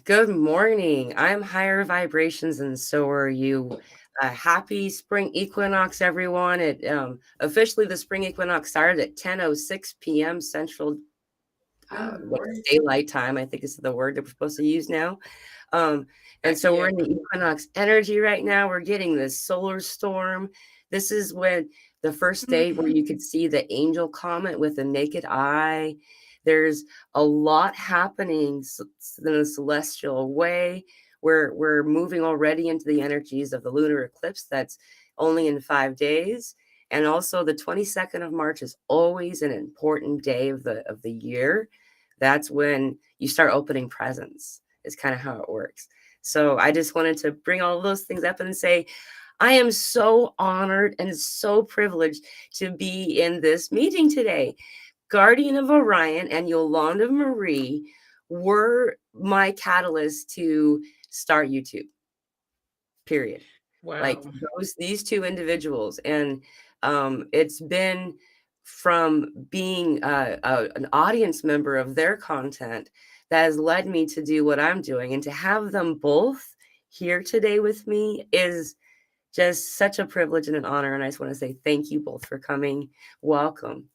Good morning. I'm higher vibrations, and so are you. Happy spring equinox, everyone. It officially the spring equinox started at 10:06 p.m. Central Good morning. daylight time. I think is the word that we're supposed to use now. Um, and so we're Yeah. in the equinox energy right now. We're getting this solar storm. This is when the first day where you could see the angel comet with the naked eye. There's a lot happening in a celestial way. We're moving already into the energies of the lunar eclipse that's only in 5 days. And also the 22nd of March is always an important day of the year. That's when you start opening presents. Is kind of how it works. So I just wanted to bring all of those things up and say I am so honored and so privileged to be in this meeting today. Guardian of Orion and Yolanda Marie were my catalyst to start YouTube. Period. Like Wow. these two individuals, and it's been from being an audience member of their content that has led me to do what I'm doing, and to have them both here today with me is just such a privilege and an honor. And I just want to say thank you both for coming. Welcome.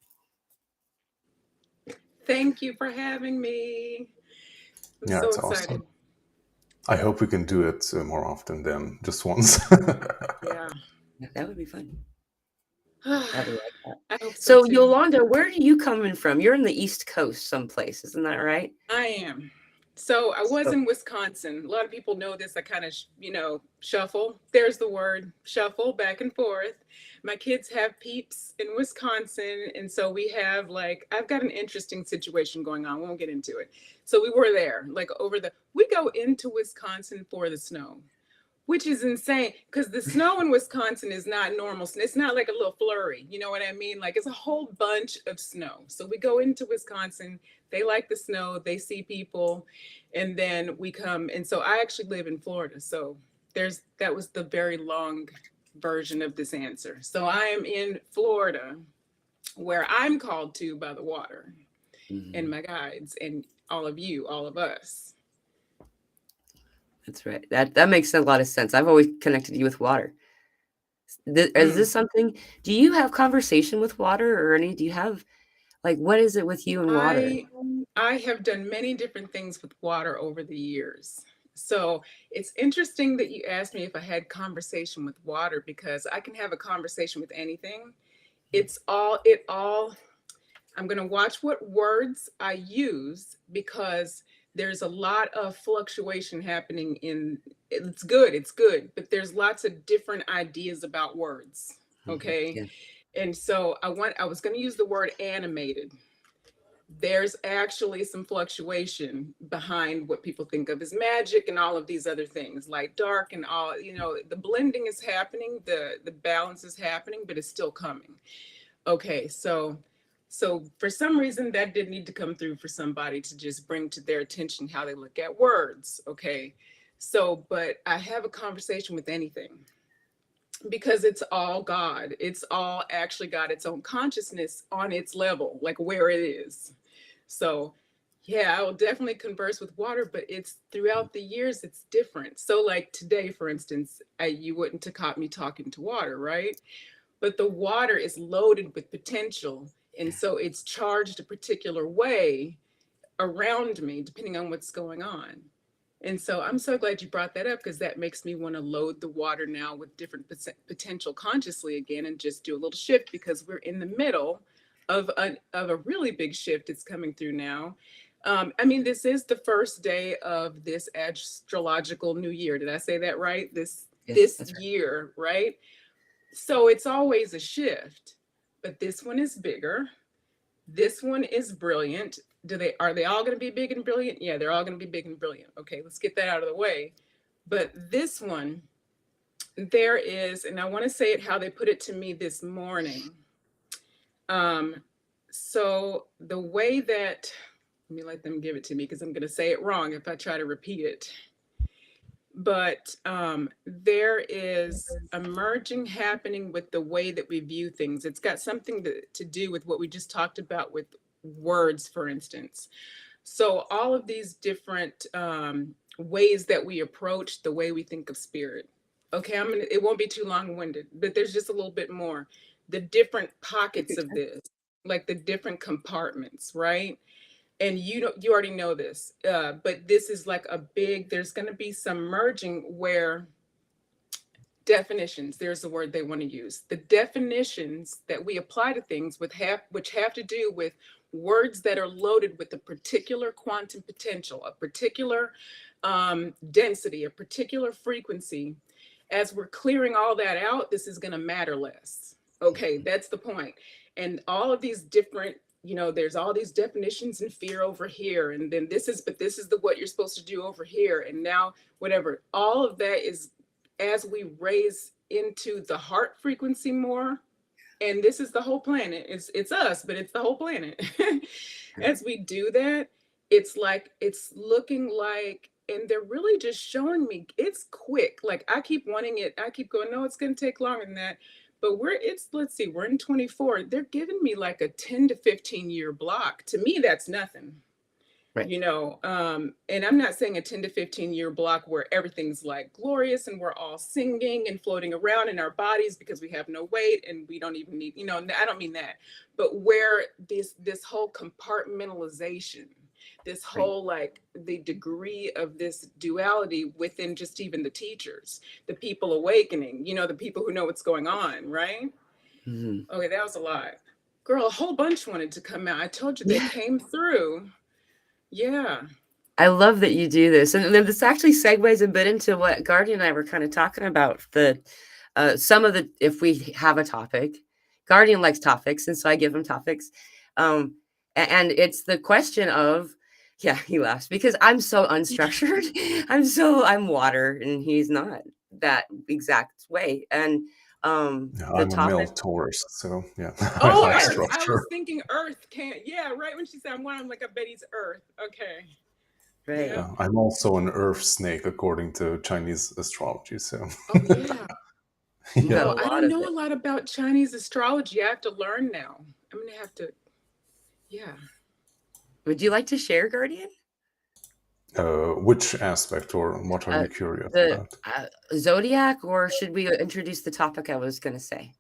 Thank you for having me. I'm Yeah, so it's excited. awesome. I hope we can do it more often than just once. Yeah. That would be fun. I would I like that. hope so So too. Yolanda, where are you coming from? You're in the East Coast someplace, isn't that right? I am. So I was So in Wisconsin. A lot of people know this. I kind of, shuffle. There's the word shuffle back and forth. My kids have peeps in Wisconsin. And so we have I've got an interesting situation going on. We won't get into it. So we were there, we go into Wisconsin for the snow, which is insane because the snow in Wisconsin is not normal. It's not like a little flurry. You know what I mean? Like it's a whole bunch of snow. So we go into Wisconsin. They like the snow. They see people, and then we come. And so I actually live in Florida. So that was the very long version of this answer. So I am in Florida, where I'm called to by the water and mhm. my guides and all of you, all of us. That's right. That makes a lot of sense. I've always connected you with water. Is Mm. this something? Do you have conversation with water, or any? Do you have like what is it with you and water? I I have done many different things with water over the years. So it's interesting that you asked me if I had conversation with water because I can have a conversation with anything. It all I'm going to watch what words I use because there's a lot of fluctuation happening in it's good, but there's lots of different ideas about words, Mhm. okay? Yeah. And so I was going to use the word animated. There's actually some fluctuation behind what people think of as magic and all of these other things, light dark and all, the blending is happening, the balance is happening, but it's still coming. Okay, so for some reason that did need to come through for somebody to just bring to their attention how they look at words. Okay, so but I have a conversation with anything because it's all God. It's all actually got its own consciousness on its level, like where it is. So, yeah, I will definitely converse with water, but it's throughout the years, it's different. So, like today, for instance, you wouldn't have caught me talking to water, right? But the water is loaded with potential. And so it's charged a particular way around me, depending on what's going on. And so I'm so glad you brought that up because that makes me want to load the water now with different potential consciously again and just do a little shift because we're in the middle of a really big shift that's coming through now. I mean, this is the first day of this astrological new year. Did I say that right? This Yes, this that's right. year, right? So it's always a shift, but this one is bigger. This one is brilliant. Are they all going to be big and brilliant? Yeah, they're all going to be big and brilliant. Okay, let's get that out of the way. But this one, there is, and I want to say it how they put it to me this morning. Um, so the way that let me let them give it to me because I'm going to say it wrong if I try to repeat it. But there is a merging happening with the way that we view things. It's got something to do with what we just talked about with words, for instance. So all of these different ways that we approach the way we think of spirit. Okay, it won't be too long-winded, but there's just a little bit more. The different Take pockets your of time. this, like the different compartments, right? And you already know this, but this is like a big, there's going to be some merging where definitions, there's the word they want to use, the definitions that we apply to things which have to do with words that are loaded with a particular quantum potential, a particular density, a particular frequency. As we're clearing all that out, this is going to matter less. Okay, that's the point. And all of these different, there's all these definitions and fear over here, and then this is the what you're supposed to do over here, and now whatever. All of that is, as we raise into the heart frequency more, and this is the whole planet, it's us, but it's the whole planet. As we do that, it's looking like, and they're really just showing me it's quick. Like I keep wanting it, I keep going, no, it's going to take longer than that. But let's see, we're in 24, they're giving me like a 10 to 15 year block. To me, that's nothing. Right. And I'm not saying a 10 to 15 year block where everything's like glorious and we're all singing and floating around in our bodies because we have no weight and we don't even need, I don't mean that, but where this whole compartmentalization, this whole like the degree of this duality within just even the teachers, the people awakening, the people who know what's going on, right? Mhm. Okay, that was a lot. Girl, a whole bunch wanted to come out. I told you they came through. Yeah. I love that you do this. And then this actually segues a bit into what Guardian and I were kind of talking about. If we have a topic, Guardian likes topics, and so I give him topics. And it's the question of, yeah, he laughs because I'm so unstructured. I'm water, and he's not that exact way. And Yeah, the I'm a male topic, Taurus, so yeah, I Oh, like yes, Earth. I was structure. thinking Earth can't. Yeah, right when she said I'm like, I bet he's Earth. Okay. right. Yeah. I'm also an earth snake according to Chinese astrology, so Oh, yeah. You got yeah. a Oh, I lot don't of know it. a lot about Chinese astrology. I have to learn now. I'm going to have to. Yeah. Would you like to share, Guardian? Which aspect or what are Uh, you curious the about? zodiac, or should we introduce the topic I was going to say?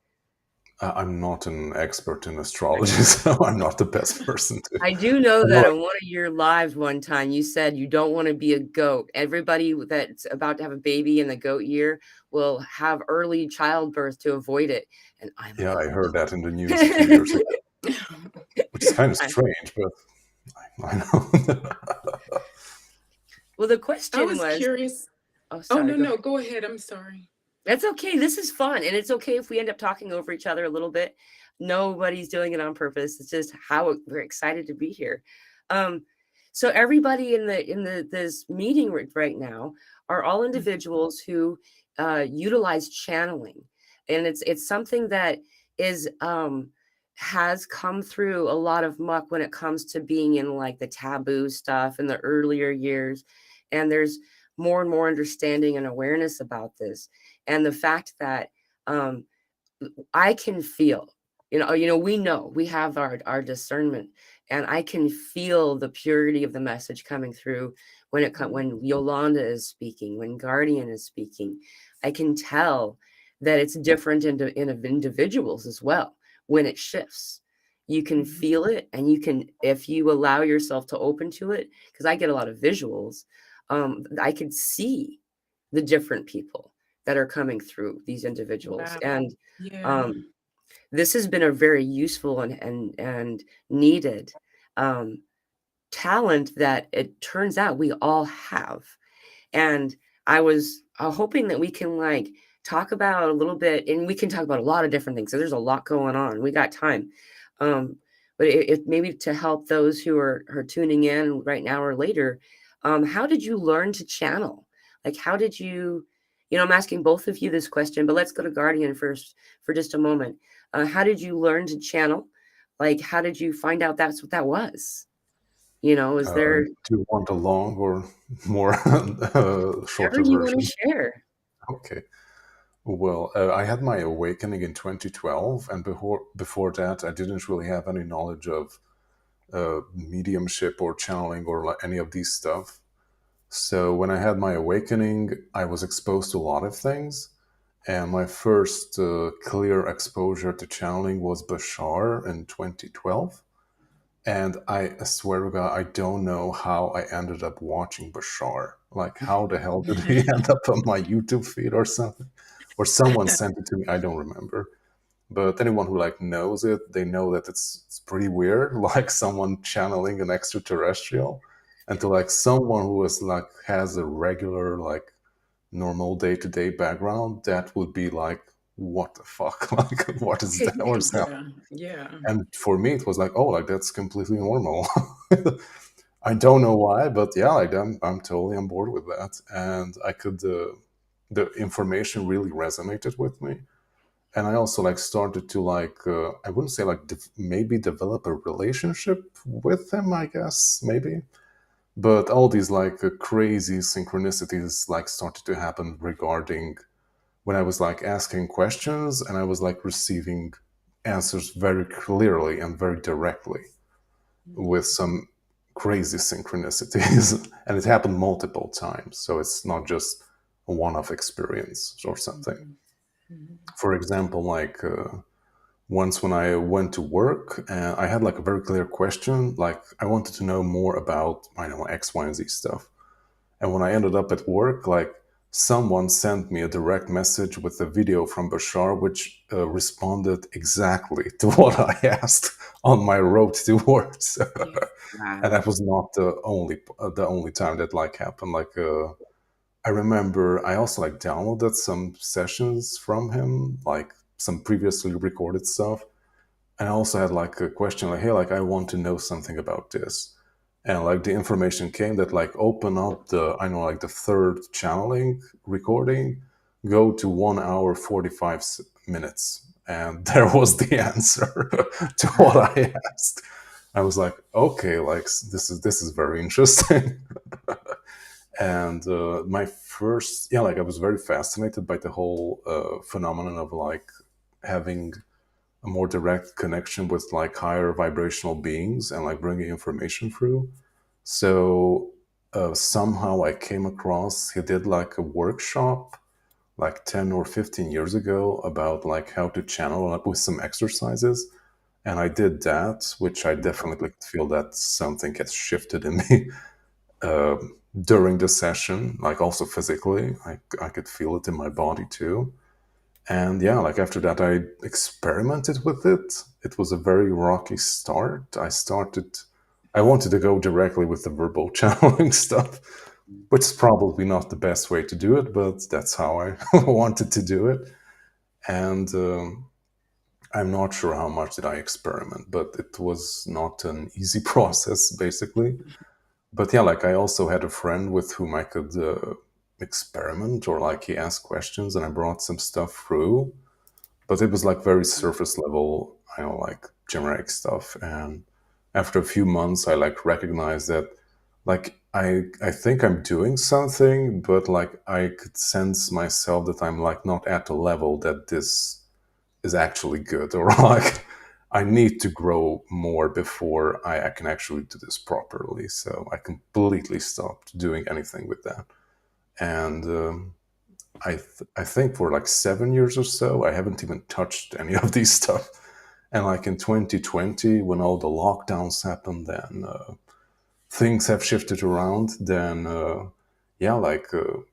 I'm not an expert in astrology, so I'm not the best person to. I do know I that know, on one of your lives one time you said you don't want to be a goat. Everybody that's about to have a baby in the goat year will have early childbirth to avoid it. And I'm a yeah, I goat. heard that in the news a few years ago, which is kind of strange, but I know. Well, the I question was was, curious. oh, Oh, sorry, no, go no. ahead. Go ahead. I'm sorry. That's okay. This is fun. And it's okay if we end up talking over each other a little bit. Nobody's doing it on purpose. It's just how we're excited to be here. Um, so everybody in this meeting right now are all individuals who utilize channeling. And it's something that is has come through a lot of muck when it comes to being in like the taboo stuff in the earlier years. And there's more and more understanding and awareness about this, and the fact that um, I can feel, we know we have our discernment, and I can feel the purity of the message coming through when Yolanda is speaking, when Guardian is speaking. I can tell that it's different in individuals as well when it shifts. You can feel it, and you can, if you allow yourself to open to it, because I get a lot of visuals. I could see the different people that are coming through these individuals, Wow. and Yeah. um, this has been a very useful and needed um, talent that it turns out we all have. And I was hoping that we can like talk about a little bit, and we can talk about a lot of different things. So there's a lot going on. We got time. Um, but it maybe to help those who are tuning in right now or later, how did you learn to channel? Like, how did I'm asking both of you this question, but let's go to Guardian first for just a moment. How did you learn to channel? Like, how did you find out that's what that was? Is there Do you want a long or more whatever shorter you want to version? share? Okay. Well, I had my awakening in 2012, and before that, I didn't really have any knowledge of mediumship or channeling or like any of these stuff. So when I had my awakening, I was exposed to a lot of things. And my first clear exposure to channeling was Bashar in 2012. And I swear to God, I don't know how I ended up watching Bashar. Like, how the hell did he end up on my YouTube feed or something? Or someone sent it to me. I don't remember. But anyone who like knows it, they know that it's pretty weird. Like someone channeling an extraterrestrial, and to like someone who is like has a regular like normal day-to-day background, that would be like, what the fuck? Like, what is that? What is that? Yeah, yeah. And for me, it was like, oh, like that's completely normal. I don't know why, but yeah, like I'm totally on board with that, and I could the information really resonated with me, and I also like started to like I wouldn't say like maybe develop a relationship with him, I guess maybe, but all these like crazy synchronicities like started to happen regarding when I was like asking questions and I was like receiving answers very clearly and very directly with some crazy synchronicities. And it happened multiple times. So it's not just a one off experience or something. For example, like once when I went to work, I had like a very clear question. Like I wanted to know more about, I don't know, X, Y, and Z stuff. And when I ended up at work, like someone sent me a direct message with a video from Bashar, which responded exactly to what I asked on my road to work. So, and Wow. that was not the only time that like happened. Like I remember I also like downloaded some sessions from him, like some previously recorded stuff. And I also had like a question like, hey, like I want to know something about this. And like the information came that like open up the, I know like the third channeling recording, go to 1 hour 45 minutes. And there was the answer to what I asked. I was like, okay, like this is very interesting. And my first, yeah, like I was very fascinated by the whole phenomenon of like having a more direct connection with like higher vibrational beings and like bringing information through. So somehow I came across, he did like a workshop like 10 or 15 years ago about like how to channel up with some exercises. And I did that, which I definitely feel that something gets shifted in me uh, during the session, like also physically. I could feel it in my body too. And yeah, like after that, I experimented with it. It was a very rocky start. I wanted to go directly with the verbal channeling stuff, which is probably not the best way to do it, but that's how I wanted to do it. And I'm not sure how much did I experiment, but it was not an easy process, basically. But yeah, like I also had a friend with whom I could experiment, or like he asked questions and I brought some stuff through, but it was like very surface level, I know, like generic stuff. And after a few months, I like recognized that, like, I think I'm doing something, but like I could sense myself that I'm like not at a level that this is actually good, or like I need to grow more before I can actually do this properly. So I completely stopped doing anything with that. And I think for like 7 years or so, I haven't even touched any of these stuff. And like in 2020, when all the lockdowns happened, then things have shifted around. Then yeah, like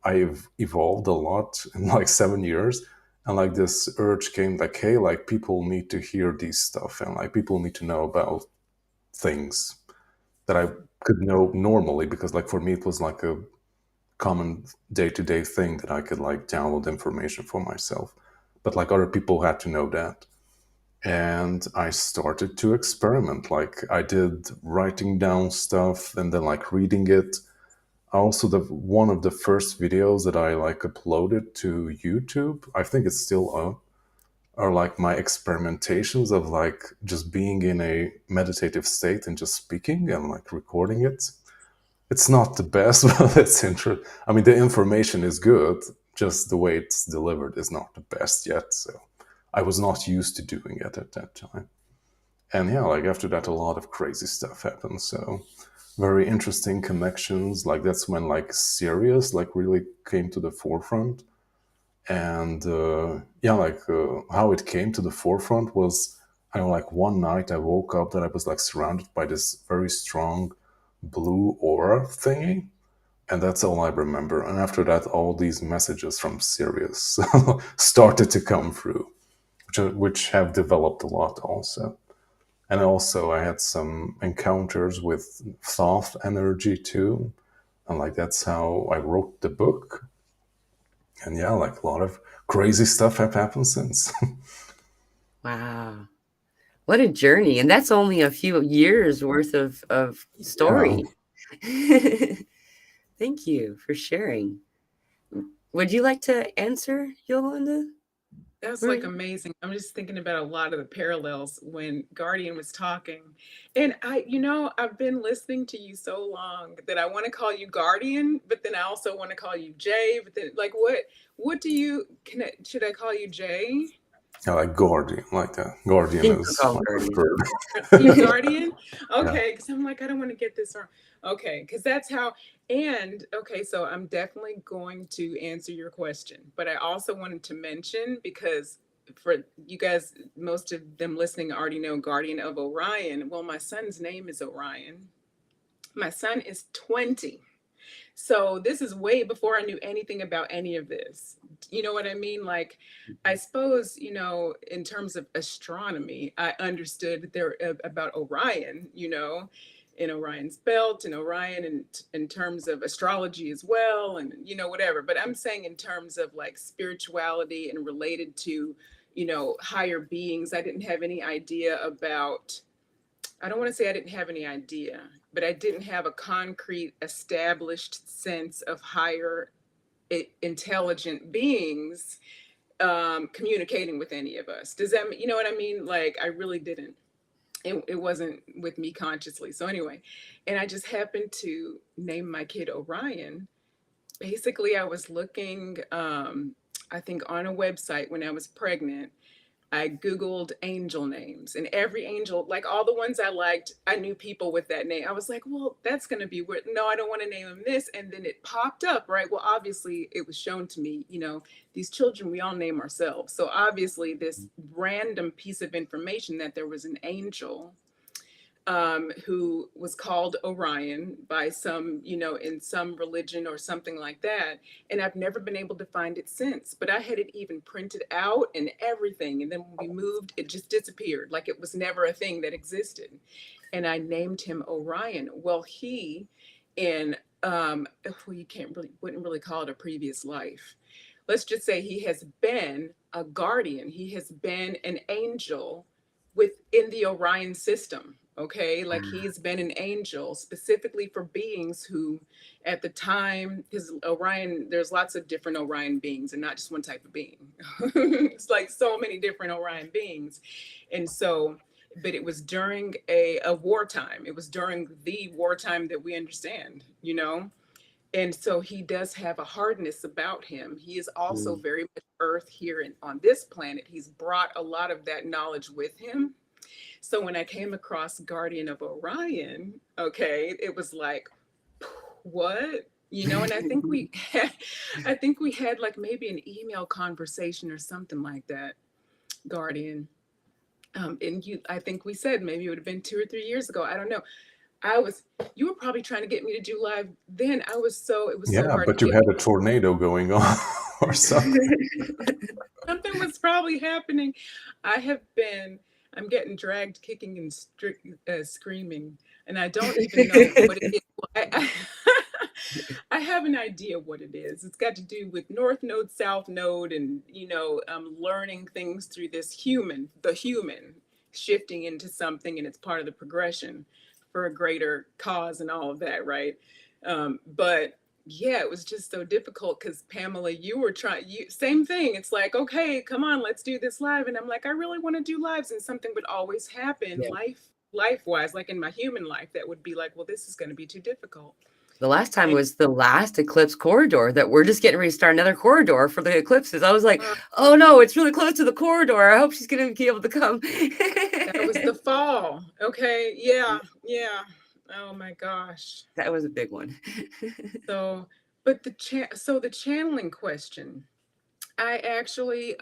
I've evolved a lot in like 7 years, and like this urge came, like, hey, like people need to hear these stuff, and like people need to know about things that I could know normally, because like for me it was like a common day-to-day thing that I could like download information for myself. But like other people had to know that. And I started to experiment. Like I did writing down stuff and then like reading it. Also the one of the first videos that I like uploaded to YouTube, I think it's still up, are like my experimentations of like just being in a meditative state and just speaking and like recording it. It's not the best, but it's interesting. I mean, the information is good, just the way it's delivered is not the best yet. So I was not used to doing it at that time. And yeah, like after that, a lot of crazy stuff happened. So very interesting connections. Like that's when like Sirius like really came to the forefront. And yeah, like how it came to the forefront was, I know, like one night I woke up that I was like surrounded by this very strong blue aura thingy, and that's all I remember. And after that, all these messages from Sirius started to come through, which have developed a lot also. And also, I had some encounters with Thoth energy too, and like that's how I wrote the book. And yeah, like a lot of crazy stuff have happened since. Wow. What a journey. And that's only a few years worth of story. Thank you for sharing. Would you like to answer, Yolanda? That's like amazing. I'm just thinking about a lot of the parallels when Guardian was talking. And I've been listening to you so long that I want to call you Guardian, but then I also want to call you Jay. But then like should I call you Jay? Yeah, like Guardian, like that. Guardian is my preferred. Guardian? Okay, because I'm like, I don't want to get this wrong. Okay, because that's how, so I'm definitely going to answer your question. But I also wanted to mention, because for you guys, most of them listening already know Guardian of Orion. Well, my son's name is Orion. My son is 20. So this is way before I knew anything about any of this. You know what I mean? Like, I suppose, in terms of astronomy, I understood there about Orion, in Orion's belt and Orion in terms of astrology as well, and, whatever. But I'm saying in terms of like spirituality and related to, higher beings, I didn't have any idea about, I don't want to say I didn't have any idea, but I didn't have a concrete, established sense of higher intelligent beings communicating with any of us. Does that, you know what I mean? Like, I really didn't. It wasn't with me consciously. So anyway, and I just happened to name my kid Orion. Basically, I was looking, I think on a website when I was pregnant, I Googled angel names, and every angel, like all the ones I liked, I knew people with that name. I was like, well, that's going to be weird. No, I don't want to name him this. And then it popped up, right? Well, obviously it was shown to me, these children, we all name ourselves. So obviously this random piece of information that there was an angel who was called Orion by some, in some religion or something like that. And I've never been able to find it since, but I had it even printed out and everything. And then when we moved, it just disappeared. Like it was never a thing that existed. And I named him Orion. Well, he wouldn't really call it a previous life. Let's just say he has been a guardian. He has been an angel within the Orion system. Okay, like he's been an angel specifically for beings who at the time, because Orion, there's lots of different Orion beings and not just one type of being. It's like so many different Orion beings. And so, but it was during a wartime. It was during the wartime that we understand, And so he does have a hardness about him. He is also very much Earth here on this planet. He's brought a lot of that knowledge with him. So when I came across Guardian of Orion, okay, it was like, what? And I think we had like maybe an email conversation or something like that, Guardian. I think we said maybe it would have been 2 or 3 years ago. I don't know. You were probably trying to get me to do live then. It was so hard. But you had a tornado going on or something. Something was probably happening. I'm getting dragged, kicking and screaming, and I don't even know what it is. I have an idea what it is. It's got to do with North Node, South Node, and learning things through the human shifting into something, and it's part of the progression for a greater cause and all of that, right? But yeah, it was just so difficult because Pamela, you were same thing. It's like, okay, come on, let's do this live. And I'm like, I really want to do lives, and something would always happen life-wise, like in my human life, that would be like, well, this is going to be too difficult. The last time was the last eclipse corridor that we're just getting ready to start another corridor for the eclipses. I was like, oh no, it's really close to the corridor. I hope she's going to be able to come. That was the fall. Okay. Yeah. Yeah. Oh my gosh. That was a big one. So, but the channeling question, I actually,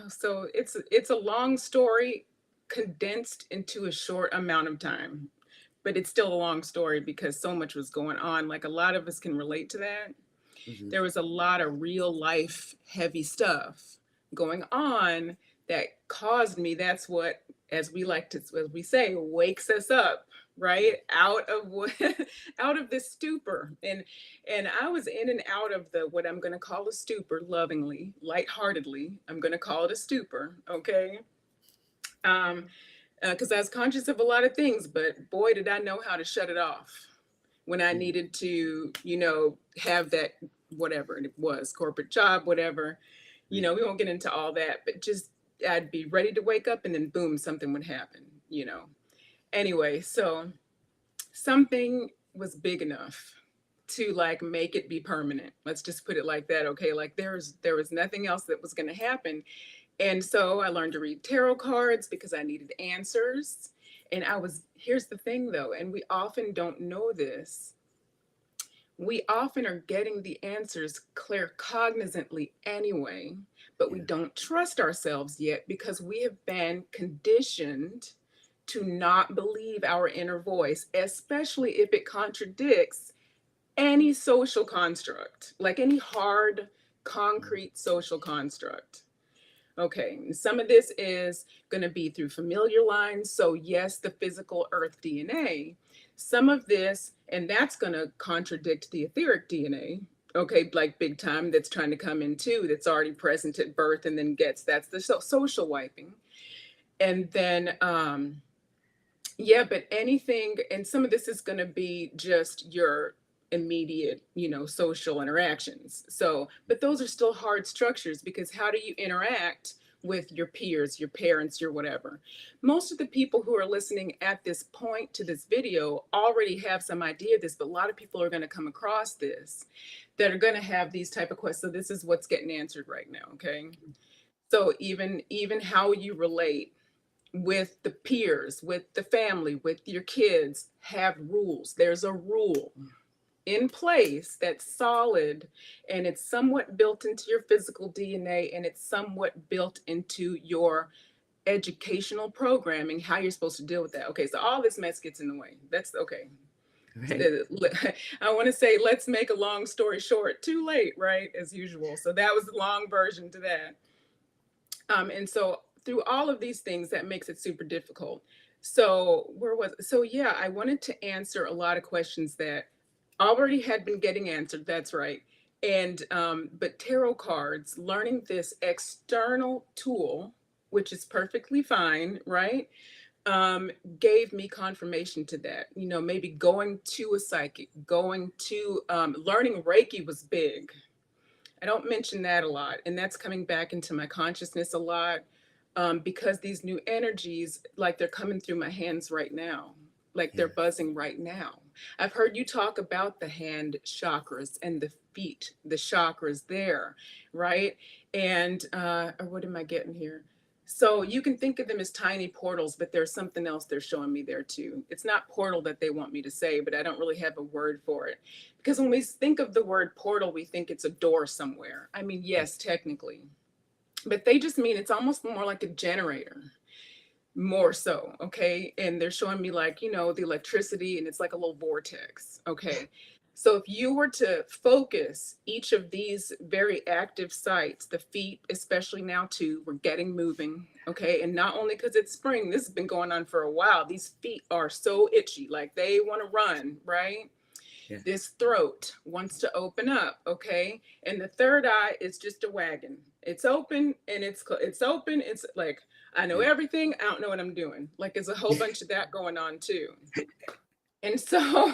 so it's a long story condensed into a short amount of time, but it's still a long story because so much was going on. Like a lot of us can relate to that. Mhm. There was a lot of real life heavy stuff going on that caused me. That's what, as we say, wakes us up, right? Out of out of this stupor. And I was in and out of the, what I'm going to call a stupor, lovingly, lightheartedly. I'm going to call it a stupor. Okay. Because I was conscious of a lot of things, but boy, did I know how to shut it off when I needed to, have that, whatever it was, corporate job, whatever. We won't get into all that, but just I'd be ready to wake up and then boom, something would happen. Anyway, so something was big enough to like make it be permanent. Let's just put it like that. Okay. Like there was nothing else that was going to happen. And so I learned to read tarot cards because I needed answers. And here's the thing though, and we often don't know this. We often are getting the answers claircognizantly anyway, but we don't trust ourselves yet because we have been conditioned to not believe our inner voice, especially if it contradicts any social construct, like any hard, concrete social construct. Okay, and some of this is going to be through familiar lines. So, yes, the physical earth DNA. Some of this, and that's going to contradict the etheric DNA. Okay, like big time, that's trying to come in too, that's already present at birth and then that's the social wiping. And then, yeah, but anything, and some of this is going to be just your immediate, social interactions. So, but those are still hard structures because how do you interact with your peers, your parents, your whatever? Most of the people who are listening at this point to this video already have some idea of this, but a lot of people are going to come across this that are going to have these type of questions. So this is what's getting answered right now. Okay. So even how you relate with the peers, with the family, with your kids, have rules. There's a rule in place that's solid and it's somewhat built into your physical DNA and it's somewhat built into your educational programming, how you're supposed to deal with that. Okay, so all this mess gets in the way. That's okay. Right. I want to say, let's make a long story short. Too late, right? As usual. So that was the long version to that. And so through all of these things, that makes it super difficult. So yeah, I wanted to answer a lot of questions that already had been getting answered. That's right. And but tarot cards, learning this external tool, which is perfectly fine, right? Gave me confirmation to that. Maybe going to a psychic, going to learning Reiki was big. I don't mention that a lot. And that's coming back into my consciousness a lot because these new energies, like they're coming through my hands right now, like they're buzzing right now. I've heard you talk about the hand chakras and the feet, the chakras there, right? And what am I getting here? So you can think of them as tiny portals, but there's something else they're showing me there too. It's not portal that they want me to say, but I don't really have a word for it. Because when we think of the word portal, we think it's a door somewhere. I mean, yes, technically, but they just mean it's almost more like a generator, more so. Okay. And they're showing me like, the electricity and it's like a little vortex. Okay. So if you were to focus each of these very active sites, the feet, especially now too, we're getting moving. Okay. And not only because it's spring, this has been going on for a while. These feet are so itchy, like they want to run, right? Yeah. This throat wants to open up, okay? And the third eye is just a wagon. It's open and it's open. It's like, I know everything. I don't know what I'm doing. Like there's a whole bunch of that going on too. And so,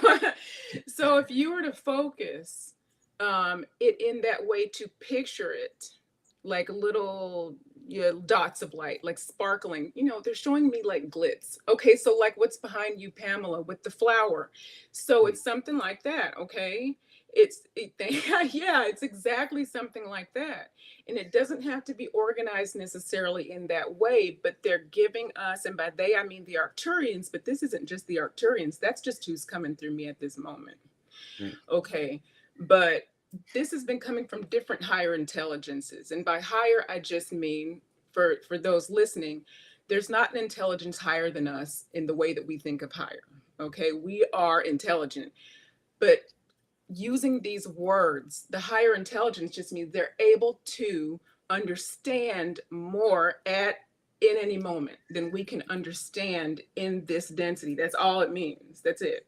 so if you were to focus it in that way, to picture it like little dots of light, like sparkling, they're showing me like glitz. Okay, so like what's behind you, Pamela, with the flower. So it's something like that, okay? Yeah, it's exactly something like that. And it doesn't have to be organized necessarily in that way, but they're giving us, and by they I mean the Arcturians, but this isn't just the Arcturians, that's just who's coming through me at this moment. Right. Okay, but this has been coming from different higher intelligences, and by higher I just mean, for those listening, there's not an intelligence higher than us in the way that we think of higher. Okay, we are intelligent, but using these words, the higher intelligence just means they're able to understand more in any moment than we can understand in this density. That's all it means. That's it.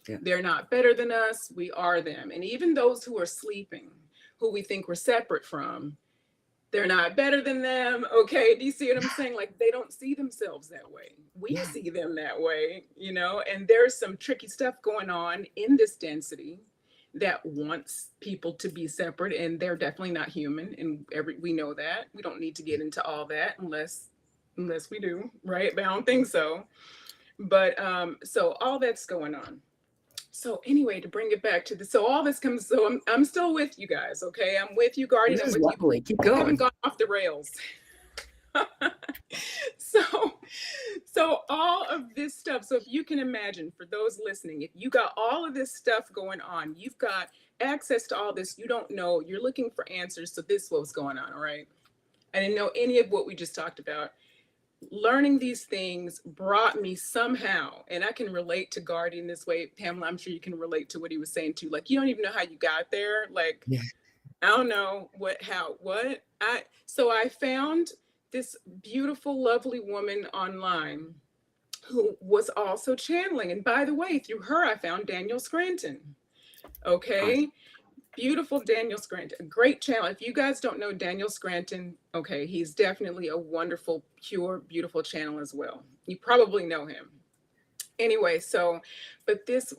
Yeah. They're not better than us. We are them. And even those who are sleeping, who we think we're separate from, they're not better than them. Okay. Do you see what I'm saying? Like, they don't see themselves that way. We see them that way, and there's some tricky stuff going on in this density that wants people to be separate, and they're definitely not human. And we know that. We don't need to get into all that unless we do, right? But I don't think so. But so all that's going on. So anyway, to bring it back to so all this comes, so I'm still with you guys, okay? I'm with you, Guardian. This I'm is with lovely. you. Keep I haven't going. gone off the rails. So all of this stuff, so if you can imagine, for those listening, if you got all of this stuff going on, you've got access to all this, you don't know, you're looking for answers, so this is what's going on, all right? I didn't know any of what we just talked about. Learning these things brought me somehow, and I can relate to Guardian this way. Pamela, I'm sure you can relate to what he was saying too. Like, you don't even know how you got there. Like, Yeah. I don't know so I found this beautiful, lovely woman online who was also channeling. And by the way, through her, I found Daniel Scranton. Okay. Awesome. Beautiful Daniel Scranton, a great channel. If you guys don't know Daniel Scranton, okay, he's definitely a wonderful, pure, beautiful channel as well. You probably know him. Anyway, but this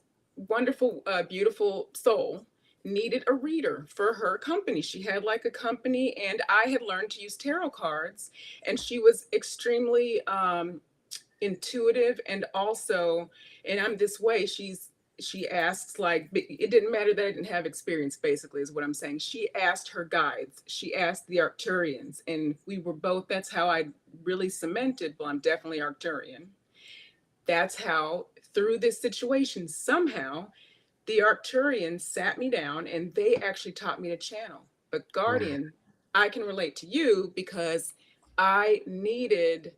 wonderful, beautiful soul needed a reader for her company. She had like a company, and I had learned to use tarot cards, and she was extremely intuitive, and also, and I'm this way, she asks, like, it didn't matter that I didn't have experience, basically, is what I'm saying. She asked her guides, she asked the Arcturians, and we were both, that's how I really cemented, well, I'm definitely Arcturian. That's how, through this situation, somehow the Arcturians sat me down and they actually taught me to channel. But Guardian, I can relate to you because I needed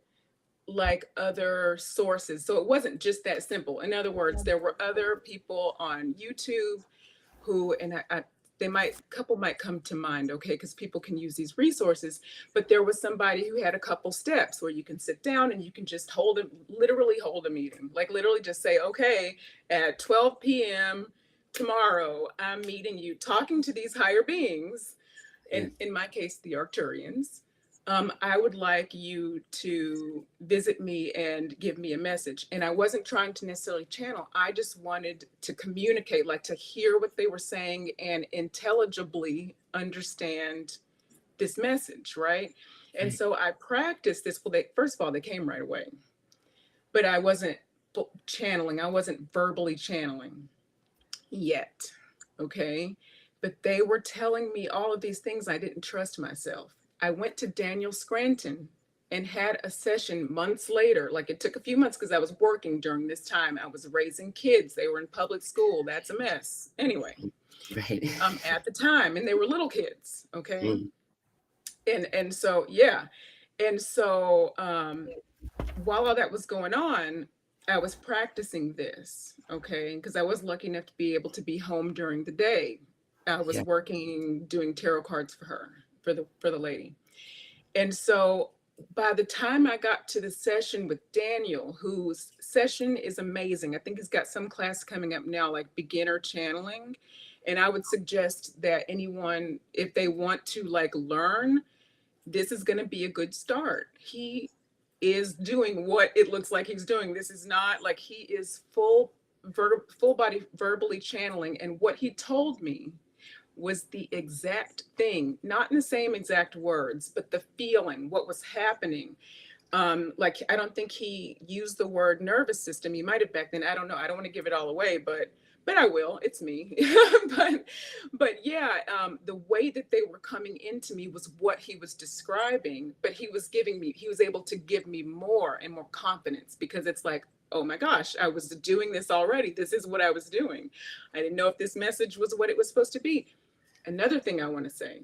like other sources. So it wasn't just that simple. In other words, there were other people on YouTube who, and couple might come to mind, okay, because people can use these resources, but there was somebody who had a couple steps where you can sit down and you can just literally hold a meeting, like literally just say, okay, at 12 p.m. tomorrow, I'm meeting you, talking to these higher beings, in my case, the Arcturians. I would like you to visit me and give me a message. And I wasn't trying to necessarily channel. I just wanted to communicate, like to hear what they were saying and intelligibly understand this message, right? And so I practiced this. Well, first of all, they came right away, but I wasn't channeling. I wasn't verbally channeling yet, okay? But they were telling me all of these things. I didn't trust myself. I went to Daniel Scranton and had a session months later. Like, it took a few months because I was working during this time. I was raising kids. They were in public school. That's a mess. Anyway, at the time, and they were little kids. Okay. And so, yeah. And so while all that was going on, I was practicing this. Okay. Because I was lucky enough to be able to be home during the day. I was working, doing tarot cards for her. For the lady. And so by the time I got to the session with Daniel, whose session is amazing, I think he's got some class coming up now, like beginner channeling. And I would suggest that anyone, if they want to like learn, this is going to be a good start. He is doing what it looks like he's doing. This is not like, he is full body verbally channeling. And what he told me was the exact thing, not in the same exact words, but the feeling, what was happening. Like, I don't think he used the word nervous system. He might have back then, I don't know. I don't want to give it all away, but but I will. It's me. but yeah, the way that they were coming into me was what he was describing, but he was able to give me more and more confidence, because it's like, oh my gosh, I was doing this already. This is what I was doing. I didn't know if this message was what it was supposed to be. Another thing I want to say,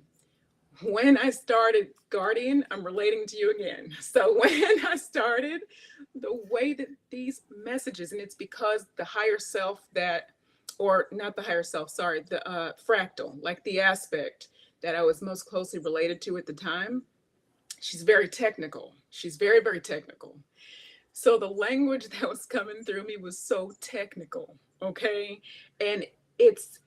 when I started Guardian, I'm relating to you again. So when I started, the way that these messages, and it's because the higher self or not the higher self, sorry, the fractal, like the aspect that I was most closely related to at the time, she's very technical. She's very, very technical. So the language that was coming through me was so technical, okay? And it's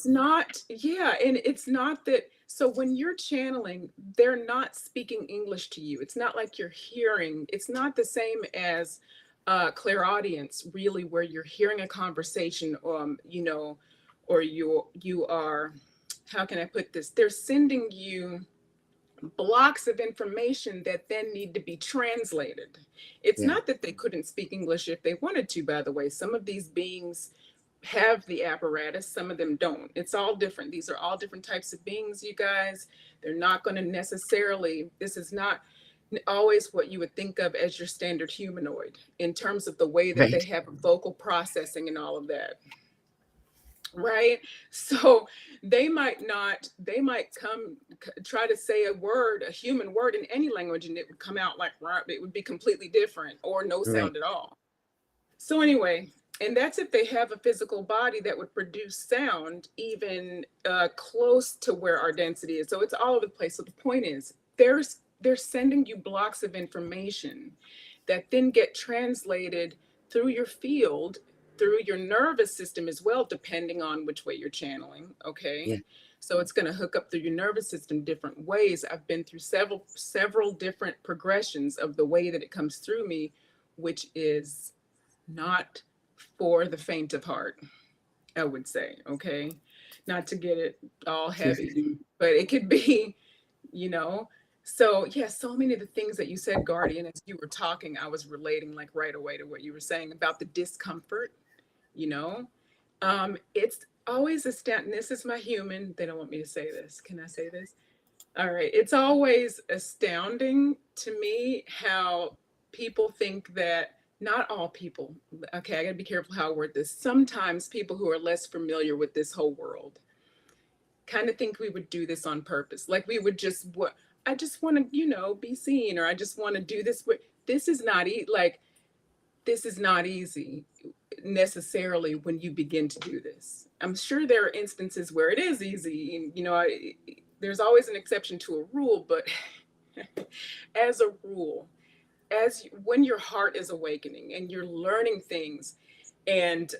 not, and it's not that, so when you're channeling, they're not speaking English to you. It's not like you're hearing, it's not the same as clairaudience, really, where you're hearing a conversation, or you are, how can I put this? They're sending you blocks of information that then need to be translated. It's not that they couldn't speak English if they wanted to, by the way. Some of these beings have the apparatus, some of them don't. It's all different. These are all different types of beings, you guys. They're not going to necessarily, this is not always what you would think of as your standard humanoid in terms of the way that they have vocal processing and all of that. Right? So they might come try to say a human word in any language, and it would come out like, it would be completely different or no sound at all. So anyway, and that's if they have a physical body that would produce sound even close to where our density is. So it's all over the place. So the point is, they're sending you blocks of information that then get translated through your field, through your nervous system as well, depending on which way you're channeling, okay? Yeah. So it's going to hook up through your nervous system different ways. I've been through several different progressions of the way that it comes through me, which is not for the faint of heart, I would say, okay? Not to get it all heavy, but it could be, So yeah, so many of the things that you said, Guardian, as you were talking, I was relating like right away to what you were saying about the discomfort, It's always astounding. This is my human. They don't want me to say this. Can I say this? All right. It's always astounding to me how people think that, not all people, okay, I gotta be careful how I word this. Sometimes people who are less familiar with this whole world kind of think we would do this on purpose. Like we would I just want to, be seen, or I just want to do this. This is not this is not easy necessarily when you begin to do this. I'm sure there are instances where it is easy, and, there's always an exception to a rule, but as a rule, when your heart is awakening and you're learning things, and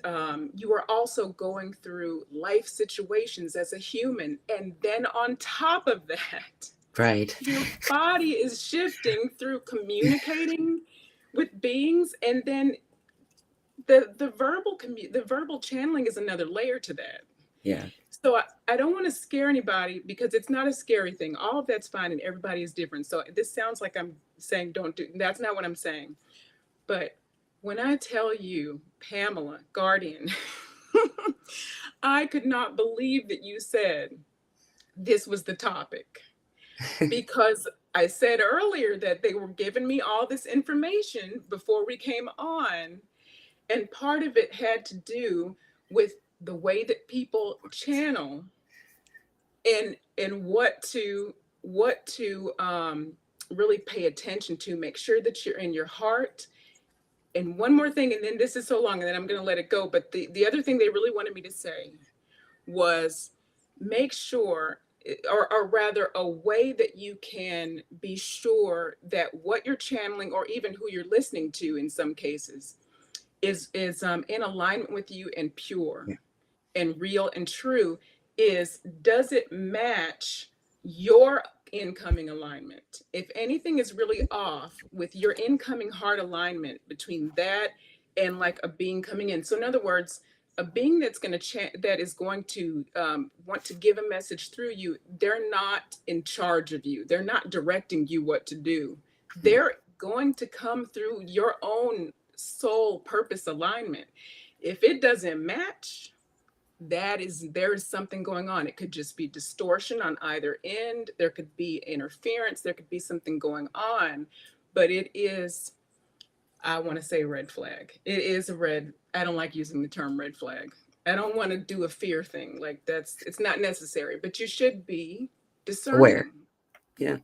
you are also going through life situations as a human, and then on top of that, your body is shifting through communicating with beings, and then the verbal channeling is another layer to that. Yeah. So I don't want to scare anybody, because it's not a scary thing. All of that's fine, and everybody is different. So this sounds like I'm saying don't do. That's not what I'm saying. But when I tell you, Pamela, Guardian, I could not believe that you said this was the topic, because I said earlier that they were giving me all this information before we came on. And part of it had to do with the way that people channel, and what to really pay attention to. Make sure that you're in your heart. And one more thing, and then this is so long, and then I'm going to let it go. But the other thing they really wanted me to say was, make sure, or rather a way that you can be sure that what you're channeling, or even who you're listening to in some cases, is in alignment with you and pure and real and true. Does it match your incoming alignment? If anything is really off with your incoming heart alignment between that and like a being coming in. So in other words, a being that's going to that is going to want to give a message through you, they're not in charge of you. They're not directing you what to do. They're going to come through your own soul purpose alignment. If it doesn't match, there is something going on. It could just be distortion on either end. There could be interference. There could be something going on, but it is, I want to say red flag. It is a red. I don't like using the term red flag. I don't want to do a fear thing. Like it's not necessary, but you should be discerning. Aware. Yeah.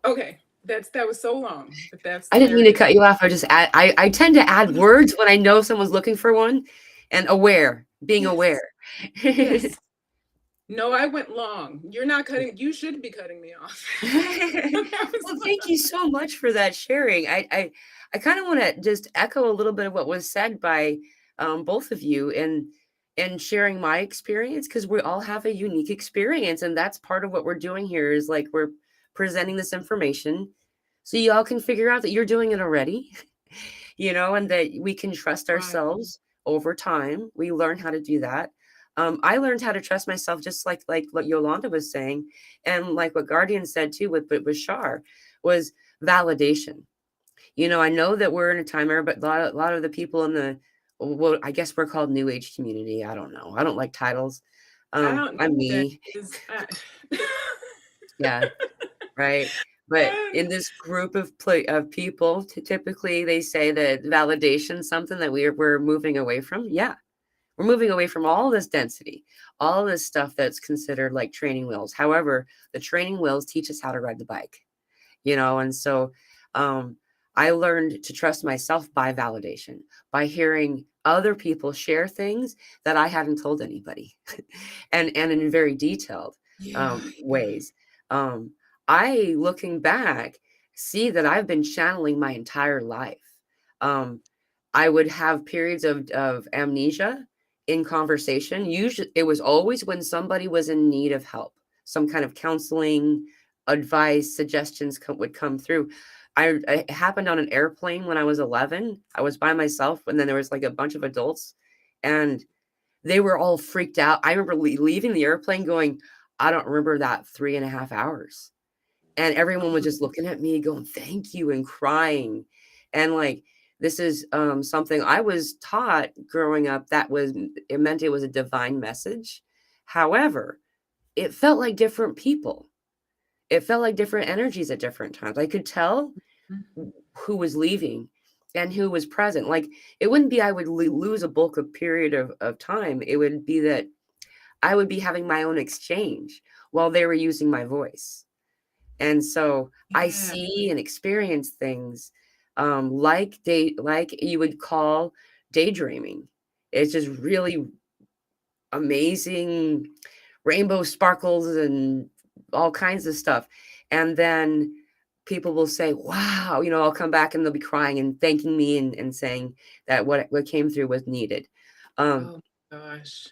Okay. That was so long, but that's. I didn't mean to cut you off. I tend to add words when I know someone's looking for one, and aware, being aware. Yes. No, I went long. You're not cutting. You should be cutting me off. Well, thank you so much for that sharing. I kind of want to just echo a little bit of what was said by both of you and sharing my experience, because we all have a unique experience, and that's part of what we're doing here is like we're presenting this information so y'all can figure out that you're doing it already, and that we can trust ourselves over time. We learn how to do that. I learned how to trust myself, just like what Yolanda was saying, and like what Guardian said too with Shar, was validation. I know that we're in a time era, but a lot of the people in the, well, I guess we're called New Age community. I don't know. I don't like titles. I'm me. Yeah, right. But in this group of people, typically they say that validation is something that we're moving away from. Yeah. We're moving away from all this density, all this stuff that's considered like training wheels. However, the training wheels teach us how to ride the bike, and so I learned to trust myself by validation, by hearing other people share things that I hadn't told anybody and in very detailed ways. I, looking back, see that I've been channeling my entire life. I would have periods of amnesia in conversation. Usually it was always when somebody was in need of help, some kind of counseling, advice, suggestions would come through. It happened on an airplane when I was 11. I was by myself, and then there was like a bunch of adults, and they were all freaked out. I remember leaving the airplane going, I don't remember that 3.5 hours. And everyone was just looking at me going, thank you, and crying. And like, this is something I was taught growing up it meant it was a divine message. However, it felt like different people. It felt like different energies at different times. I could tell who was leaving and who was present. Like, it wouldn't be I would lose a bulk of period of time. It would be that I would be having my own exchange while they were using my voice. And so I see and experience things like you would call daydreaming. It's just really amazing rainbow sparkles and all kinds of stuff. And then people will say, wow, I'll come back and they'll be crying and thanking me and saying that what came through was needed. Oh gosh.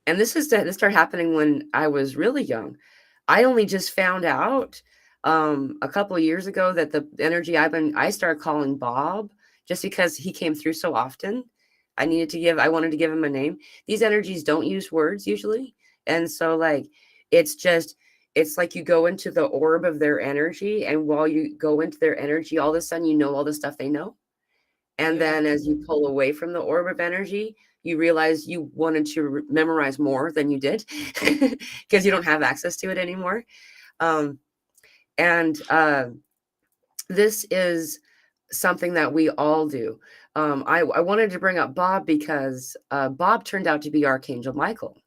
And this started happening when I was really young. I only just found out a couple of years ago that the energy I started calling Bob, just because he came through so often. I wanted to give him a name. These energies don't use words usually. And so like, it's like you go into the orb of their energy, and while you go into their energy, all of a sudden, all the stuff they know. And then as you pull away from the orb of energy, you realize you wanted to memorize more than you did because you don't have access to it anymore. This is something that we all do. I wanted to bring up Bob because Bob turned out to be Archangel Michael.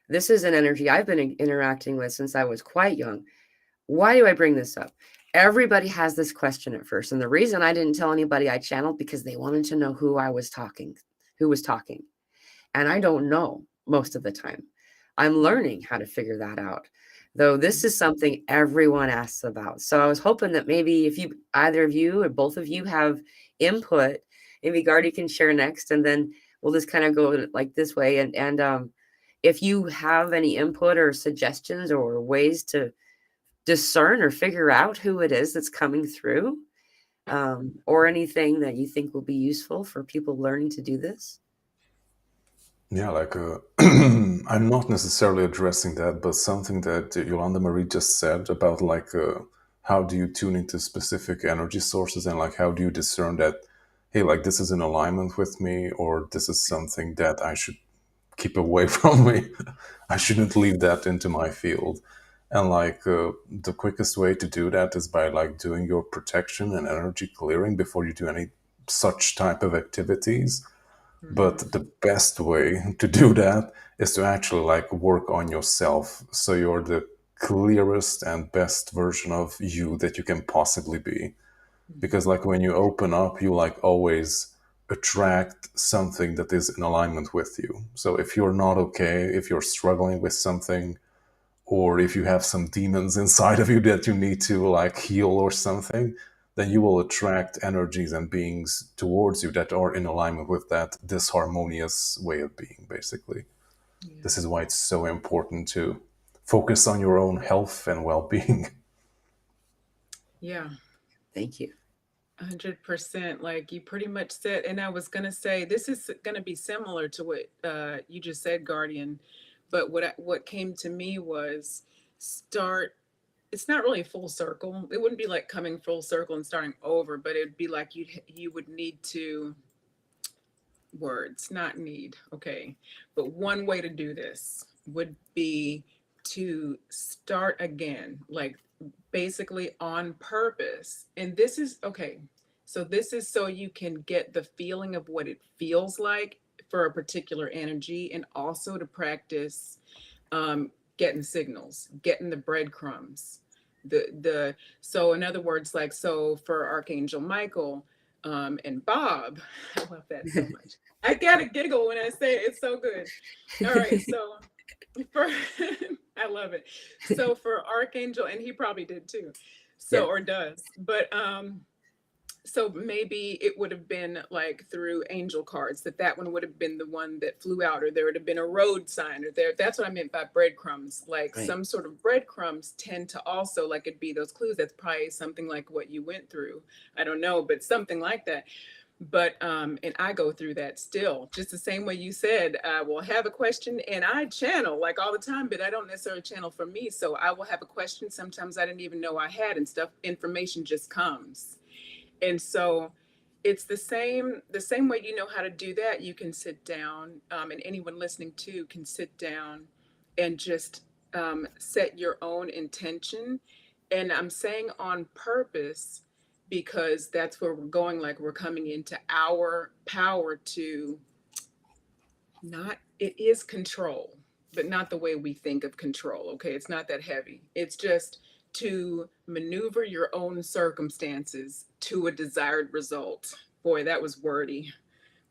This is an energy I've been interacting with since I was quite young. Why do I bring this up? Everybody has this question at first. And the reason I didn't tell anybody I channeled, because they wanted to know who was talking. And I don't know most of the time. I'm learning how to figure that out. Though this is something everyone asks about. So I was hoping that maybe if either of you or both of you have input, maybe Gardy can share next, and then we'll just kind of go like this way. And if you have any input or suggestions or ways to discern or figure out who it is that's coming through, or anything that you think will be useful for people learning to do this. Yeah, like I'm not necessarily addressing that, but something that Yolanda Marie just said about like how do you tune into specific energy sources, and like how do you discern that hey, like this is in alignment with me, or this is something that I should keep away from me. I shouldn't leave that into my field. And like the quickest way to do that is by like doing your protection and energy clearing before you do any such type of activities. But the best way to do that is to actually like work on yourself so you're the clearest and best version of you that you can possibly be. Because like when you open up, you like always attract something that is in alignment with you. So if you're not okay, if you're struggling with something, or if you have some demons inside of you that you need to like heal or something, then you will attract energies and beings towards you that are in alignment with that disharmonious way of being, basically. Yeah. This is why it's so important to focus on your own health and well-being. Yeah. Thank you. 100%. Like you pretty much said, and I was gonna say this is gonna be similar to what you just said, Guardian. But what came to me was start. It's not really full circle. It wouldn't be like coming full circle and starting over, but it'd be like you would need to words, not need. Okay, but one way to do this would be to start again, like basically on purpose. And this is okay. So this is so you can get the feeling of what it feels like for a particular energy, and also to practice getting signals, getting the breadcrumbs. So in other words, like so for Archangel Michael and Bob, I love that so much. I gotta giggle when I say it. It's so good. All right, so for I love it. So for Archangel, and he probably did too. So Yeah. or does, but so maybe it would have been like through angel cards that one would have been the one that flew out, or there would have been a road sign, or that's what I meant by breadcrumbs. Like Right. some sort of breadcrumbs tend to also like it'd be those clues. That's probably something like what you went through. I don't know, but something like that. But and I go through that still, just the same way you said. I will have a question and I channel like all the time, but I don't necessarily channel for me. So I will have a question sometimes I didn't even know I had, and stuff, information just comes. And so it's the same way. You know how to do that. You can sit down, and anyone listening to can sit down and just set your own intention. And I'm saying on purpose because that's where we're going. Like we're coming into our power to not, it is control, but not the way we think of control. Okay, it's not that heavy. It's just to maneuver your own circumstances to a desired result. Boy, that was wordy.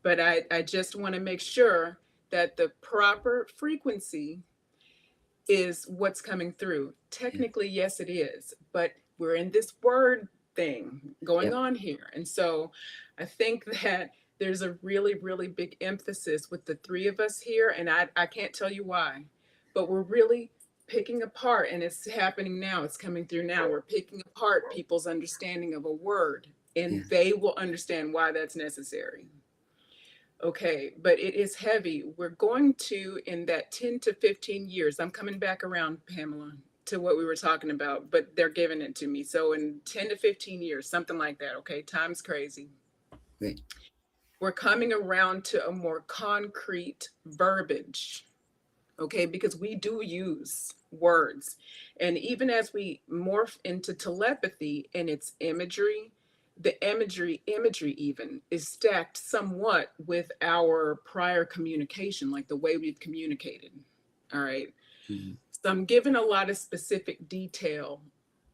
But I just want to make sure that the proper frequency is what's coming through. Technically, yes, it is, but we're in this word thing going Yep. on here. And so I think that there's a really, really big emphasis with the three of us here. And I can't tell you why, but we're really picking apart, and it's happening now. It's coming through now. We're picking apart people's understanding of a word, and Yeah. they will understand why that's necessary. Okay, but it is heavy. We're going to, in that 10 to 15 years, I'm coming back around, Pamela, to what we were talking about, but they're giving it to me. So in 10 to 15 years, something like that. Okay, time's crazy. Right. We're coming around to a more concrete verbiage. Okay, because we do use words. And even as we morph into telepathy and its imagery, the imagery even is stacked somewhat with our prior communication, like the way we've communicated. All right. Mm-hmm. So I'm given a lot of specific detail,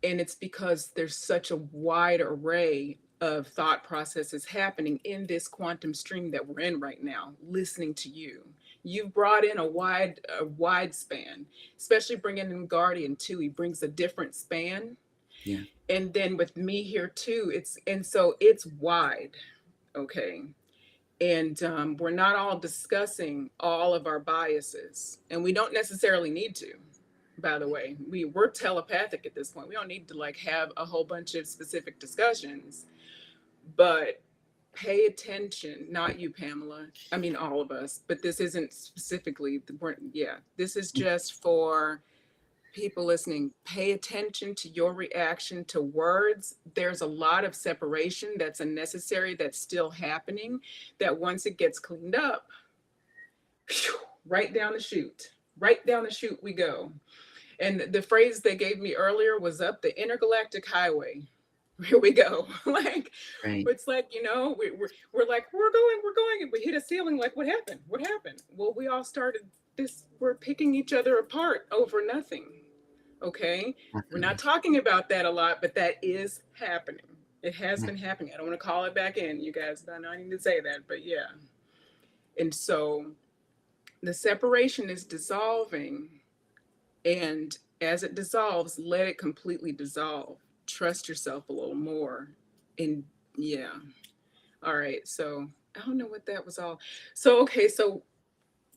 and it's because there's such a wide array of thought processes happening in this quantum stream that we're in right now, listening to you. You've brought in a wide span, especially bringing in Guardian too. He brings a different span. Yeah. And then with me here too, so it's wide. Okay. And we're not all discussing all of our biases, and we don't necessarily need to. By the way, we're telepathic at this point. We don't need to like have a whole bunch of specific discussions, but pay attention. Not you, Pamela. I mean, all of us. But this isn't specifically. Yeah, this is just for people listening, pay attention to your reaction to words. There's a lot of separation that's unnecessary, that's still happening, that once it gets cleaned up, whew, right down the chute. Right down the chute we go. And the phrase they gave me earlier was up the intergalactic highway. Here we go. Like, Right. it's like, you know, we're like, we're going, and we hit a ceiling. Like, what happened? What happened? Well, we all started this, we're picking each other apart over nothing. Okay. We're not talking about that a lot, but that is happening. It has been happening. I don't want to call it back in. You guys don't know I need to say that, but yeah. And so the separation is dissolving. And as it dissolves, let it completely dissolve. Trust yourself a little more. And yeah. All right. So I don't know what that was all. So, okay. So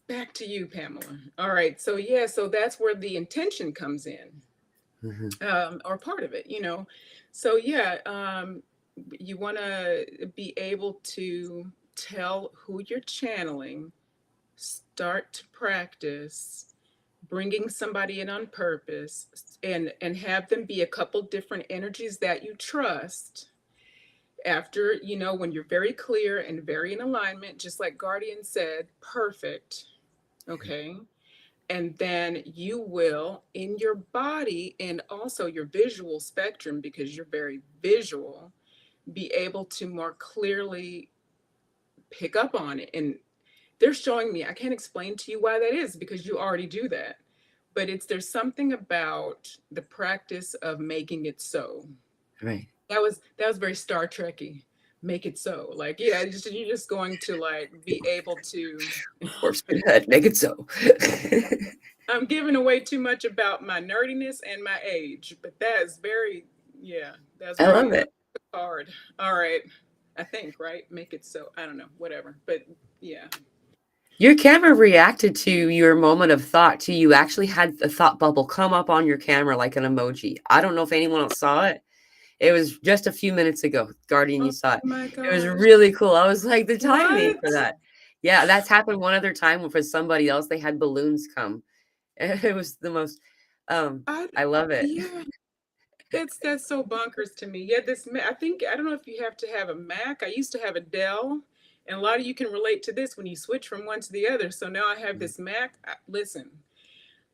back to you, Pamela. All right. So, yeah. So that's where the intention comes in, or part of it, you know. So, yeah. You want to be able to tell who you're channeling, start to practice bringing somebody in on purpose, and have them be a couple different energies that you trust. After, you know, when you're very clear and very in alignment, just like Guardian said, perfect. Okay. And then you will, in your body and also your visual spectrum, because you're very visual, be able to more clearly pick up on it. And they're showing me, I can't explain to you why that is, because you already do that. But there's something about the practice of making it so. Right. That was very Star Trekky. Make it so. Like, yeah, you're just going to like be able to. Warp speed ahead. Make it so. I'm giving away too much about my nerdiness and my age, but that is very, yeah, that's I love very it. hard. All right. I think, right? Make it so. I don't know, whatever. But yeah. Your camera reacted to your moment of thought too. You actually had a thought bubble come up on your camera like an emoji. I don't know if anyone else saw it. It was just a few minutes ago. Guardian, you Oh saw it. my It was gosh. really cool. I was like, the timing What? for that. Yeah, that's happened one other time for somebody else. They had balloons come. It was the most I I love it. yeah. That's so bonkers to me. Yeah, I think I don't know if you have to have a Mac. I used to have a Dell, and a lot of you can relate to this when you switch from one to the other. So now I have this Mac. Listen,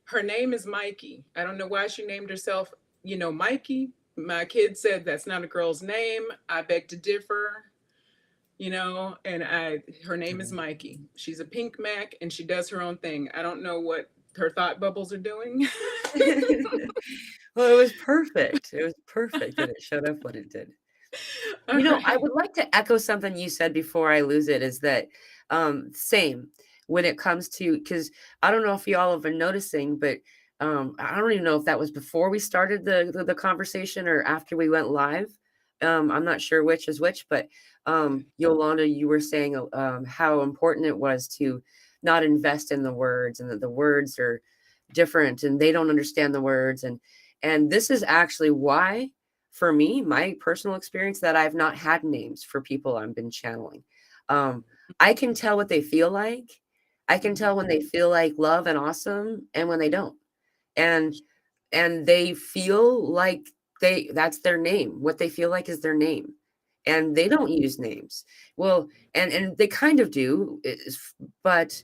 her name is Mikey. I don't know why she named herself, you know, Mikey. My kid said that's not a girl's name. I beg to differ, you know, and her name is Mikey. She's a pink Mac and she does her own thing. I don't know what her thought bubbles are doing. Well, it was perfect. It was perfect that it showed up when it did. All You know, I right. would like to echo something you said before I lose it is that same when it comes to because I don't know if y'all have been noticing, but I don't even know if that was before we started the conversation or after we went live. I'm not sure which is which, but Yolanda, you were saying how important it was to not invest in the words and that the words are different and they don't understand the words and this is actually why for me, my personal experience that I've not had names for people I've been channeling. Um, I can tell what they feel like. I can tell when they feel like love and awesome and when they don't. And they feel like that's their name. What they feel like is their name. And they don't use names. Well, and they kind of do, but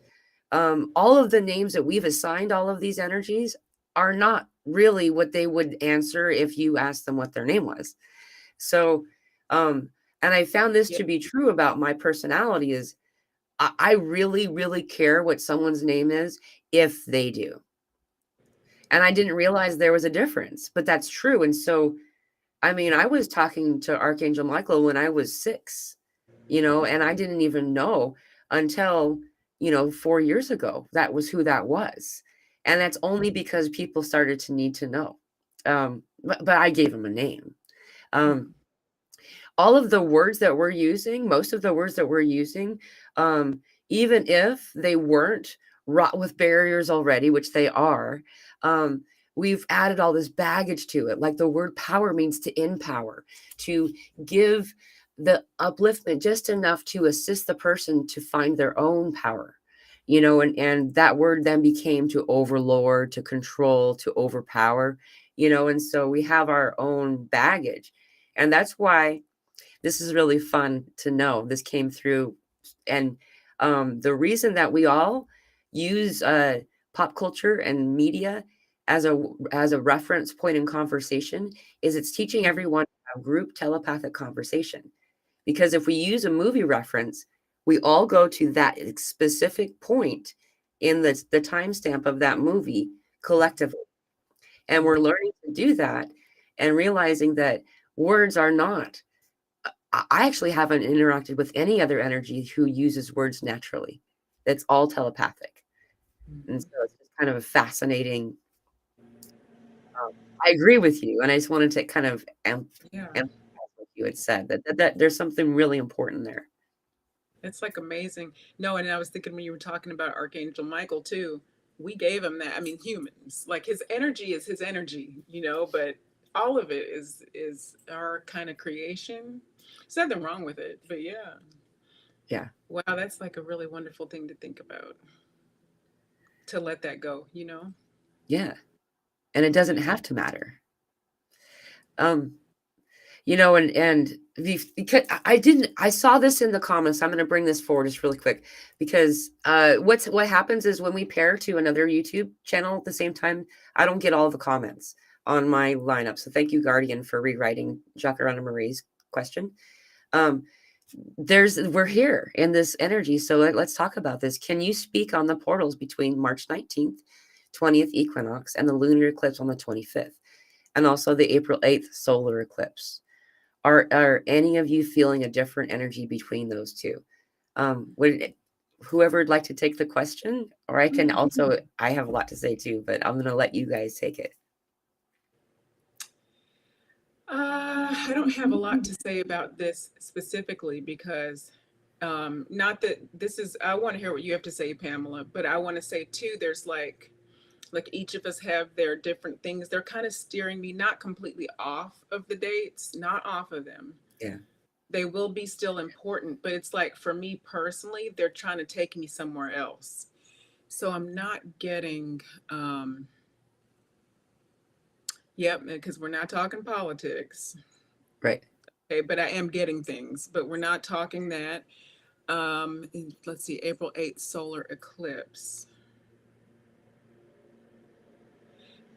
all of the names that we've assigned all of these energies are not really what they would answer if you asked them what their name was. So, and I found this Yeah. to be true about my personality is I really, really care what someone's name is if they do. And I didn't realize there was a difference, but that's true. And so, I mean, I was talking to Archangel Michael when I was 6, and I didn't even know until, 4 years ago, that was who that was. And that's only because people started to need to know. But I gave him a name. Um, all of the words that we're using, most of the words that we're using, um, even if they weren't wrought with barriers already, which they are, we've added all this baggage to it. Like the word power means to empower, to give the upliftment just enough to assist the person to find their own power. and that word then became to overlord, to control, to overpower, and so we have our own baggage. And that's why this is really fun to know. This came through. And the reason that we all use pop culture and media as a reference point in conversation is it's teaching everyone to have group telepathic conversation. Because if we use a movie reference, we all go to that specific point in the timestamp of that movie collectively. And we're learning to do that and realizing that words are not. I actually haven't interacted with any other energy who uses words naturally. It's all telepathic. And so it's just kind of a fascinating. I agree with you. And I just wanted to kind of Yeah. emphasize what you had said, that there's something really important there. It's like amazing. No, and I was thinking when you were talking about Archangel Michael too, we gave him that. I mean, humans, like his energy is his energy, but all of it is our kind of creation. There's nothing wrong with it, but yeah. Yeah. Wow, that's like a really wonderful thing to think about. To let that go. Yeah. And it doesn't have to matter. And because I saw this in the comments. I'm going to bring this forward just really quick because what happens is when we pair to another YouTube channel at the same time, I don't get all the comments on my lineup. So thank you, Guardian, for rewriting Yolanda Marie's question. We're here in this energy. So let's talk about this. Can you speak on the portals between March 19th, 20th equinox and the lunar eclipse on the 25th? And also the April 8th solar eclipse. Are any of you feeling a different energy between those two? Whoever would like to take the question, or I can also, I have a lot to say too, but I'm going to let you guys take it. I don't have a lot to say about this specifically because not that this is, I want to hear what you have to say, Pamela, but I want to say too, there's like each of us have their different things. They're kind of steering me not completely off of the dates, not off of them. Yeah. They will be still important, but it's like for me personally, they're trying to take me somewhere else. So I'm not getting, yep, because we're not talking politics. Right. Okay, but I am getting things, but we're not talking that. Let's see, April 8th solar eclipse.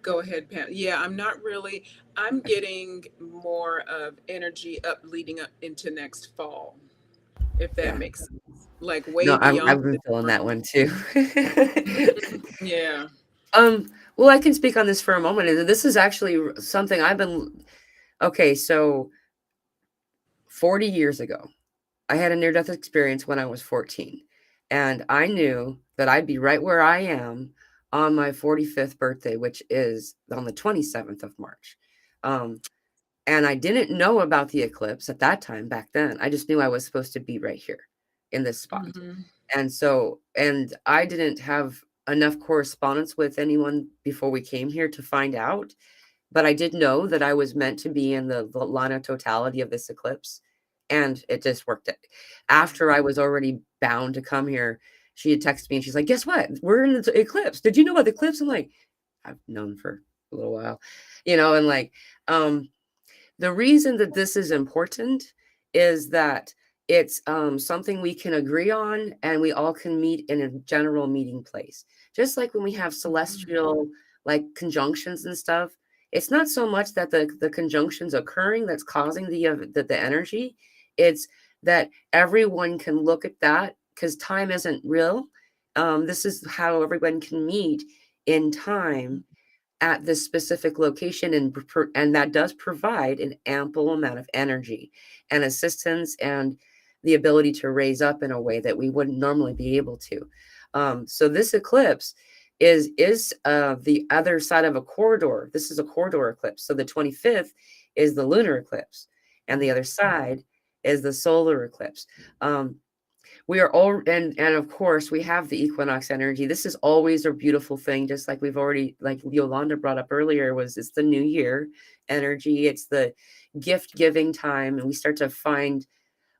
Go ahead, Pam. Yeah, I'm getting more of energy up leading up into next fall, if that makes sense. Like way No, beyond. I've been feeling that one too. Yeah. Well, I can speak on this for a moment. This is actually something okay, so 40 years ago, I had a near-death experience when I was 14. And I knew that I'd be right where I am on my 45th birthday, which is on the 27th of March. And I didn't know about the eclipse at that time back then. I just knew I was supposed to be right here in this spot. And I didn't have enough correspondence with anyone before we came here to find out. But I did know that I was meant to be in the line of totality of this eclipse. And it just worked. After I was already bound to come here, she had texted me and she's like, guess what? We're in the eclipse. Did you know about the eclipse? I'm like, I've known for a little while, and like, the reason that this is important is that it's something we can agree on and we all can meet in a general meeting place. Just like when we have celestial like conjunctions and stuff, it's not so much that the conjunctions occurring that's causing the energy. It's that everyone can look at that because time isn't real. This is how everyone can meet in time at this specific location, and that does provide an ample amount of energy and assistance and the ability to raise up in a way that we wouldn't normally be able to. So this eclipse is the other side of a corridor. This is a corridor eclipse. So the 25th is the lunar eclipse, and the other side is the solar eclipse. We are all, and of course we have the equinox energy. This is always a beautiful thing, just like we've already, like Yolanda brought up earlier, it's the new year energy. It's the gift giving time, and we start to find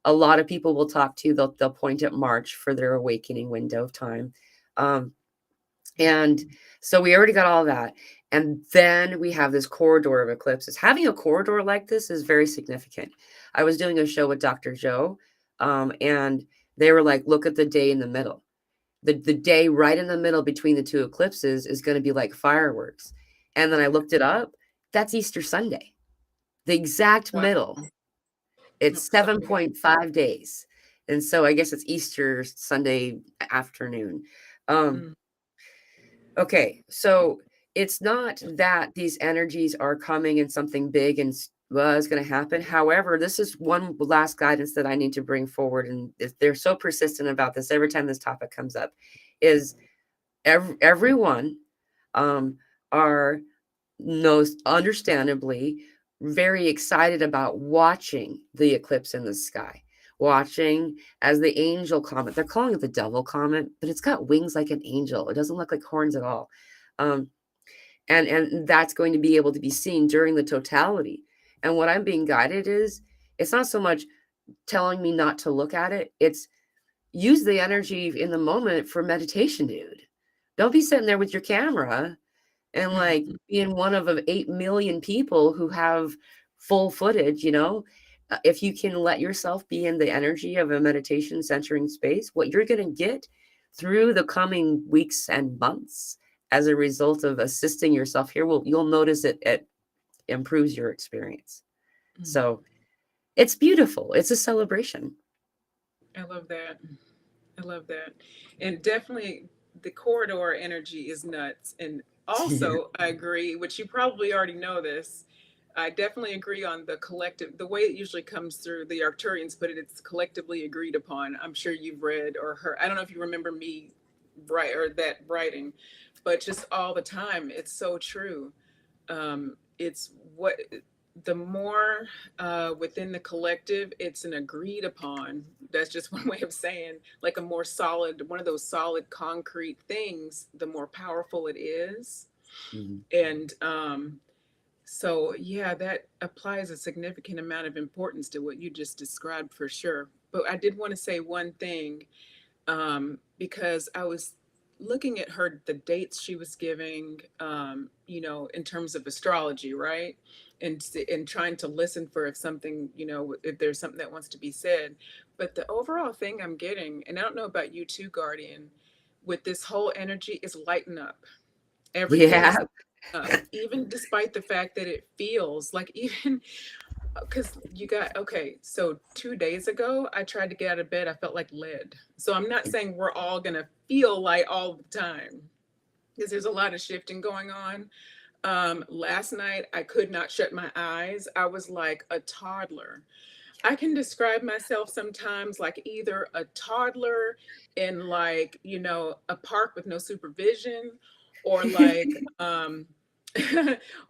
a lot of people we'll talk to, they'll point at March for their awakening window of time. And so we already got all that. And then we have this corridor of eclipses. Having a corridor like this is very significant. I was doing a show with Dr. Joe, and they were like, look at the day in the middle. The day right in the middle between the two eclipses is going to be like fireworks. And then I looked it up. That's Easter Sunday, the exact Wow. middle. It's 7.5 days. And so I guess it's Easter Sunday afternoon. Okay, so it's not that these energies are coming and something big and is going to happen. However, this is one last guidance that I need to bring forward, and they're so persistent about this every time this topic comes up, is everyone are knows understandably very excited about watching the eclipse in the sky, watching as the angel comet. They're calling it the devil comet, but it's got wings like an angel. It doesn't look like horns at all. And that's going to be able to be seen during the totality. And what I'm being guided is, it's not so much telling me not to look at it. It's use the energy in the moment for meditation, dude. Don't be sitting there with your camera and like being one of 8 million people who have full footage, if you can let yourself be in the energy of a meditation centering space, what you're going to get through the coming weeks and months as a result of assisting yourself here, you'll notice it improves your experience. So it's beautiful. It's a celebration. I love that. I love that. And definitely the corridor energy is nuts. And also, I agree, which you probably already know this. I definitely agree on the collective, the way it usually comes through. The Arcturians put it, it's collectively agreed upon. I'm sure you've read or heard. I don't know if you remember me write or that writing, but just all the time, it's so true. It's what the more within the collective, it's an agreed upon. That's just one way of saying, like a more solid, one of those solid concrete things, the more powerful it is. And so, yeah, that applies a significant amount of importance to what you just described for sure. But I did want to say one thing, because I was looking at the dates she was giving, in terms of astrology, right? And trying to listen for if something, if there's something that wants to be said. But the overall thing I'm getting, and I don't know about you too, Guardian, with this whole energy is lighten up. Everything is even despite the fact that it feels like, even because so 2 days ago I tried to get out of bed, I felt like lead. So I'm not saying we're all gonna feel light all the time, because there's a lot of shifting going on. Last night I could not shut my eyes. I was like a toddler. I can describe myself sometimes like either a toddler in like, a park with no supervision, or like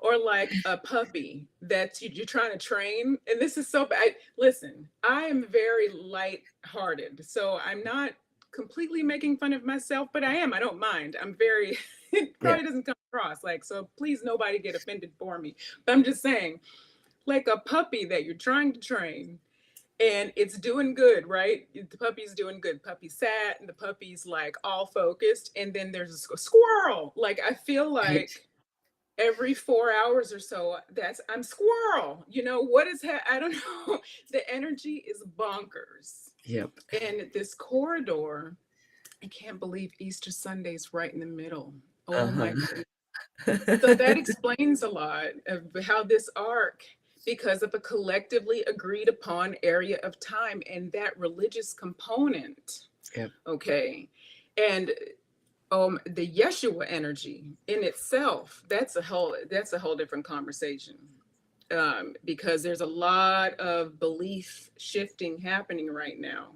or like a puppy that you're trying to train. And this is so bad. Listen, I am very light-hearted, so I'm not completely making fun of myself, but I am. I don't mind. I'm very, it probably doesn't come across like, so please nobody get offended for me. But I'm just saying, like a puppy that you're trying to train and it's doing good, right? The puppy's doing good. Puppy sat and the puppy's like all focused. And then there's a squirrel. Like, I feel like every 4 hours or so, I'm squirrel. What is I don't know. The energy is bonkers. Yep. And this corridor, I can't believe Easter Sunday's right in the middle. Oh my goodness. So that explains a lot of how this arc, because of a collectively agreed upon area of time and that religious component. Yep. Okay. And the Yeshua energy in itself, that's a whole different conversation. Because there's a lot of belief shifting happening right now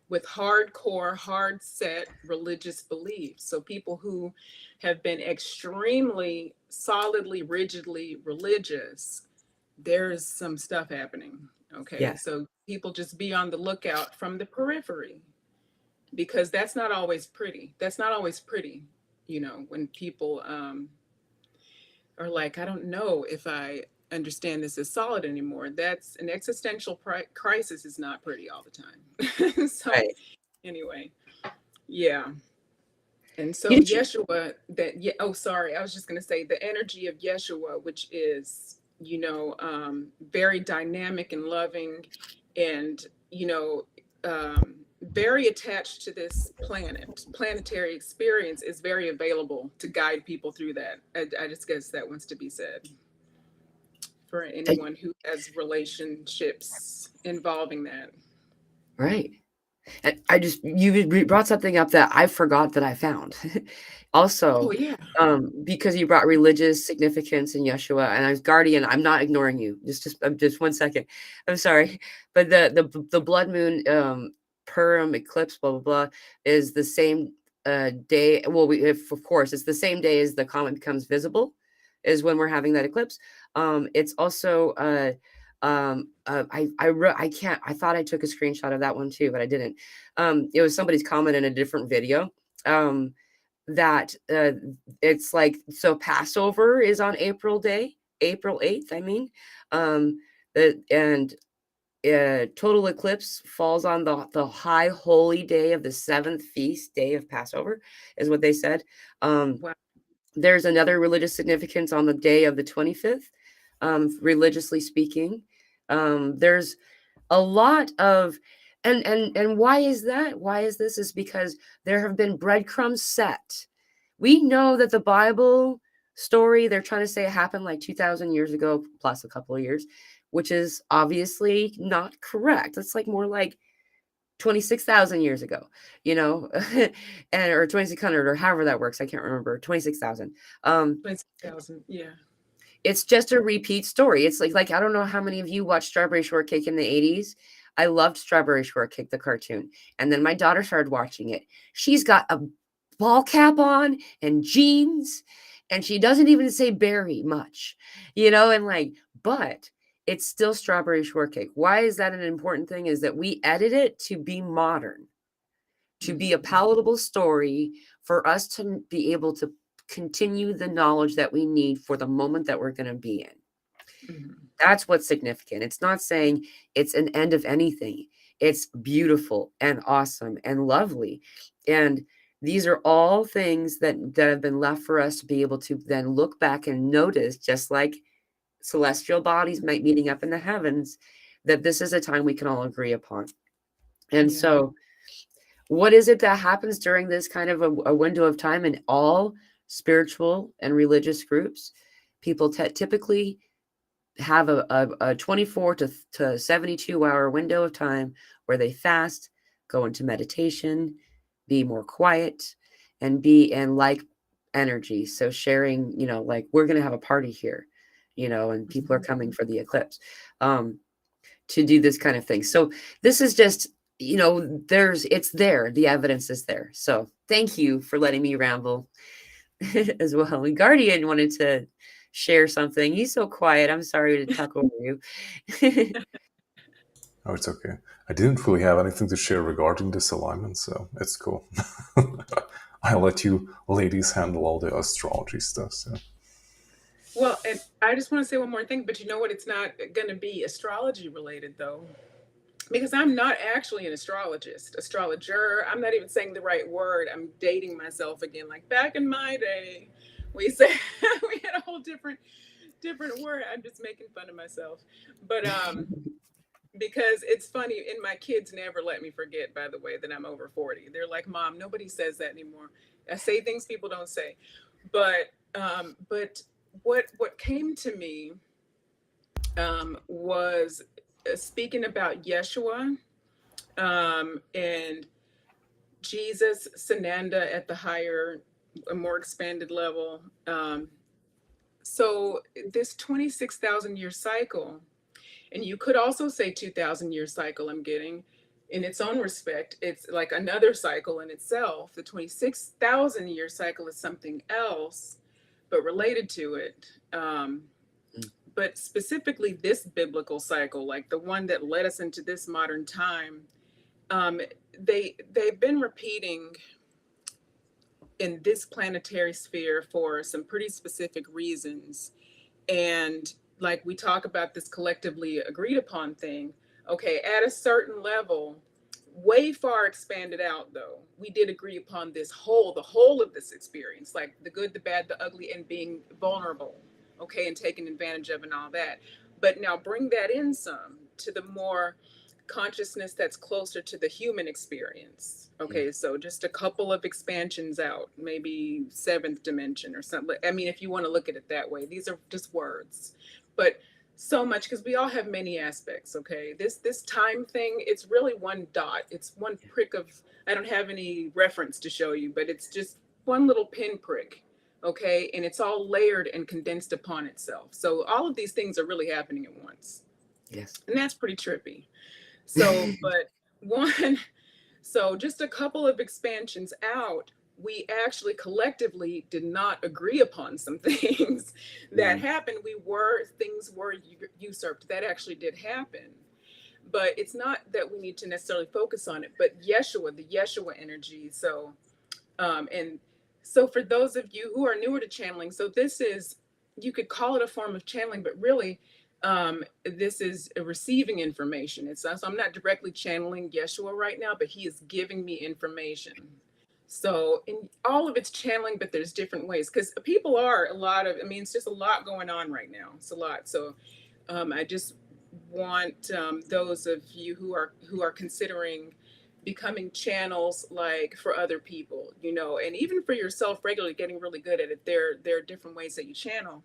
with hardcore, hard set religious beliefs. So people who have been extremely solidly, rigidly religious, there's some stuff happening. Okay. Yeah. So people just be on the lookout from the periphery, because that's not always pretty. That's not always pretty, when people are like, I don't know if I understand this as solid anymore. That's an existential crisis, is not pretty all the time. So anyway, yeah. And so Did you? Yeshua, oh, sorry, I was just going to say the energy of Yeshua, which is, very dynamic and loving and, very attached to this planetary experience, is very available to guide people through that. I just guess that wants to be said for anyone who has relationships involving that. Right. And you brought something up that I forgot that I found. Oh Also, yeah. because you brought religious significance in Yeshua, and I was guardian, I'm not ignoring you. Just 1 second. I'm sorry, but the blood moon Purim eclipse, blah blah blah, is the same day. Well, if of course it's the same day as the comet becomes visible, is when we're having that eclipse. It's also I can't, I thought I took a screenshot of that one too, but I didn't. It was somebody's comment in a different video. That it's like, so Passover is on April 8th, I mean. And total eclipse falls on the high holy day of the seventh feast day of Passover, is what they said. Wow. There's another religious significance on the day of the 25th, religiously speaking. There's a lot of, and why is that? Why is this? Is because there have been breadcrumbs set. We know that the Bible story, they're trying to say it happened like 2,000 years ago, plus a couple of years, which is obviously not correct. It's like more like 26,000 years ago, and or 2,600 or however that works. I can't remember. 26,000. 20,000. Yeah. It's just a repeat story. It's like I don't know how many of you watched Strawberry Shortcake in the 80s. I loved Strawberry Shortcake, the cartoon. And then my daughter started watching it. She's got a ball cap on and jeans, and she doesn't even say berry much, and like, but it's still Strawberry Shortcake. Why is that an important thing? Is that we edit it to be modern, to be a palatable story for us to be able to continue the knowledge that we need for the moment that we're going to be in. Mm-hmm. That's what's significant. It's not saying it's an end of anything. It's beautiful and awesome and lovely. And these are all things that have been left for us to be able to then look back and notice, just like celestial bodies might meeting up in the heavens, that this is a time we can all agree upon. And so what is it that happens during this kind of a window of time in all spiritual and religious groups? People typically have a 24 to 72 hour window of time where they fast, go into meditation, be more quiet, and be in like energy. So sharing, like we're going to have a party here, and people are coming for the eclipse to do this kind of thing. So this is just, it's there. The evidence is there. So thank you for letting me ramble as well. And Guardian wanted to share something. He's so quiet. I'm sorry to talk over you. Oh, it's okay. I didn't really have anything to share regarding this alignment, so it's cool. I'll let you ladies handle all the astrology stuff. So. Well, and I just want to say one more thing, but you know what? It's not going to be astrology related, though, because I'm not actually an astrologer. I'm not even saying the right word. I'm dating myself again. Like back in my day, we said we had a whole different word. I'm just making fun of myself, but because it's funny, and my kids never let me forget, by the way, that I'm over 40. They're like, Mom, nobody says that anymore. I say things people don't say, but what came to me was speaking about Yeshua and Jesus, Sananda at the higher, a more expanded level. So this 26,000 year cycle, and you could also say 2,000 year cycle, I'm getting, in its own respect, it's like another cycle in itself. The 26,000 year cycle is something else, but related to it. But specifically this biblical cycle, like the one that led us into this modern time, they've been repeating in this planetary sphere for some pretty specific reasons. And like we talk about this collectively agreed upon thing, okay, at a certain level, way far expanded out, though. We did agree upon this whole, the whole of this experience, like the good, the bad, the ugly, and being vulnerable, okay, and taken advantage of and all that. But now bring that in some to the more consciousness that's closer to the human experience. Okay, so just a couple of expansions out, maybe seventh dimension or something. I mean, if you want to look at it that way, these are just words, but so much, because we all have many aspects. Okay, this time thing, it's really one dot, it's one prick of, I don't have any reference to show you, but it's just one little pinprick. Okay, and it's all layered and condensed upon itself. So all of these things are really happening at once. Yes. And that's pretty trippy. So, but one, so just a couple of expansions out, we actually collectively did not agree upon some things that happened. Things were usurped. That actually did happen. But it's not that we need to necessarily focus on it, but Yeshua, the Yeshua energy. So, and so for those of you who are newer to channeling, so this is, you could call it a form of channeling, but really, this is receiving information. So I'm not directly channeling Yeshua right now, but he is giving me information. So in all of it's channeling, but there's different ways, because people are it's just a lot going on right now. It's a lot. So I just want those of you who are considering becoming channels, like for other people, and even for yourself regularly, getting really good at it. There are different ways that you channel.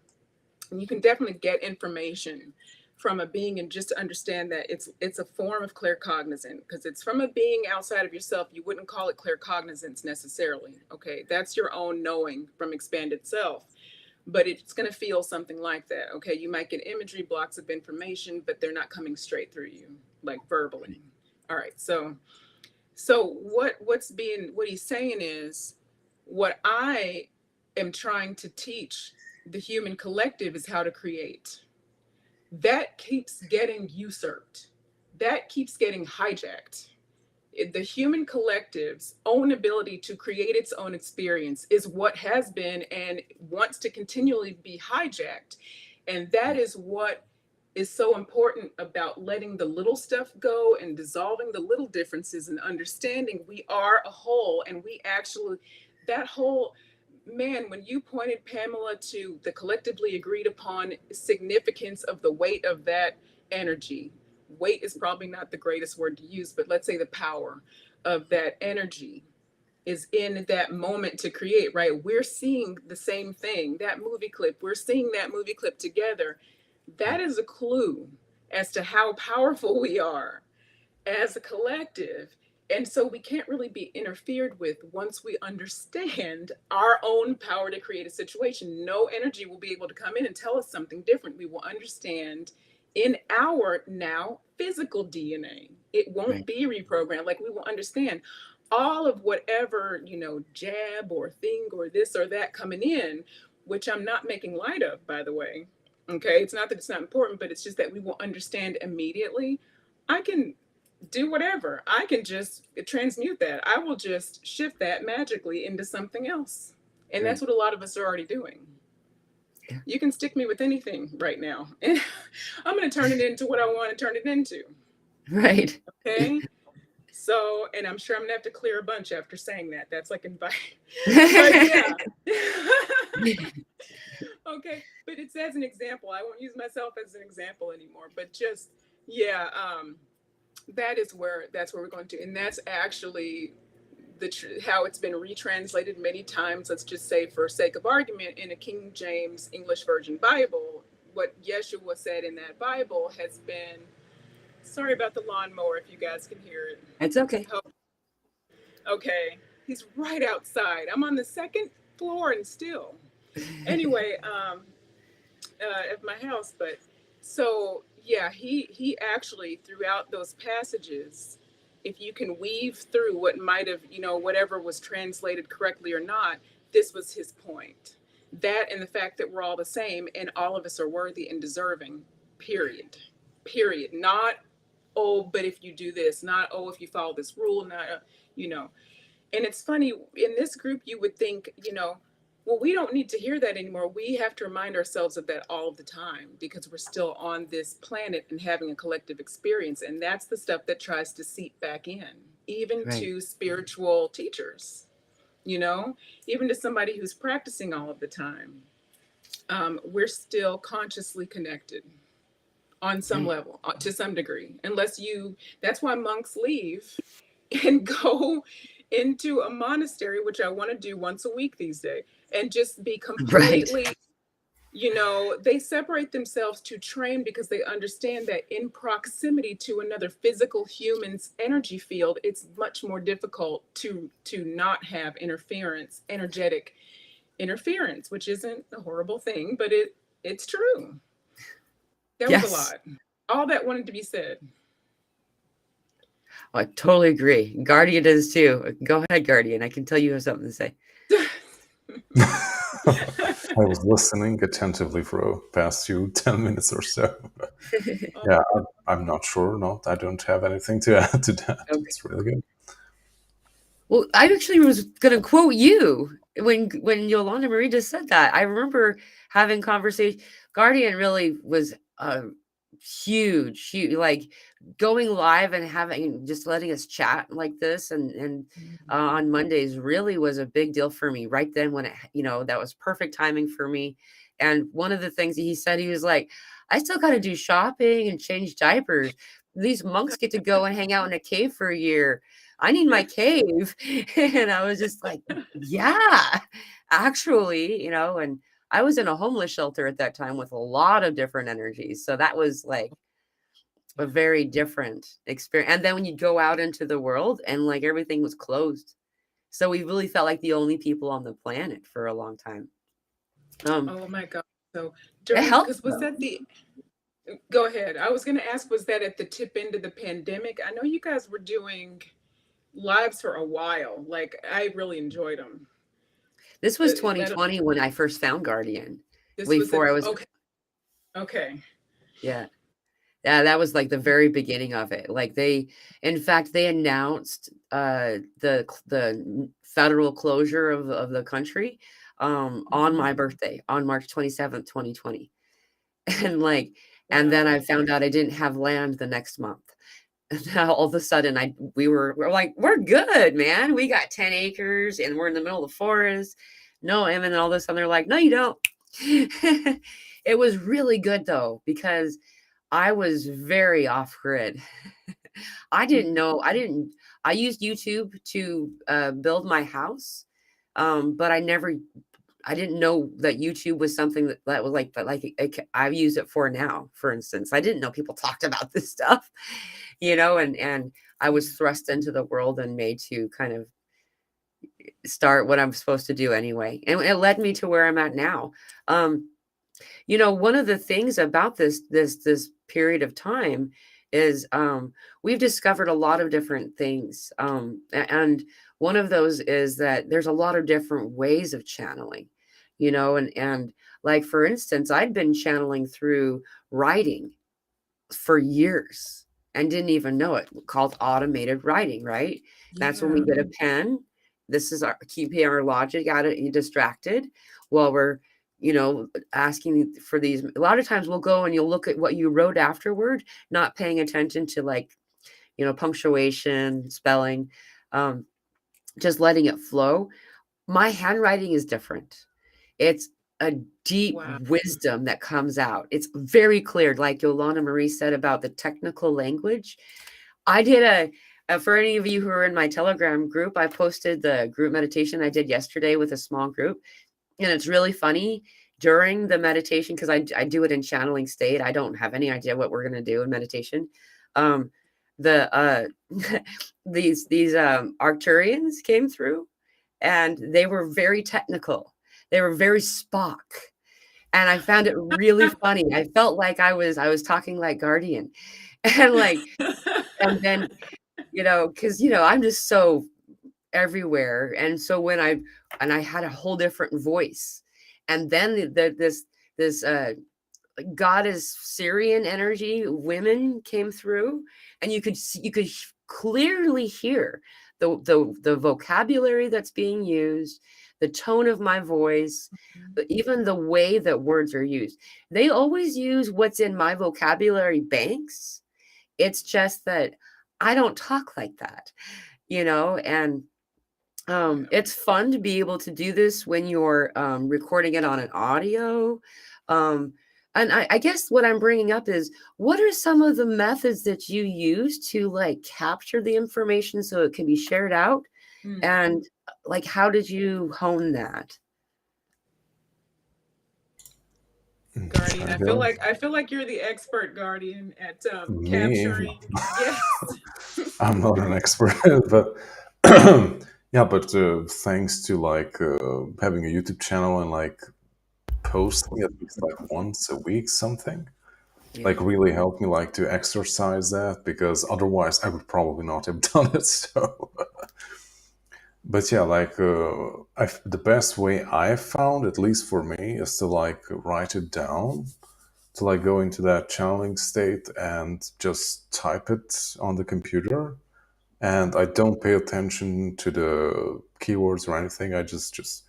And you can definitely get information from a being, and just to understand that it's a form of claircognizance, because it's from a being outside of yourself. You wouldn't call it claircognizance necessarily. Okay, that's your own knowing from expanded self, but it's going to feel something like that. Okay, you might get imagery, blocks of information, but they're not coming straight through you, like verbally. All right, so what he's saying is, what I am trying to teach the human collective is how to create. That keeps getting usurped. That keeps getting hijacked. The human collective's own ability to create its own experience is what has been and wants to continually be hijacked. And that is what is so important about letting the little stuff go and dissolving the little differences, and understanding we are a whole. And we actually, that whole, man, when you pointed, Pamela, to the collectively agreed upon significance of the weight of that energy, weight is probably not the greatest word to use, but let's say the power of that energy is in that moment to create, right? We're seeing the same thing, that movie clip, we're seeing that movie clip together. That is a clue as to how powerful we are as a collective. And so we can't really be interfered with once we understand our own power to create a situation. No energy will be able to come in and tell us something different. We will understand in our now physical DNA. It won't be reprogrammed. Like, we will understand all of whatever, jab or thing or this or that coming in, which I'm not making light of, by the way. Okay, it's not that it's not important, but it's just that we will understand immediately. I can do whatever. I can just transmute that. I will just shift that magically into something else. And that's what a lot of us are already doing. Yeah. You can stick me with anything right now, and I'm going to turn it into what I want to turn it into. Right. Okay. So, and I'm sure I'm going to have to clear a bunch after saying that. That's like invite. But yeah. Okay. But it's as an example. I won't use myself as an example anymore, but just, yeah. That's where we're going to, and that's actually how it's been retranslated many times. Let's just say, for sake of argument, in a King James English Version Bible, what Yeshua said in that Bible has been, sorry about the lawnmower if you guys can hear it. It's okay. Okay, he's right outside. I'm on the second floor and still. Anyway, at my house, but so yeah, he actually, throughout those passages, if you can weave through what might have, whatever was translated correctly or not, this was his point. That, and the fact that we're all the same and all of us are worthy and deserving, period. Not, oh, but if you do this, not, oh, if you follow this rule, not, And it's funny, in this group, you would think, well, we don't need to hear that anymore. We have to remind ourselves of that all the time, because we're still on this planet and having a collective experience. And that's the stuff that tries to seep back in. even Right. to spiritual teachers, you know, even to somebody who's practicing all of the time. We're still consciously connected on some Right. level, to some degree, unless that's why monks leave and go into a monastery, which I want to do once a week these days, and just be Right. completely, you know, they separate themselves to train because they understand that in proximity to another physical human's energy field, it's much more difficult to not have energetic interference, which isn't a horrible thing, but it's true. That was a Yes. lot. All that wanted to be said. I totally agree. Guardian does too. Go ahead, Guardian. I can tell you have something to say. I was listening attentively for the past 10 minutes or so. Yeah, I'm not sure. No, I don't have anything to add to that. Okay. It's really good. Well, I actually was going to quote you when Yolanda Marie just said that. I remember having conversation. Guardian really was huge, like going live and having just letting us chat like this and on Mondays really was a big deal for me right then when that was perfect timing for me. And one of the things that he said, he was like, I still got to do shopping and change diapers. These monks get to go and hang out in a cave for a year. I need my cave. And I was just like, yeah, actually, and I was in a homeless shelter at that time with a lot of different energies. So that was like a very different experience. And then when you go out into the world and like everything was closed. So we really felt like the only people on the planet for a long time. Oh my God. So It during, helped because was though. that go ahead. I was going to ask, was that at the tip end of the pandemic? I know you guys were doing lives for a while. Like, I really enjoyed them. This was Is that, 2020 when I first found Guardian. this was Before it? I was, Okay. Okay. yeah. Yeah, that was like the very beginning of it. Like in fact, they announced the federal closure of the country on my birthday on March 27th, 2020. And and then I found out I didn't have land the next month. And now all of a sudden we're like, we're good, man. We got 10 acres and we're in the middle of the forest. No, and then all of a sudden they're like, no, you don't. It was really good though, because I was very off grid. I didn't know. I used YouTube to build my house, but I didn't know that YouTube was something that was I use it for now. For instance, I didn't know people talked about this stuff, and I was thrust into the world and made to kind of start what I'm supposed to do anyway, and it led me to where I'm at now. One of the things about this period of time is we've discovered a lot of different things. And one of those is that there's a lot of different ways of channeling, and like, for instance, I'd been channeling through writing for years and didn't even know it, called automated writing, right? That's when we get a pen. This is keeping our logic out of distracted while we're asking for these. A lot of times we'll go and you'll look at what you wrote afterward, not paying attention to punctuation, spelling, just letting it flow. My handwriting is different. It's a deep wisdom that comes out. It's very clear, like Yolanda Marie said about the technical language. I did for any of you who are in my Telegram group, I posted the group meditation I did yesterday with a small group. And it's really funny during the meditation, because I do it in channeling state. I don't have any idea what we're going to do in meditation. The these Arcturians came through, and they were very technical. They were very Spock. And I found it really funny. I felt like I was talking like Guardian. And and then, because I'm just so everywhere. And so when I had a whole different voice. And then this goddess Syrian energy women came through, and you could clearly hear the vocabulary that's being used, the tone of my voice, but even the way that words are used. They always use what's in my vocabulary banks. It's just that I don't talk like that. and it's fun to be able to do this when you're recording it on an audio. And I guess what I'm bringing up is, what are some of the methods that you use to like capture the information so it can be shared out? And like, how did you hone that? Guardian, Should I go? I feel like you're the expert, Guardian, at Me? capturing. Yes. I'm not an expert, but yeah, but thanks to like having a YouTube channel and like posting at least like once a week something, like Yeah. really helped me like to exercise that, because otherwise I would probably not have done it. So but yeah, like the best way I found, at least for me, is to like write it down, to like go into that channeling state and just type it on the computer. And I don't pay attention to the keywords or anything. I just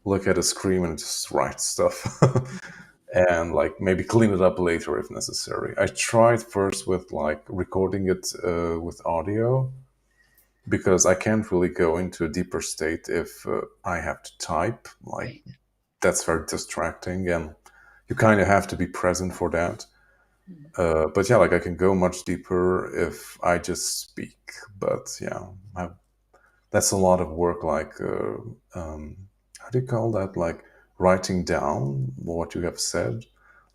look at a screen and just write stuff. And like maybe clean it up later if necessary. I tried first with like recording it with audio, because I can't really go into a deeper state if I have to type. Like Right. that's very distracting, and you kind of have to be present for that. But yeah, like I can go much deeper if I just speak. But yeah, that's a lot of work. Like how do you call that? Like writing down what you have said.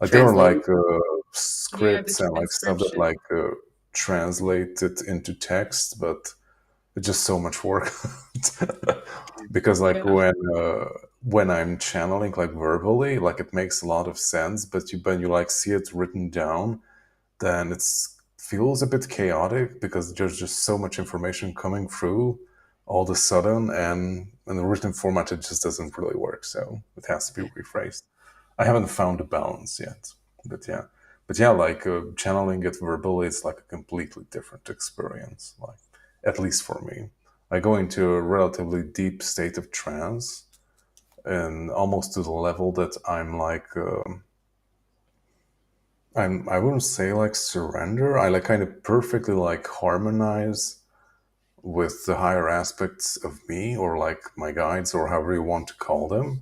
Like there are Translating. like Yeah, the scripts and like stuff that transcription. like translate it into text, but it's just so much work. Because like Yeah. when I'm channeling like verbally, like it makes a lot of sense, but when you like see it written down, then it's feels a bit chaotic, because there's just so much information coming through all of a sudden, and in the written format it just doesn't really work, so it has to be rephrased. I haven't found a balance yet, but yeah. But yeah, like channeling it verbally, it's like a completely different experience. Like, at least for me, I go into a relatively deep state of trance, and almost to the level that I'm like, I wouldn't say like surrender. I like kind of perfectly like harmonize with the higher aspects of me, or like my guides, or however you want to call them,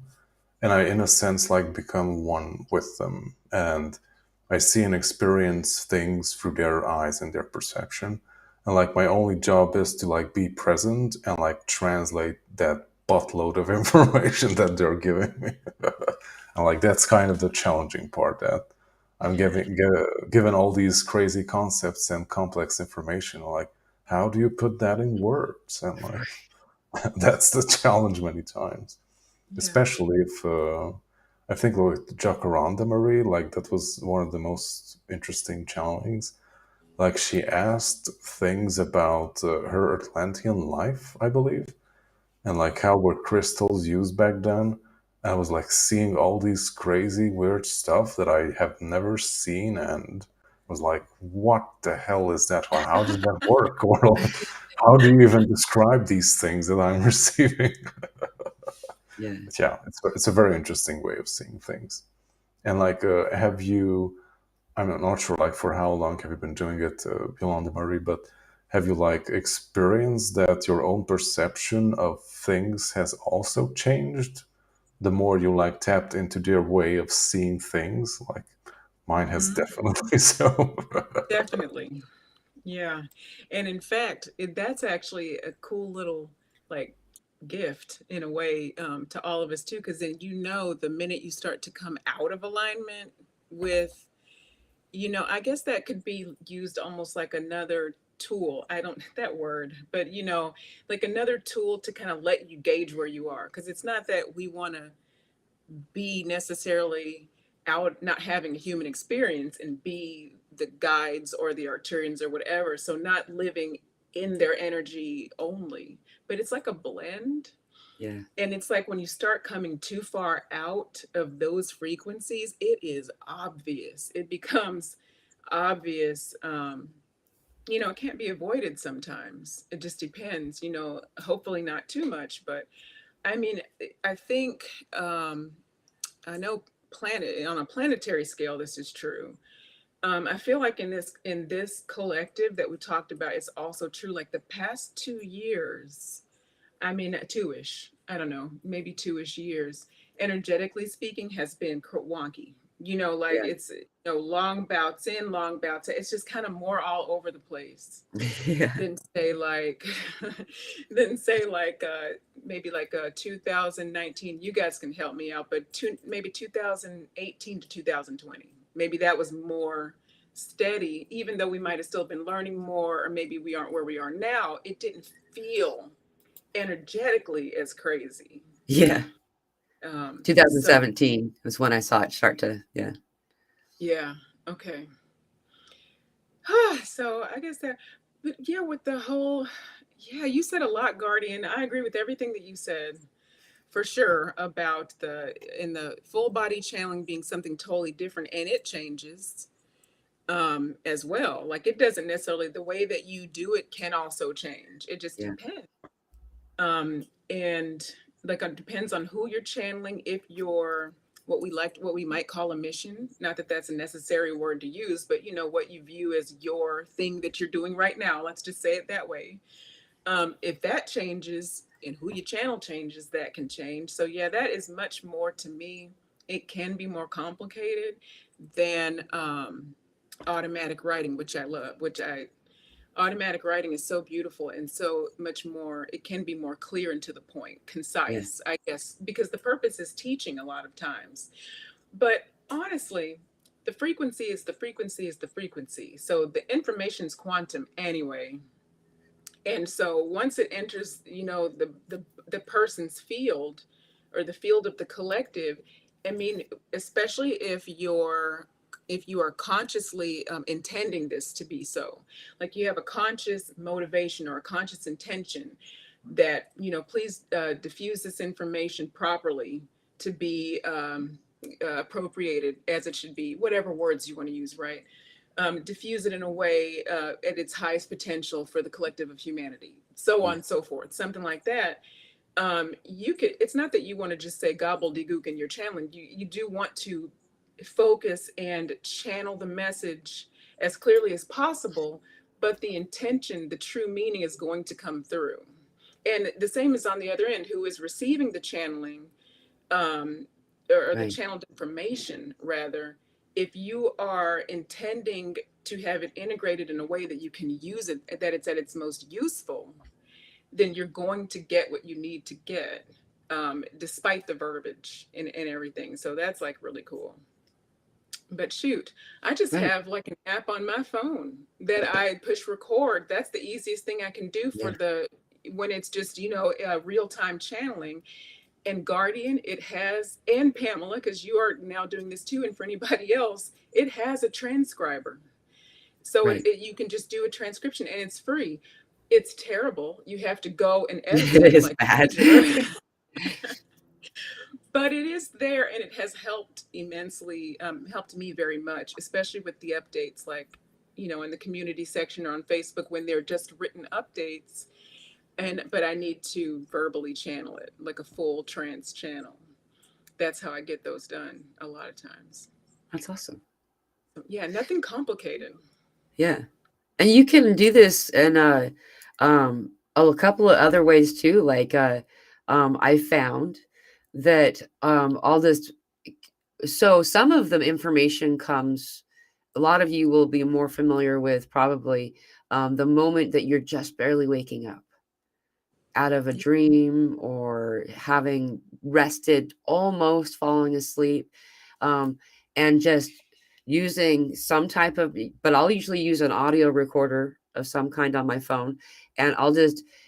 and I in a sense like become one with them, and I see and experience things through their eyes and their perception, and like my only job is to like be present and like translate that buttload of information that they're giving me. And like that's kind of the challenging part, that I'm Yeah. given all these crazy concepts and complex information, like how do you put that in words, and like that's the challenge many times, Yeah. especially if I think with Jacaranda Marie, like that was one of the most interesting challengings. Like she asked things about her Atlantean life, I believe, and like how were crystals used back then. I was like seeing all these crazy weird stuff that I have never seen, and was like, what the hell is that, or how does that work, or like, how do you even describe these things that I'm receiving? Yeah. But yeah, it's a very interesting way of seeing things. And like, have you? I'm not sure, like, for how long have you been doing it, Yolanda Marie? But have you like experienced that your own perception of things has also changed the more you like tapped into their way of seeing things? Like, mine has Mhm. definitely so. Definitely. Yeah. And in fact, that's actually a cool little like gift in a way, to all of us too, because then the minute you start to come out of alignment with, I guess that could be used almost like another tool. I don't that word, but like another tool to kind of let you gauge where you are. Because it's not that we want to be necessarily out not having a human experience and be the guides or the Arcturians or whatever. So not living in their energy only, but it's like a blend. Yeah. And it's like when you start coming too far out of those frequencies, it is obvious. It becomes obvious. It can't be avoided sometimes. It just depends, hopefully not too much. But I mean, I think I know planet on a planetary scale, this is true. I feel like in this collective that we talked about, it's also true. Like the past 2 years, I mean, two-ish, I don't know, maybe two-ish years, energetically speaking, has been wonky. Like Yeah. it's, long bouts in, long bouts out. It's just kind of more all over the place Yeah. than say like, than say like, maybe like 2019. You guys can help me out, but maybe 2018 to 2020. Maybe that was more steady, even though we might have still been learning more, or maybe we aren't where we are now. It didn't feel energetically as crazy. Yeah. So 2017 was when I saw it start to, yeah. yeah, okay. So I guess that, but yeah, with the whole, yeah, you said a lot, Guardian. I agree with everything that you said for sure about in the full body channeling being something totally different, and it changes as well. Like it doesn't necessarily, the way that you do it can also change. It just Yeah. depends. And like it depends on who you're channeling. If you're what we might call a mission, not that that's a necessary word to use, but what you view as your thing that you're doing right now, let's just say it that way. If that changes and who you channel changes, that can change. So yeah, that is much more, to me, it can be more complicated than automatic writing, which I love, automatic writing is so beautiful and so much more, it can be more clear and to the point, Yeah. concise, I guess, because the purpose is teaching a lot of times. But honestly, the frequency is the frequency is the frequency. So the information is quantum anyway. And so once it enters, the person's field, or the field of the collective, I mean, especially if you are consciously intending this to be so, like you have a conscious motivation or a conscious intention that, please diffuse this information properly to be appropriated as it should be, whatever words you want to use, right? Diffuse it in a way at its highest potential for the collective of humanity, so on and so forth, something like that. It's not that you want to just say gobbledygook in your channeling. You do want to focus and channel the message as clearly as possible, but the intention, the true meaning is going to come through. And the same is on the other end, who is receiving the channeling, um, or the Right. channeled information, rather. If you are intending to have it integrated in a way that you can use it, that it's at its most useful, then you're going to get what you need to get, despite the verbiage and everything. So that's like really cool. But shoot, I just Right. have like an app on my phone that I push record. That's the easiest thing I can do for Yeah. when it's just, real-time channeling. And Guardian, it has, and Pamela, because you are now doing this too, and for anybody else, it has a transcriber. So Right. you can just do a transcription and it's free. It's terrible. You have to go and edit It it is like bad. but it is there, and it has helped immensely, helped me very much, especially with the updates, like, in the community section or on Facebook when they're just written updates. But I need to verbally channel it, like a full trance channel. That's how I get those done a lot of times. That's awesome. Yeah, nothing complicated. Yeah. And you can do this in a couple of other ways too. Like I found that all this, so some of the information comes, a lot of you will be more familiar with probably the moment that you're just barely waking up out of a dream or having rested, almost falling asleep, and just using some type of, but I'll usually use an audio recorder of some kind on my phone, and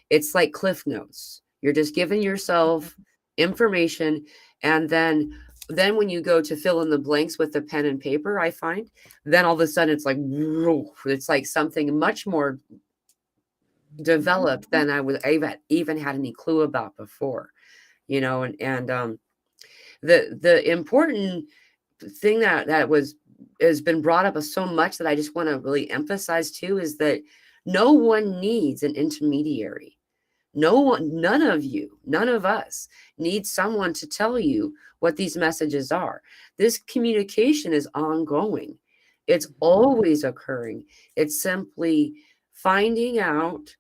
it's like cliff notes. You're just giving yourself information, and then when you go to fill in the blanks with the pen and paper, I find then all of a sudden it's like something much more developed than I was even had any clue about before, and the important thing that has been brought up so much that I just want to really emphasize too is that no one needs an intermediary. No one, none of us need someone to tell you what these messages are. This communication is ongoing. It's always occurring. It's simply finding out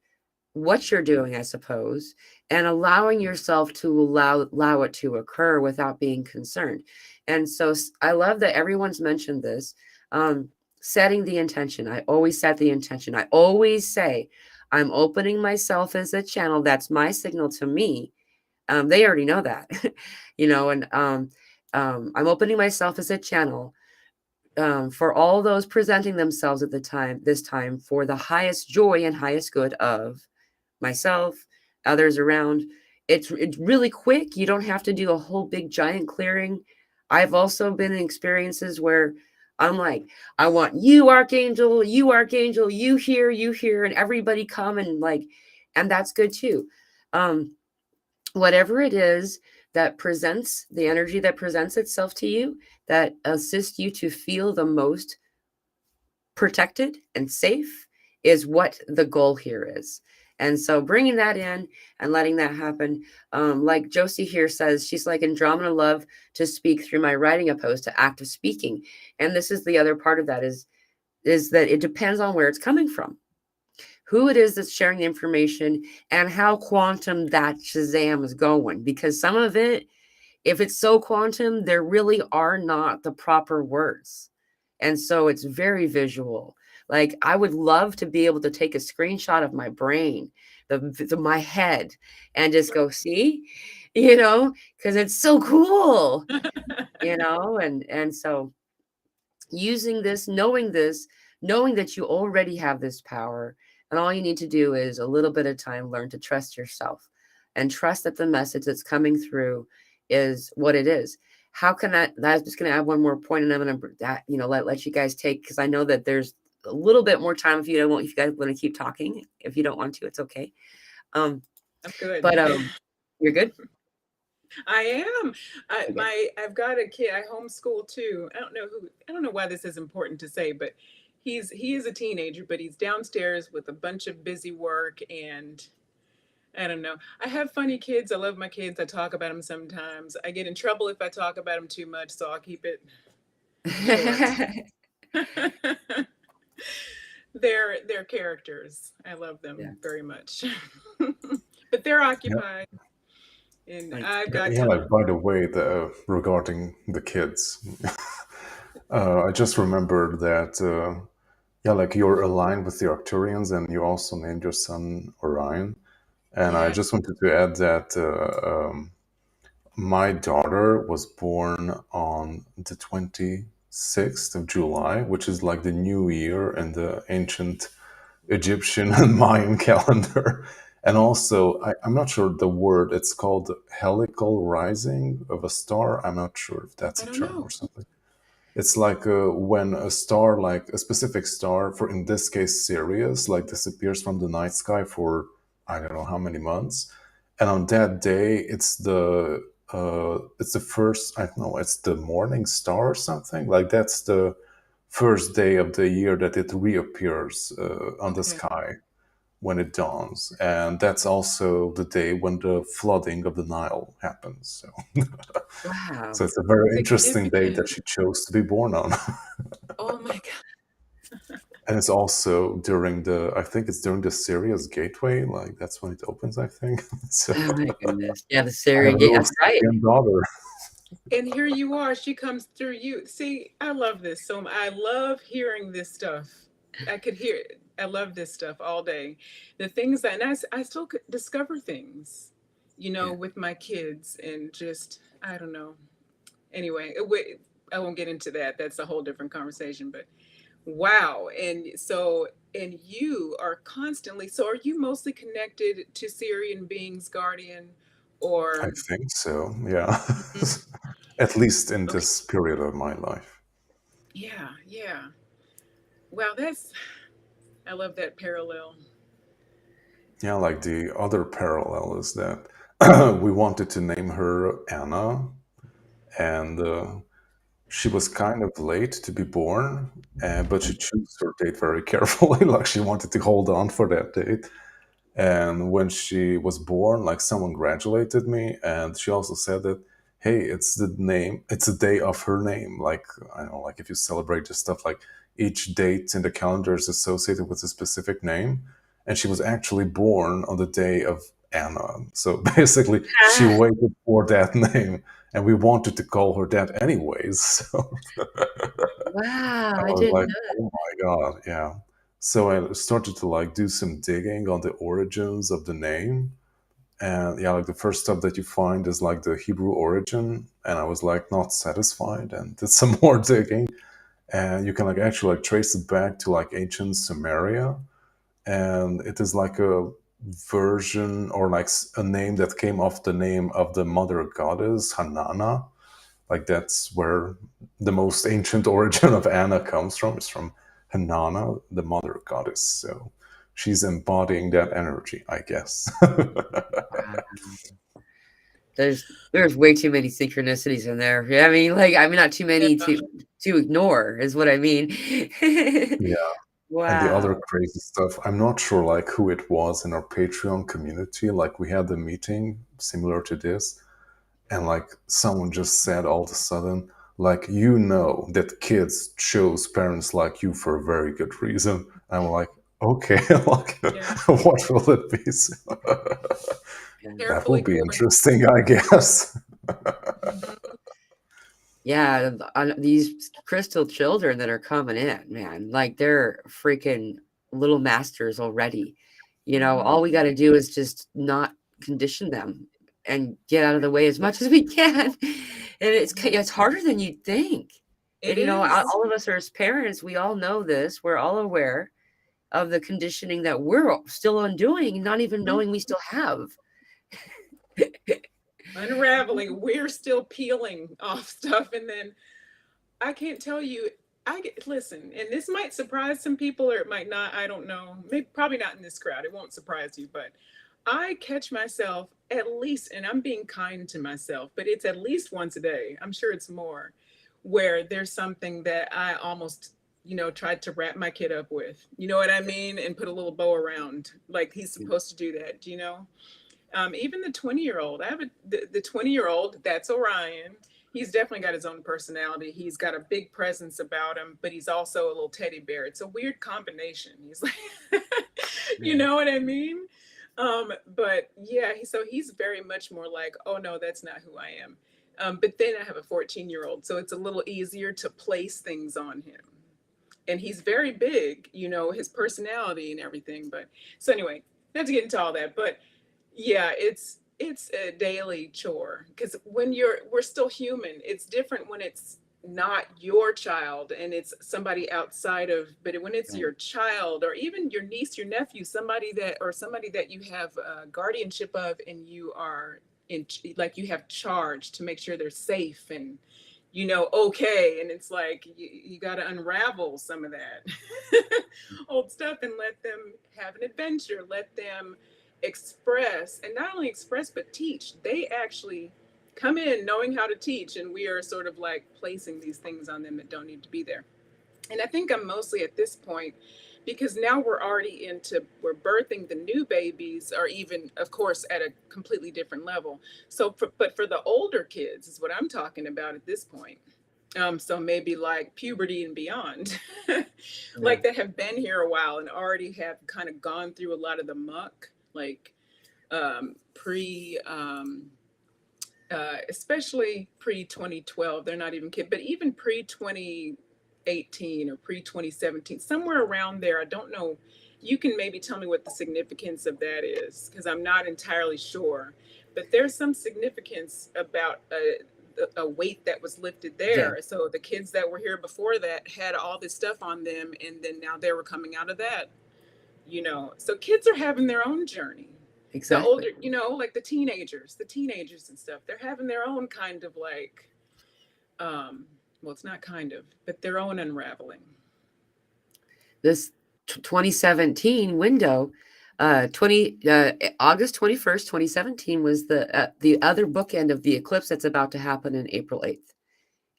what you're doing, I suppose, and allowing yourself to allow it to occur without being concerned. And so I love that everyone's mentioned this. Um, Setting the intention. I always set the intention. I always say, I'm opening myself as a channel. That's my signal to me. They already know that, and I'm opening myself as a channel for all those presenting themselves at this time for the highest joy and highest good of myself, others around. It's really quick. You don't have to do a whole big giant clearing. I've also been in experiences where I'm like, I want you, Archangel, you here, and everybody come and that's good too. Whatever it is that presents the energy that presents itself to you that assists you to feel the most protected and safe is what the goal here is. And so bringing that in and letting that happen, like Josie here says, she's like, Andromeda love to speak through my writing opposed to active speaking. And this is the other part of that is that it depends on where it's coming from, who it is that's sharing the information, and how quantum that Shazam is going. Because some of it, if it's so quantum, there really are not the proper words. And so it's very visual. Like I would love to be able to take a screenshot of my brain, my head, and just go, see, because it's so cool, and so using this, knowing that you already have this power, and all you need to do is a little bit of time, learn to trust yourself and trust that the message that's coming through is what it is. How can that's just going to add one more point, and I'm going to let you guys take, because I know that there's a little bit more time if you guys want to keep talking. If you don't want to, it's okay. I'm good. But you're good. I am. I've got a kid. I homeschool too. I don't know why this is important to say, but he is a teenager, but he's downstairs with a bunch of busy work, and I don't know. I have funny kids. I love my kids. I talk about them sometimes. I get in trouble if I talk about them too much, so I'll keep it short. They're characters. I love them very much. But they're occupied. And I've got like by the way, regarding the kids, I just remembered that like you're aligned with the Arcturians, and you also named your son Orion. And I just wanted to add that my daughter was born on the 26th of July, which is like the new year in the ancient Egyptian and Mayan calendar. And also, I'm not sure the word, it's called helical rising of a star. I'm not sure if that's a term or something. It's like when a star, like a specific star, for in this case Sirius, like disappears from the night sky for I don't know how many months, and on that day it's the first, I don't know, it's the morning star or something, like that's the first day of the year that it reappears on the sky when it dawns, and that's also the day when the flooding of the Nile happens. So, Wow. so it's a very interesting day that she chose to be born on. Oh my God. And it's also during I think it's during the Sirius Gateway, like that's when it opens, I think. So, oh my goodness. Yeah, the I Siri. have a little That's right. daughter. And here you are. She comes through you. See, I love this so much. I love hearing this stuff. I could hear it. I love this stuff all day. The things that, and I still could discover things, with my kids, and just, I don't know. Anyway, I won't get into that. That's a whole different conversation, but wow. And you are constantly, so are you mostly connected to Syrian beings, Guardian, I or? think so, yeah. At least in this period of my life. Yeah, yeah. Wow, I love that parallel. Yeah, like the other parallel is that we wanted to name her Anna, and she was kind of late to be born, but she chose her date very carefully. Like she wanted to hold on for that date. And when she was born, like someone congratulated me, and she also said that, hey, it's the day of her name. Like I don't know, like if you celebrate this stuff, like each date in the calendar is associated with a specific name. And she was actually born on the day of Anna. So basically, she waited for that name, and we wanted to call her that anyways. So Wow, I I was didn't like, know oh my God, yeah. So I started to like do some digging on the origins of the name. And yeah, like the first stuff that you find is like the Hebrew origin. And I was like not satisfied and did some more digging. And you can like actually like trace it back to like ancient Samaria. And it is like a version or like a name that came off the name of the mother goddess, Hanana. Like that's where the most ancient origin of Anna comes from, is from Hanana, the mother goddess. So she's embodying that energy, I guess. that. There's way too many synchronicities in there. Yeah, I mean, not too many Yeah. to ignore is what I mean. Yeah. And the other Wow. crazy stuff, I'm not sure like who it was in our Patreon community. Like we had a meeting similar to this, and like someone just said all of a sudden, like, you know that kids chose parents like you for a very good reason. I'm like, okay, like Yeah. what will it be? So, Yeah. that will Carefully be guarded. interesting, I guess. Mhm. Yeah, these crystal children that are coming in, man, like they're freaking little masters already. Mhm. All we got to do is just not condition them and get out of the way as much as we can. And it's harder than you'd think. It And is. all of us are as parents, we all know this. We're all aware of the conditioning that we're still undoing, not even Mhm. knowing we still have. Unraveling. We're still peeling off stuff. And then I can't tell you, listen, and this might surprise some people or it might not. I don't know. Maybe probably not in this crowd. It won't surprise you, but I catch myself at least, and I'm being kind to myself, but it's at least once a day. I'm sure it's more, where there's something that I almost, tried to wrap my kid up with. You know what I mean? And put a little bow around, like he's supposed to do that. Do you know? Even the 20-year-old, I have the 20-year-old, that's Orion. He's definitely got his own personality. He's got a big presence about him, but he's also a little teddy bear. It's a weird combination. He's like, you Yeah. know what I mean? But yeah, so he's very much more like, oh no, that's not who I am. But then I have a 14-year-old, so it's a little easier to place things on him. And he's very big, his personality and everything. But so anyway, not to get into all that, but yeah, it's a daily chore because we're still human. It's different when it's not your child and it's somebody outside of, but when it's Right. your child or even your niece, your nephew, somebody that you have a guardianship of, and you are in, like, you have charge to make sure they're safe and okay, and it's like you got to unravel some of that old stuff and let them have an adventure, let them express, and not only express but teach. They actually come in knowing how to teach, and we are sort of like placing these things on them that don't need to be there. And I think I'm mostly at this point because now we're birthing the new babies, or even of course at a completely different level. But for the older kids is what I'm talking about at this point. So maybe like puberty and beyond, Yeah. like that have been here a while and already have kind of gone through a lot of the muck, like pre especially pre 2012. They're not even kids, but even pre 2018 or pre 2017, somewhere around there. I don't know. You can maybe tell me what the significance of that is, because I'm not entirely sure. But there's some significance about a weight that was lifted Yeah. there. So the kids that were here before that had all this stuff on them, and then now they were coming out of that. So kids are having their own journey. The older, Exactly. like the teenagers and stuff, they're having their own kind of like, well, it's not kind of, but their own unraveling. This 2017 window, 20 August 21st, 2017 was the other bookend of the eclipse that's about to happen in April 8th.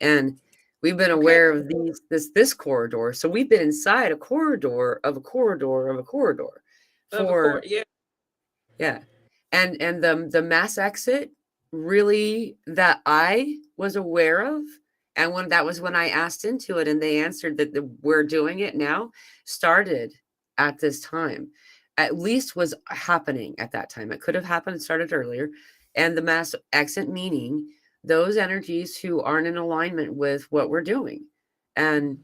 And we've been Okay. aware of this corridor. So we've been inside a corridor of a corridor of a corridor Of a course, for, yeah. yeah. And the mass exit really that I was aware of And when that was when I asked into it, and they answered that we're doing it now, started at this time, at least was happening at that time. It could have happened, started earlier. And the mass exit, meaning those energies who aren't in alignment with what we're doing and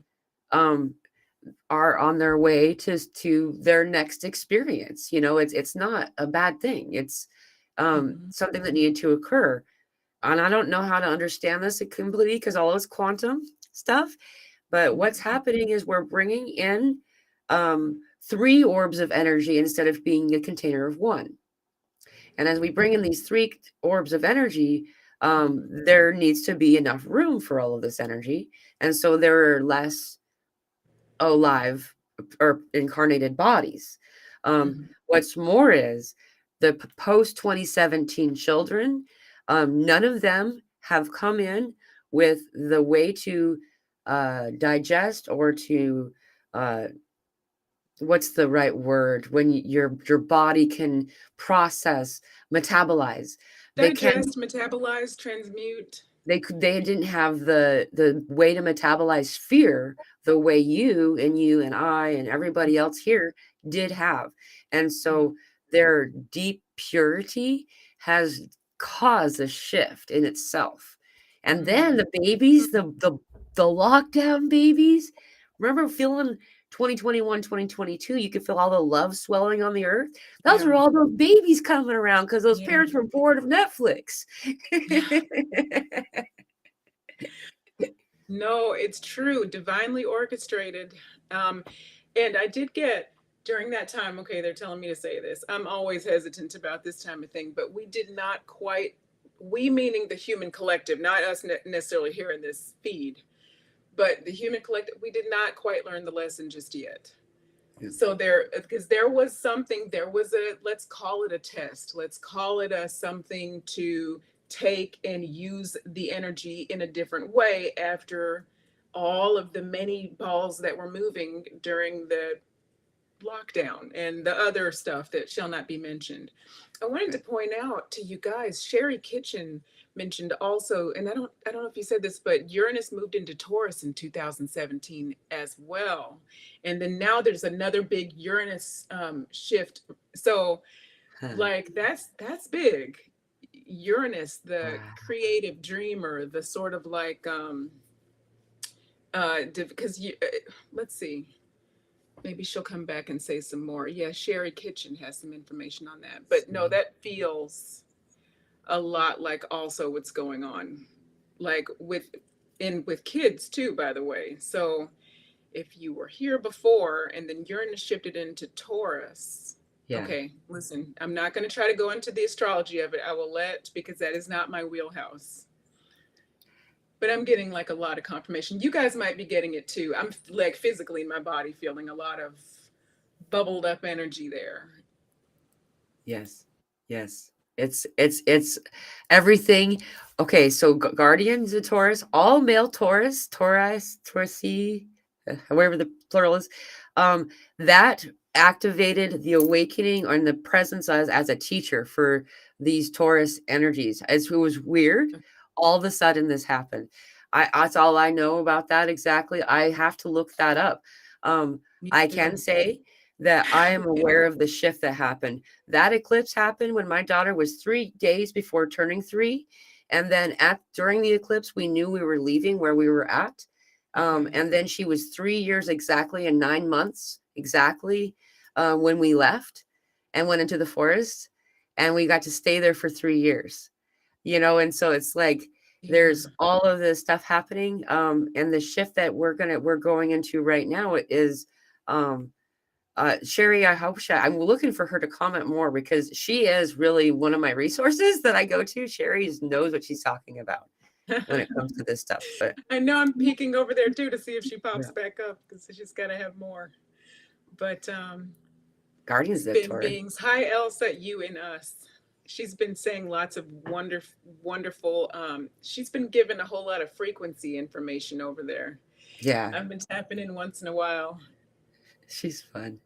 um, are on their way to their next experience. It's not a bad thing. It's something that needed to occur. And I don't know how to understand this completely because all this quantum stuff. But what's happening is we're bringing in 3 orbs of energy instead of being a container of 1. And as we bring in these 3 orbs of energy, there needs to be enough room for all of this energy. And so there are less alive or incarnated bodies. What's more is the post 2017 children, none of them have come in with the way to digest or to what's the right word when your body can process, metabolize. They can Digest, metabolize, transmute. they didn't have the way to metabolize fear the way you and I and everybody else here did have. And so their deep purity has caused a shift in itself. And then the babies, the lockdown babies, remember feeling 2021, 2022, you could feel all the love swelling on the earth. Those are all those babies coming around because those parents were bored of Netflix. No, it's true. Divinely orchestrated. And I did get during that time, okay, they're telling me to say this. I'm always hesitant about this time of thing, but we did not quite, we meaning the human collective, not us necessarily here in this feed, but the human collective, we did not quite learn the lesson just yet. So because there was something, there was let's call it a test. Let's call it something to take and use the energy in a different way after all of the many balls that were moving during the lockdown and the other stuff that shall not be mentioned. I wanted to point out to you guys, Sherry Kitchen mentioned also, and I don't know if you said this, but Uranus moved into Taurus in 2017 as well. And then now there's another big Uranus shift. So like that's big. Uranus, the creative dreamer, the sort of like because let's see, maybe she'll come back and say some more. Yeah, Sherry Kitchen has some information on that. But no, that feels a lot like also what's going on, like with kids too, by the way. So if you were here before and then Uranus shifted into Taurus. Yeah. Okay, listen, I'm not going to try to go into the astrology of it. I will because that is not my wheelhouse. But I'm getting like a lot of confirmation. You guys might be getting it too. I'm like physically in my body feeling a lot of bubbled up energy there. Yes. It's everything. Okay, so Guardians of Taurus, all male Taurus, Taurusi, however the plural is, that activated the awakening or in the presence as a teacher for these Taurus energies. It was weird. All of a sudden this happened. That's all I know about that exactly. I have to look that up. I can say that I am aware of the shift that happened. That eclipse happened when my daughter was 3 days before turning 3. And then during the eclipse, we knew we were leaving where we were at. And then she was 3 years exactly and 9 months exactly when we left and went into the forest. And we got to stay there for 3 years. And so it's like there's all of this stuff happening. And the shift that we're going into right now is Sherry, I hope I'm looking for her to comment more because she is really one of my resources that I go to. Sherry knows what she's talking about when it comes to this stuff. But I know I'm peeking over there too to see if she pops back up because she's got to have more. But Guardians of Taurus beings. Hi, Elsa, you and us. She's been saying lots of wonderful. She's been given a whole lot of frequency information over there. Yeah, I've been tapping in once in a while. She's fun.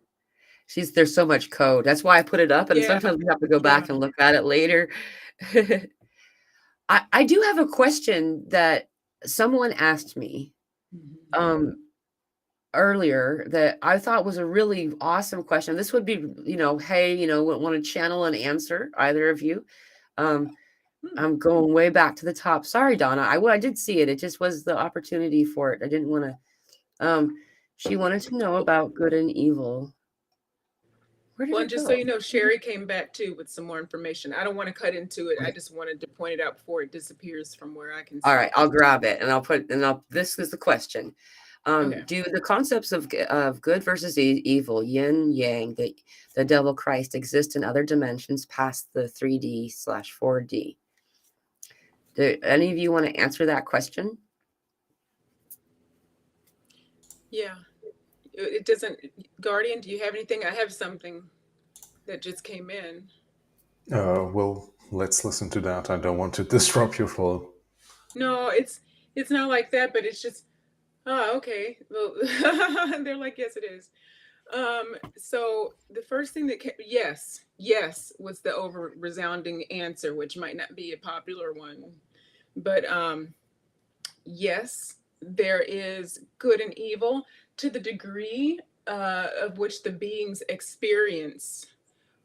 There's so much code. That's why I put it up, and sometimes we have to go back and look at it later. I do have a question that someone asked me Mhm. earlier that I thought was a really awesome question. This would be, hey, want to channel an answer, either of you. Um, Hmm. I'm going way back to the top. Sorry, Donna. I did see it. It just was the opportunity for it. I didn't want to. She wanted to know about good and evil. Where did Well, and it just so go? you know, Sherry came back too with some more information. I don't want to cut into it. I Okay. just wanted to point it out before it disappears from where I can All see. right, I'll grab it and this is the question. Okay. Do the concepts of good versus evil, yin yang, the devil Christ, exist in other dimensions past the 3D/4D? Do any of you want to answer that question? Yeah. It doesn't. Guardian, do you have anything? I have something that just came in. Well, let's listen to that. I don't want to disrupt your flow. No, it's not like that, but it's just okay. Well, they're like, yes, it is. So the first thing that came, yes, was the over resounding answer, which might not be a popular one, but yes, there is good and evil to the degree of which the beings experience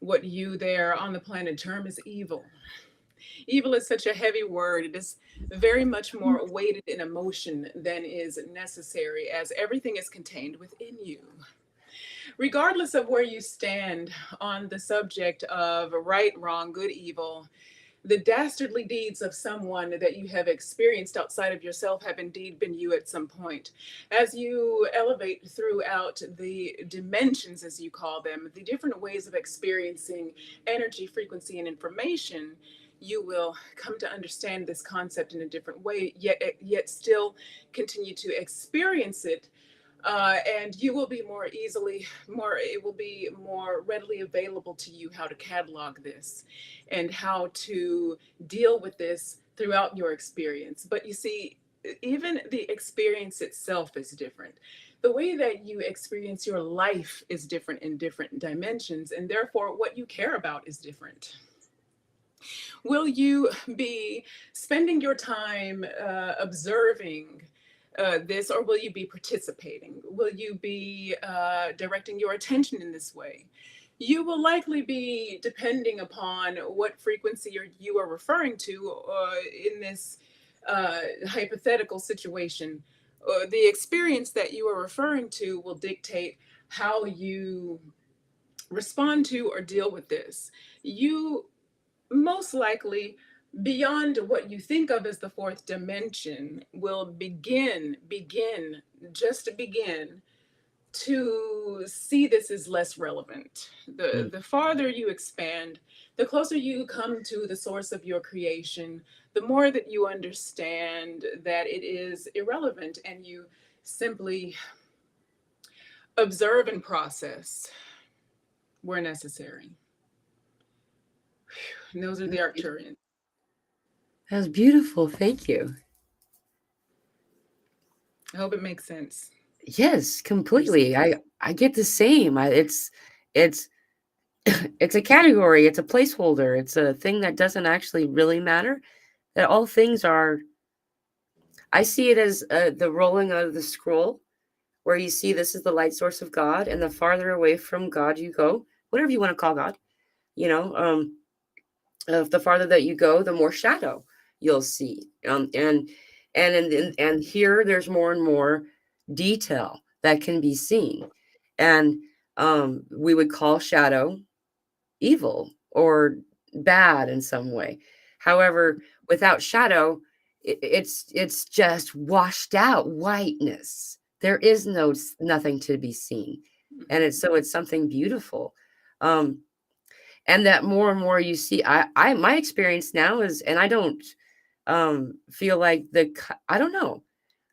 what you there on the planet term as evil. Evil is such a heavy word. It is very much more weighted in emotion than is necessary, as everything is contained within you. Regardless of where you stand on the subject of right, wrong, good, evil, the dastardly deeds of someone that you have experienced outside of yourself have indeed been you at some point. As you elevate throughout the dimensions, as you call them, the different ways of experiencing energy, frequency, and information, you will come to understand this concept in a different way, yet still continue to experience it, and you will be it will be more readily available to you how to catalog this and how to deal with this throughout your experience. But you see, even the experience itself is different. The way that you experience your life is different in different dimensions, and therefore what you care about is different. Will you be spending your time observing this, or will you be participating? Will you be directing your attention in this way? You will likely be depending upon what frequency you are referring to in this hypothetical situation. The experience that you are referring to will dictate how you respond to or deal with this. You most likely, beyond what you think of as the fourth dimension, will just to begin to see this as less relevant. Mm. The farther you expand, the closer you come to the source of your creation, the more that you understand that it is irrelevant, and you simply observe and process where necessary. And those are the Arcturians. That was beautiful. Thank you. I hope it makes sense. Yes, completely. I get the same. It's it's a category. It's a placeholder. It's a thing that doesn't actually really matter. That all things are. I see it as the rolling of the scroll, where you see this is the light source of God, and the farther away from God you go, whatever you want to call God, you know, the farther that you go, the more shadow you'll see. And here there's more and more detail that can be seen, and we would call shadow evil or bad in some way. However, without shadow, it's just washed out whiteness. There is nothing to be seen, and Mhm. it's something beautiful. Um, and that more and more you see, I my experience now is, and I don't feel like I don't know,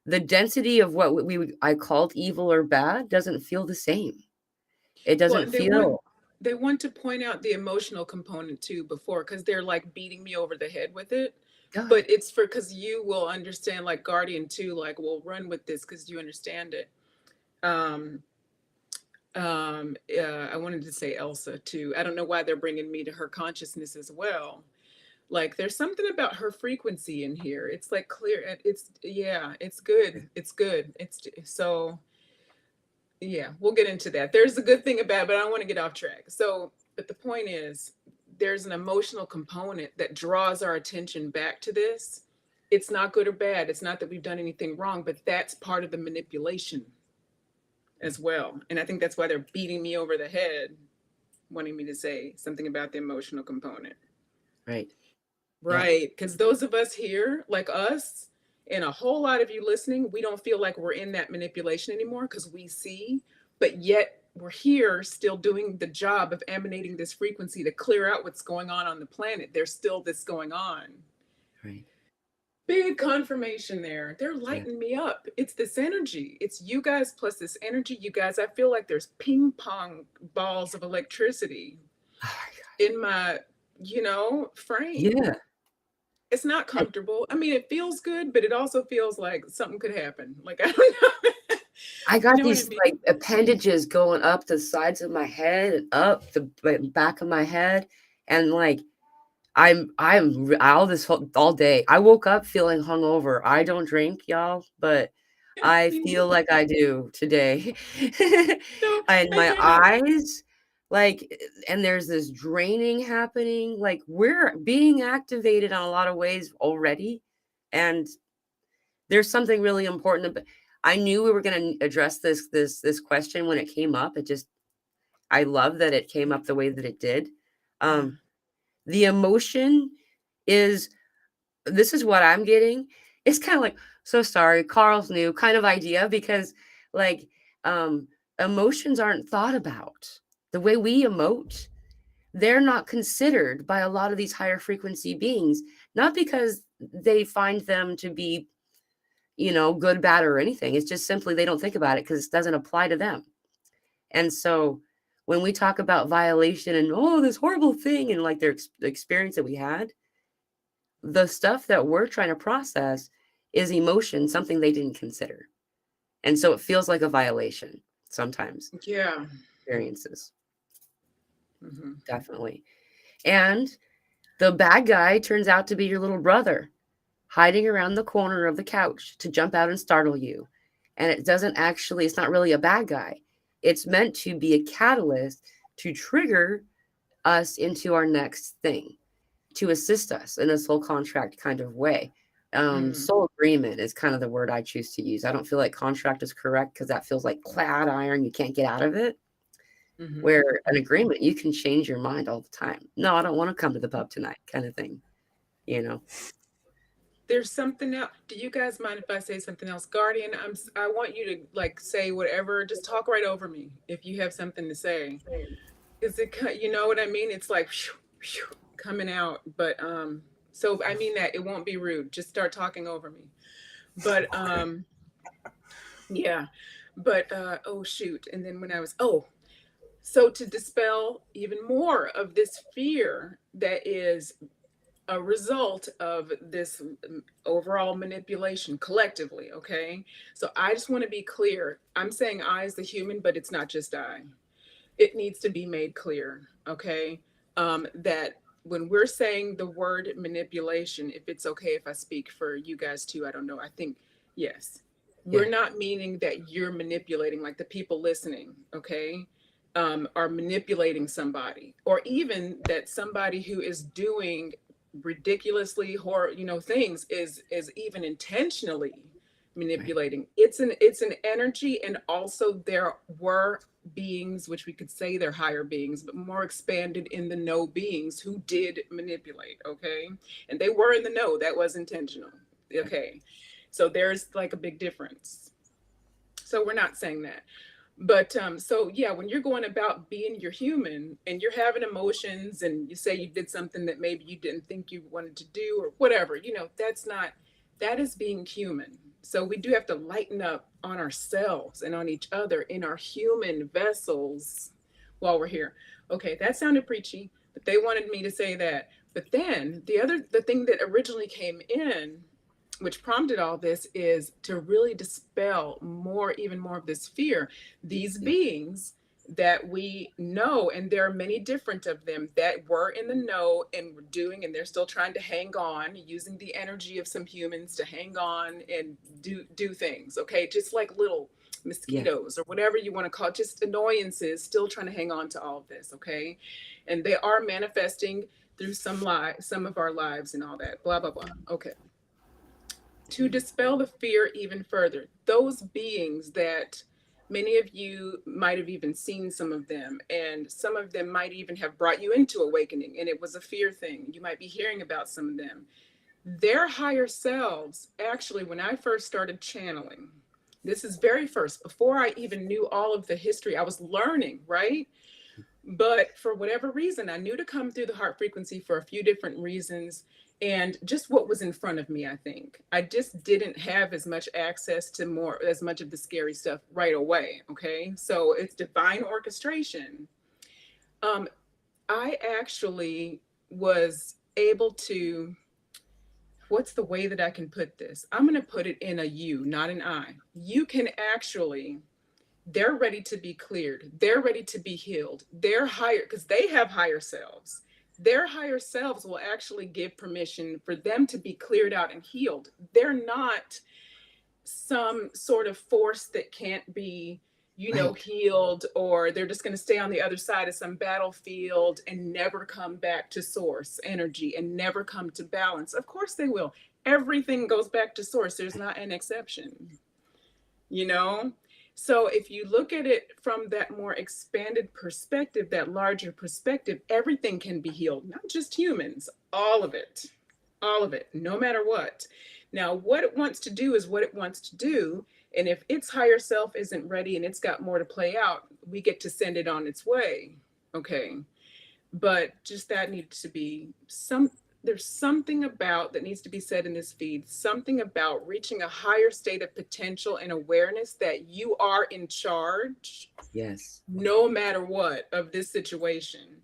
the density of what I called evil or bad doesn't feel the same. It Well, doesn't feel. they want to point out the emotional component too before, because they're like beating me over the head with it. God. But it's for because you will understand, like Guardian too, like we'll run with this because you understand it. Um, I wanted to say Elsa too. I don't know why they're bringing me to her consciousness as well. Like there's something about her frequency in here. It's like clear. It's yeah, it's good. It's good. It's so yeah, we'll get into that. There's a good thing about it, but I don't want to get off track. So, but the point is, there's an emotional component that draws our attention back to this. It's not good or bad. It's not that we've done anything wrong, but that's part of the manipulation as well. And I think that's why they're beating me over the head, wanting me to say something about the emotional component. Right. Right. Because those of us here, like us, and a whole lot of you listening, we don't feel like we're in that manipulation anymore because we see, but yet we're here still doing the job of emanating this frequency to clear out what's going on the planet. There's still this going on. Right. Big confirmation there. They're lighting me up. It's this energy. It's you guys plus this energy. You guys, I feel like there's ping pong balls of electricity in my, frame. Yeah. It's not comfortable. I mean, it feels good, but it also feels like something could happen. Like, I don't know. I got these like appendages going up the sides of my head and up the back of my head. And like, I'm all day. I woke up feeling hungover. I don't drink, y'all, but I feel like I do today. And my eyes, like, and there's this draining happening. Like, we're being activated on a lot of ways already. And there's something really important about, I knew we were going to address this question when it came up. I love that it came up the way that it did. The emotion is, this is what I'm getting. It's kind of like, so sorry, Carl's new kind of idea, because like, emotions aren't thought about the way we emote. They're not considered by a lot of these higher frequency beings, not because they find them to be, good, bad, or anything. It's just simply they don't think about it because it doesn't apply to them. And so when we talk about violation and, this horrible thing, and like the experience that we had, the stuff that we're trying to process is emotion, something they didn't consider. And so it feels like a violation sometimes. Yeah. Experiences. Mm-hmm. Definitely. And the bad guy turns out to be your little brother, hiding around the corner of the couch to jump out and startle you. And it's not really a bad guy. It's meant to be a catalyst to trigger us into our next thing, to assist us in a soul contract kind of way. Soul agreement is kind of the word I choose to use. I don't feel like contract is correct because that feels like clad iron. You can't get out of it. Mm-hmm. Where an agreement, you can change your mind all the time. No, I don't want to come to the pub tonight, kind of thing. There's something else. Do you guys mind if I say something else? Guardian, I want you to like say whatever, just talk right over me if you have something to say. Is it, you know what I mean? It's like coming out, but so I mean that it won't be rude. Just start talking over me. But yeah. But oh shoot. And then when I was so to dispel even more of this fear that is a result of this overall manipulation collectively, okay? So I just want to be clear. I'm saying I as the human, but it's not just I. It needs to be made clear, okay? That when we're saying the word manipulation, if it's okay if I speak for you guys too, I don't know. I think, yes. Yeah. We're not meaning that you're manipulating, like the people listening, okay? Are manipulating somebody, or even that somebody who is doing ridiculously things is even intentionally manipulating. Right. It's an energy, and also there were beings, which we could say they're higher beings, but more expanded in the know beings who did manipulate, okay? And they were in the know, that was intentional, okay? So there's like a big difference. So we're not saying that. But so yeah, when you're going about being your human and you're having emotions and you say you did something that maybe you didn't think you wanted to do or whatever, that is being human. So we do have to lighten up on ourselves and on each other in our human vessels while we're here. Okay, that sounded preachy, but they wanted me to say that. But then the thing that originally came in, which prompted all this, is to really dispel even more of this fear. These beings that we know, and there are many different of them that were in the know and were doing, and they're still trying to hang on, using the energy of some humans to hang on and do things. Okay, just like little mosquitoes or whatever you want to call it, just annoyances, still trying to hang on to all of this. Okay, and they are manifesting through some of our lives and all that. Blah blah blah. Okay. To dispel the fear even further, those beings that many of you might have even seen some of them, and some of them might even have brought you into awakening, and it was a fear thing. You might be hearing about some of them. Their higher selves, actually, when I first started channeling, this is very first, before I even knew all of the history, I was learning, right? But for whatever reason, I knew to come through the heart frequency for a few different reasons. And just what was in front of me, I think. I just didn't have as much access to as much of the scary stuff right away. Okay. So it's divine orchestration. I actually was able to, what's the way that I can put this? I'm going to put it in a you, not an I. You can actually, they're ready to be cleared. They're ready to be healed. They're higher because they have higher selves. Their higher selves will actually give permission for them to be cleared out and healed. They're not some sort of force that can't be, healed, or they're just going to stay on the other side of some battlefield and never come back to source energy and never come to balance. Of course they will. Everything goes back to source. There's not an exception, you know? So if you look at it from that more expanded perspective, that larger perspective, everything can be healed, not just humans, all of it, no matter what. Now, what it wants to do is what it wants to do. And if its higher self isn't ready and it's got more to play out, we get to send it on its way. Okay. But just that needs to be there's something about that needs to be said in this feed, something about reaching a higher state of potential and awareness that you are in charge. Yes. No matter what of this situation.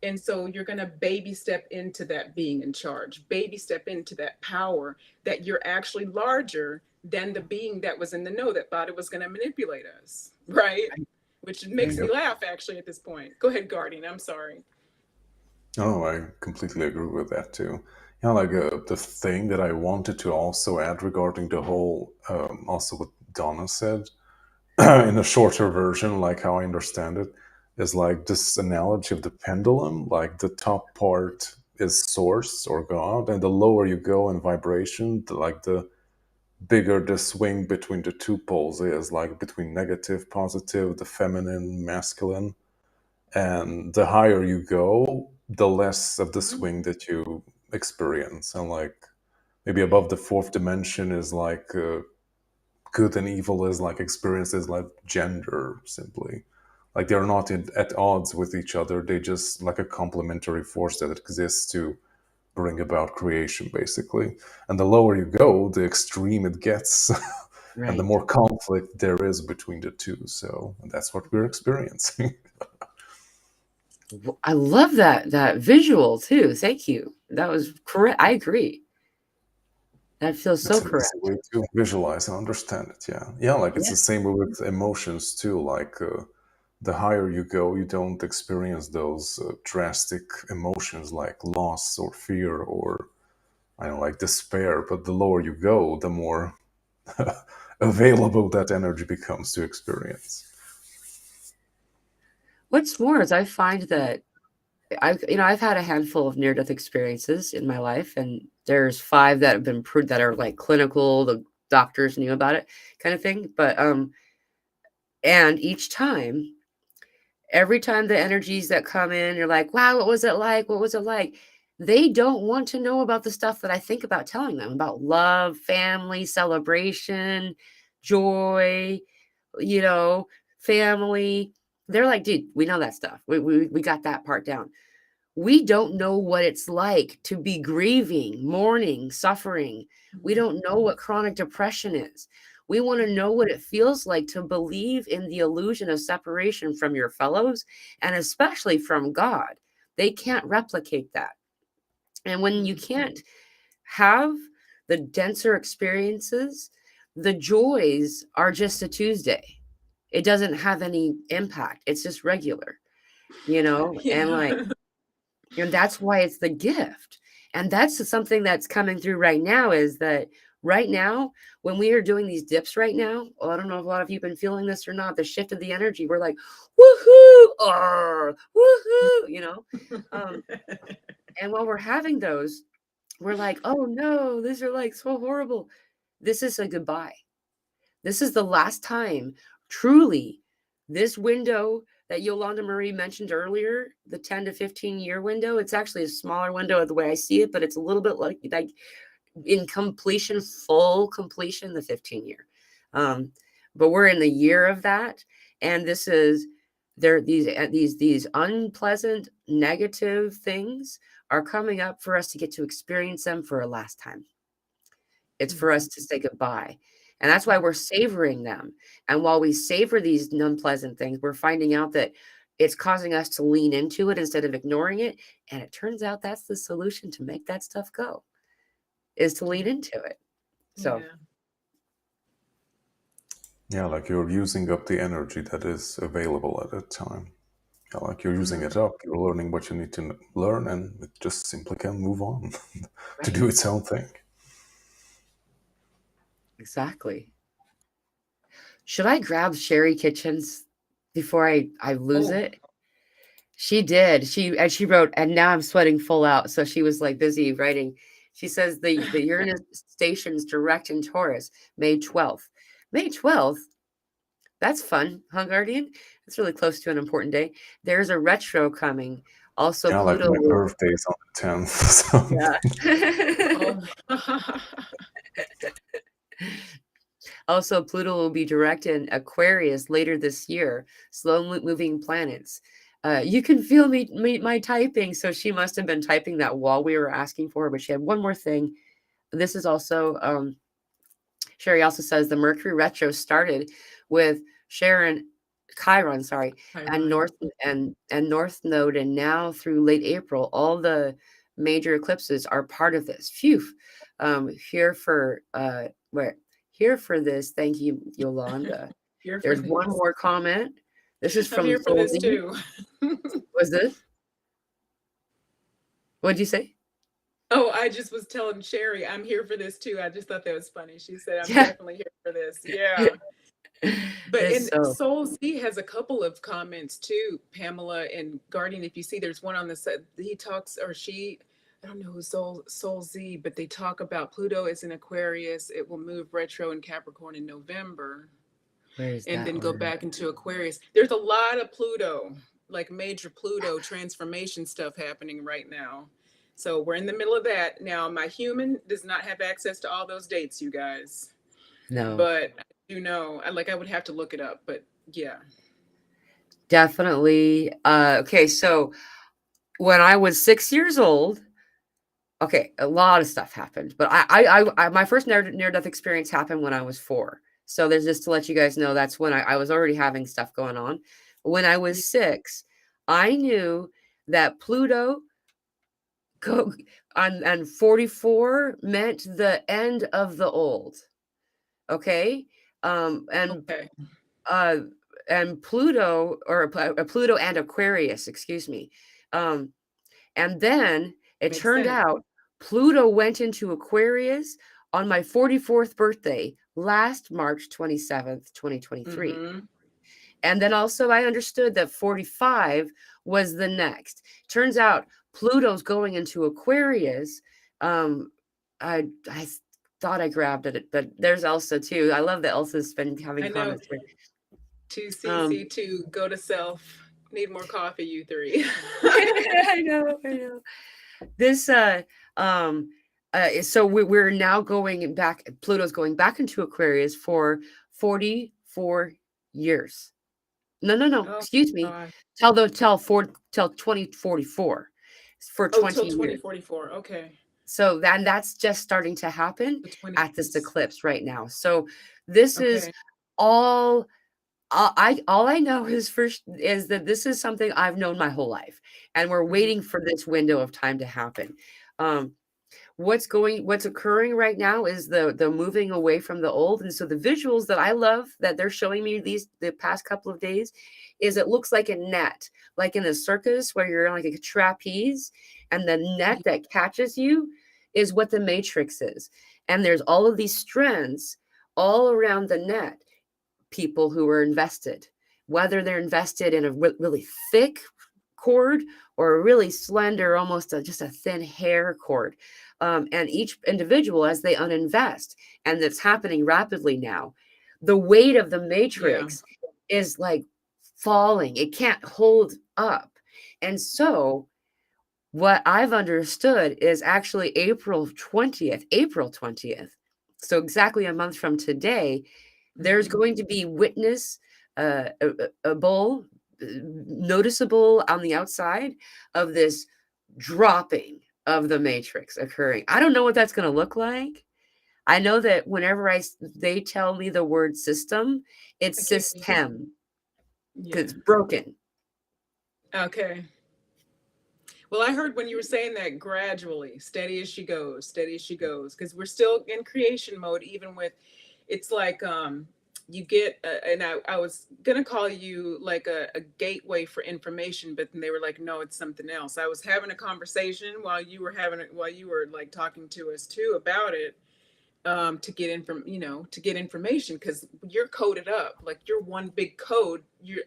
And so you're going to baby step into that being in charge, baby step into that power, that you're actually larger than the being that was in the know that thought it was going to manipulate us. Right. Which makes me laugh actually at this point. Go ahead, Guardian. I'm sorry. Oh, I completely agree with that too. Yeah, like the thing that I wanted to also add regarding the whole, also what Donna said, in a shorter version, like how I understand it, is like this analogy of the pendulum. Like the top part is source or God, and the lower you go in vibration, the bigger the swing between the two poles is, like between negative, positive, the feminine, masculine. And the higher you go, the less of the swing that you experience. And like maybe above the fourth dimension is like good and evil is like experiences like gender, simply. Like they're not at odds with each other. They just like a complementary force that exists to bring about creation, basically. And the lower you go, the extreme it gets. Right. And the more conflict there is between the two. So that's what we're experiencing. I love that visual too. Thank you. That was correct. I agree. That feels so It's an correct. easy way to visualize and understand it. Yeah, like it's the same way with emotions too. Like the higher you go, you don't experience those drastic emotions like loss or fear or I don't know, like despair. But the lower you go, the more available that energy becomes to experience. What's more is I find that I've had a handful of near-death experiences in my life, and there's 5 that have been proved that are like clinical, the doctors knew about it kind of thing. But and every time the energies that come in, you're like, wow, what was it like? What was it like? They don't want to know about the stuff that I think about telling them about love, family, celebration, joy, family. They're like, dude, we know that stuff. We got that part down. We don't know what it's like to be grieving, mourning, suffering. We don't know what chronic depression is. We want to know what it feels like to believe in the illusion of separation from your fellows and especially from God. They can't replicate that. And when you can't have the denser experiences, the joys are just a Tuesday. It doesn't have any impact. It's just regular, and like, Yeah. and that's why it's the gift. And that's something that's coming through right now, is that right now, when we are doing these dips right now, well, I don't know if a lot of you have been feeling this or not, the shift of the energy, we're like, woohoo, woohoo. Um, and while we're having those, we're like, oh no, these are like so horrible. This is a goodbye. This is the last time, truly, this window that Yolanda Marie mentioned earlier, the 10 to 15 year window, it's actually a smaller window the way I see it, but it's a little bit like in completion, full completion, the 15-year. But we're in the year of that. And this is there, these unpleasant, negative things are coming up for us to get to experience them for a last time. It's for us to say goodbye. And that's why we're savoring them. And while we savor these unpleasant things, we're finding out that it's causing us to lean into it instead of ignoring it. And it turns out that's the solution to make that stuff go, is to lean into it. So, Yeah, like you're using up the energy that is available at that time. Yeah, like you're using it up, you're learning what you need to learn, and it just simply can move on to do its own thing. exactly. Should I grab Sherry Kitchens before I lose it? She did. She wrote, and now I'm sweating full out. So she was like busy writing. She says the Uranus station's direct in Taurus, May 12th. May 12th? That's fun, huh, Guardian? It's really close to an important day. There's a retro coming. Also, Yeah, like Pluto my will. birthday is on the 10th. So. Yeah. Also, Pluto will be direct in Aquarius later this year. Slow moving planets. You can feel my typing. So she must have been typing that while we were asking for her. But she had one more thing. This is also Sherry also says the Mercury retro started with Chiron, and North Node, and now through late April, all the major eclipses are part of this. Phew. Here for here for this. Thank you, Yolanda. There's one more comment. This is from I'm here for this Solzy. too. Was this? What'd you say? Oh, I just was telling Sherry, I'm here for this too. I just thought that was funny. She said, I'm definitely here for this. Yeah. But Soul Z has a couple of comments too, Pamela and Guardian. If you see, there's one on the set. He talks, or she, I don't know who Soul Z, but they talk about Pluto is in Aquarius. It will move retro in Capricorn in November. And then go back into Aquarius. There's a lot of Pluto, like major Pluto transformation stuff happening right now. So we're in the middle of that. Now, my human does not have access to all those dates, you guys. No. But I do know, I would have to look it up, but yeah. Definitely. Okay, so when I was 6 years old, okay, a lot of stuff happened, but I my first near-death experience happened when I was 4. So there's just to let you guys know, that's when I was already having stuff going on. When I was 6, I knew that Pluto and 44 meant the end of the old. Okay? And Pluto, or Pluto and Aquarius, excuse me. And then it turned out Pluto went into Aquarius on my 44th birthday, last March 27th, 2023. And then also I understood that 45 was the next. Turns out Pluto's going into Aquarius. I thought I grabbed it, but there's Elsa too. I love that Elsa's been having comments here. 2CC, to go to self. Need more coffee, you three. I know. This so we're now going back. Pluto's going back into Aquarius for 44 years. No. Excuse me. Till 2044. For 20 till years. 2044. Okay. So that's just starting to happen at this eclipse right now. So this is all I know is that this is something I've known my whole life, and we're waiting for this window of time to happen. what's occurring right now is the moving away from the old. And so the visuals that I love that they're showing me the past couple of days is it looks like a net, like in a circus where you're like a trapeze, and the net that catches you is what the matrix is. And there's all of these strands all around the net, people who are invested, whether they're invested in a really thick cord or a really slender, almost just a thin hair cord. And each individual, as they uninvest, and that's happening rapidly now, the weight of the matrix is like falling. It can't hold up. And so what I've understood is actually April 20th. So exactly a month from today, there's going to be witness a bowl noticeable on the outside of this dropping of the matrix occurring. I don't know what that's going to look like. I know that whenever they tell me the word system, it's system because it's broken. Okay. Well, I heard when you were saying that gradually, steady as she goes, because we're still in creation mode, even with, it's like, you get, and I was gonna call you like a gateway for information, but then they were like, no, it's something else. I was having a conversation while you were like talking to us too about it, to get information, because you're coded up, like you're one big code, you're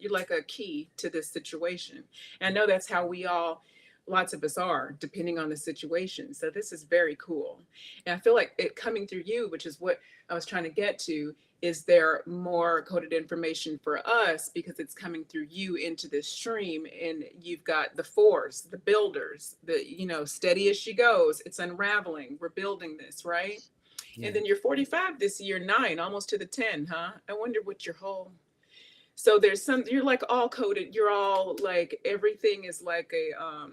like a key to this situation. And I know that's how lots of us are, depending on the situation. So this is very cool. And I feel like it coming through you, which is what I was trying to get to, is there more coded information for us because it's coming through you into this stream, and you've got the force, the builders, steady as she goes, it's unraveling, we're building this, right? Yeah. And then you're 45 this year, 9, almost to the 10, huh? I wonder what your whole, so there's you're like all coded, you're all like, everything is like a,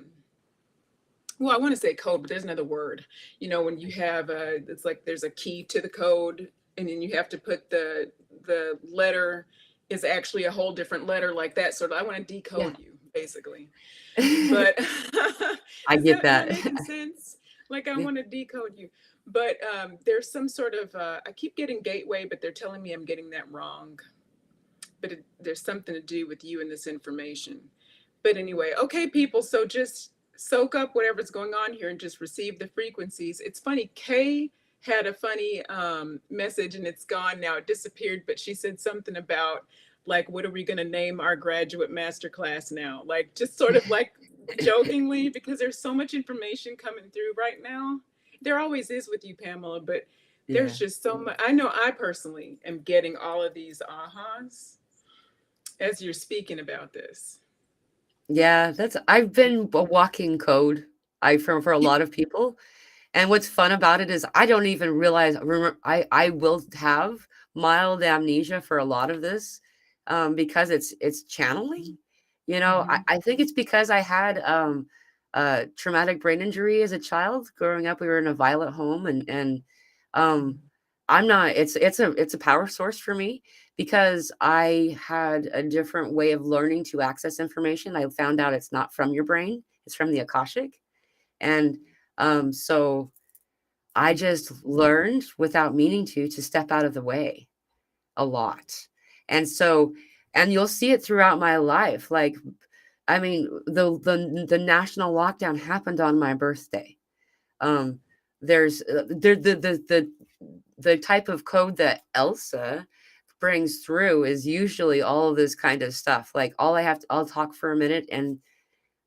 well, I want to say code, but there's another word, when you have it's like there's a key to the code, and then you have to put the letter is actually a whole different letter, like that. So I want to decode you, basically. But I get that. Making sense? Like I want to decode you. But there's some sort of, I keep getting gateway, but they're telling me I'm getting that wrong. But there's something to do with you and this information. But anyway, okay, people. So just soak up whatever's going on here and just receive the frequencies. It's funny, Kay had a funny message, and it's gone now, it disappeared, but she said something about like, what are we going to name our graduate masterclass now? Like, just sort of like jokingly, because there's so much information coming through right now. There always is with you, Pamela, but there's just so much. I know I personally am getting all of these ahas as you're speaking about this. Yeah, I've been a walking code for a lot of people. And what's fun about it is I don't even realize, I will have mild amnesia for a lot of this, because it's channeling. I think it's because I had traumatic brain injury as a child. Growing up, we were in a violent home, and I'm not. It's a power source for me because I had a different way of learning to access information. I found out it's not from your brain; it's from the Akashic, and so I just learned without meaning to step out of the way a lot. And so, and you'll see it throughout my life. Like, I mean, the national lockdown happened on my birthday. There's the type of code that Elsa brings through is usually all of this kind of stuff. Like I'll talk for a minute, and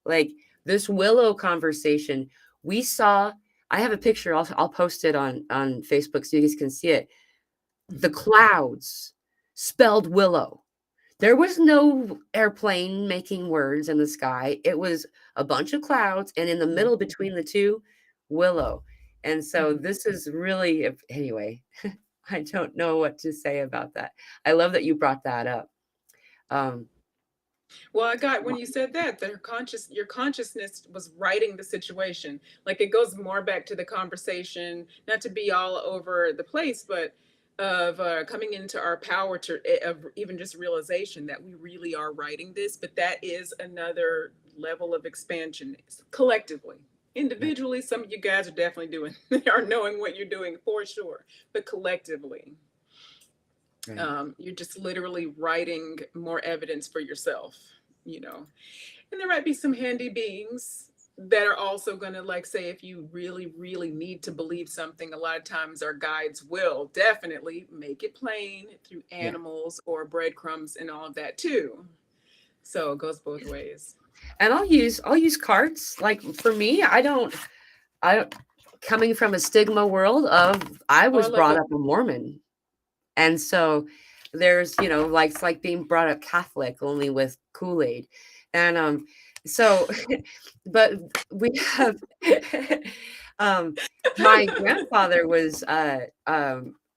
like this Willow conversation, I have a picture. I'll post it on Facebook so you guys can see it. The clouds spelled Willow. There was no airplane making words in the sky. It was a bunch of clouds, and in the middle between the two, Willow. And so this is really, anyway, I don't know what to say about that. I love that you brought that up. Well, I got, when you said that, your consciousness was writing the situation. Like, it goes more back to the conversation, not to be all over the place, but of coming into our power of even just realization that we really are writing this. But that is another level of expansion collectively. Individually, some of you guys are definitely doing, are knowing what you're doing for sure, but collectively, Right. you're just literally writing more evidence for yourself, you know. And there might be some handy beings that are also going to, like, say, if you really, really need to believe something, a lot of times our guides will definitely make it plain through Yeah. animals or breadcrumbs and all of that too. So it goes both ways. And I'll use cards. Like for me, I don't coming from a stigma world of I Oh, I was love brought those. up a Mormon. And so there's, like it's like being brought up Catholic only with Kool-Aid. And so but we have um my grandfather was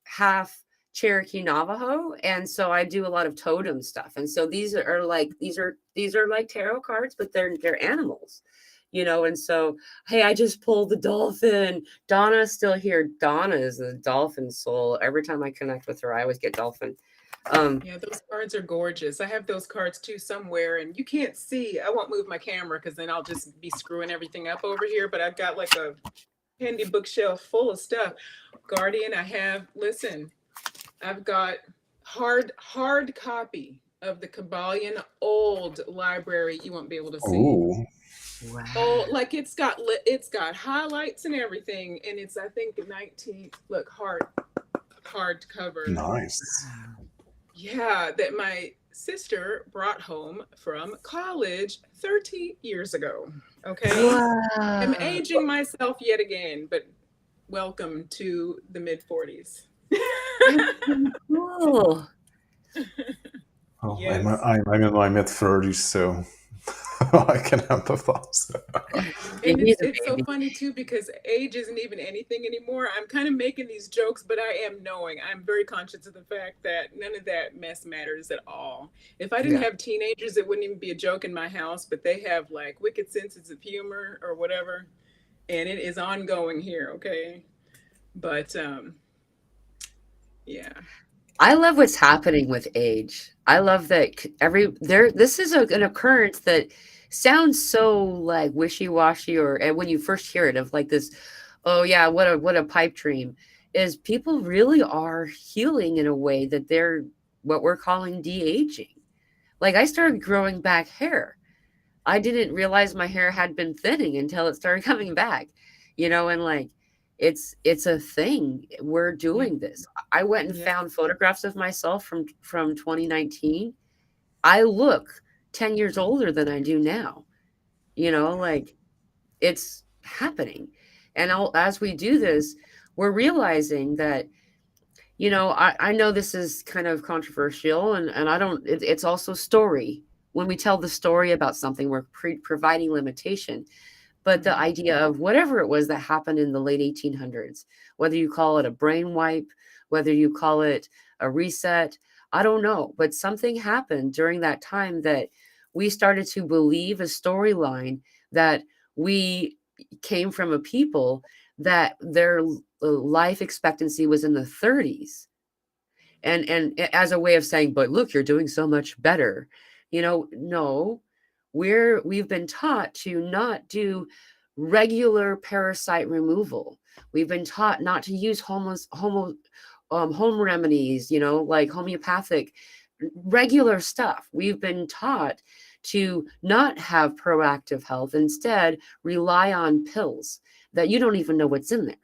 half Cherokee Navajo, and so I do a lot of totem stuff. And so these are like tarot cards, but they're animals. And so, hey, I just pulled the dolphin. Donna's still here. Donna is the dolphin soul. Every time I connect with her, I always get dolphin. Yeah, those cards are gorgeous. I have those cards too somewhere, and you can't see. I won't move my camera because then I'll just be screwing everything up over here. But I've got like a handy bookshelf full of stuff. Guardian, listen, I've got hard copy of the Kabbalion old library. You won't be able to see. Oh, Wow. Oh, like it's got highlights and everything, and it's, I think, 19. Look, hard cover. nice. Yeah, that my sister brought home from college 30 years ago. Okay. I'm Wow. aging myself yet again, but welcome to the mid 40s. That's so cool. Oh, Yes. I'm in my mid-30s, so I can empathize. Yeah, And he's a it's so baby. funny too, because age isn't even anything anymore. I'm kind of making these jokes, but I'm very conscious of the fact that none of that mess matters at all. If I didn't Yeah. have teenagers, it wouldn't even be a joke in my house, but they have like wicked senses of humor or whatever, and it is ongoing here, okay? But yeah. I love what's happening with age. I love that this is an occurrence that sounds so like wishy-washy, or and when you first hear it of like this, oh yeah, what a pipe dream, is people really are healing in a way that they're what we're calling de-aging. Like I started growing back hair. I didn't realize my hair had been thinning until it started coming back, and like it's a thing. We're Yeah. doing this. I went and Yeah. found photographs of myself from 2019. I look 10 years older than I do now. Like it's happening. And as we do this, we're realizing that I know this is kind of controversial, and I don't, it's also story. When we tell the story about something, we're providing limitation. But the Mhm. idea of whatever it was that happened in the late 1800s, whether you call it a brain wipe, whether you call it a reset, I don't know. But something happened during that time that we started to believe a storyline that we came from a people that their life expectancy was in the 30s, and as a way of saying, but look, you're doing so much better. No, we've been taught to not do regular parasite removal. We've been taught not to use home remedies, like homeopathic regular stuff. We've been taught to not have proactive health, instead rely on pills that you don't even know what's in there.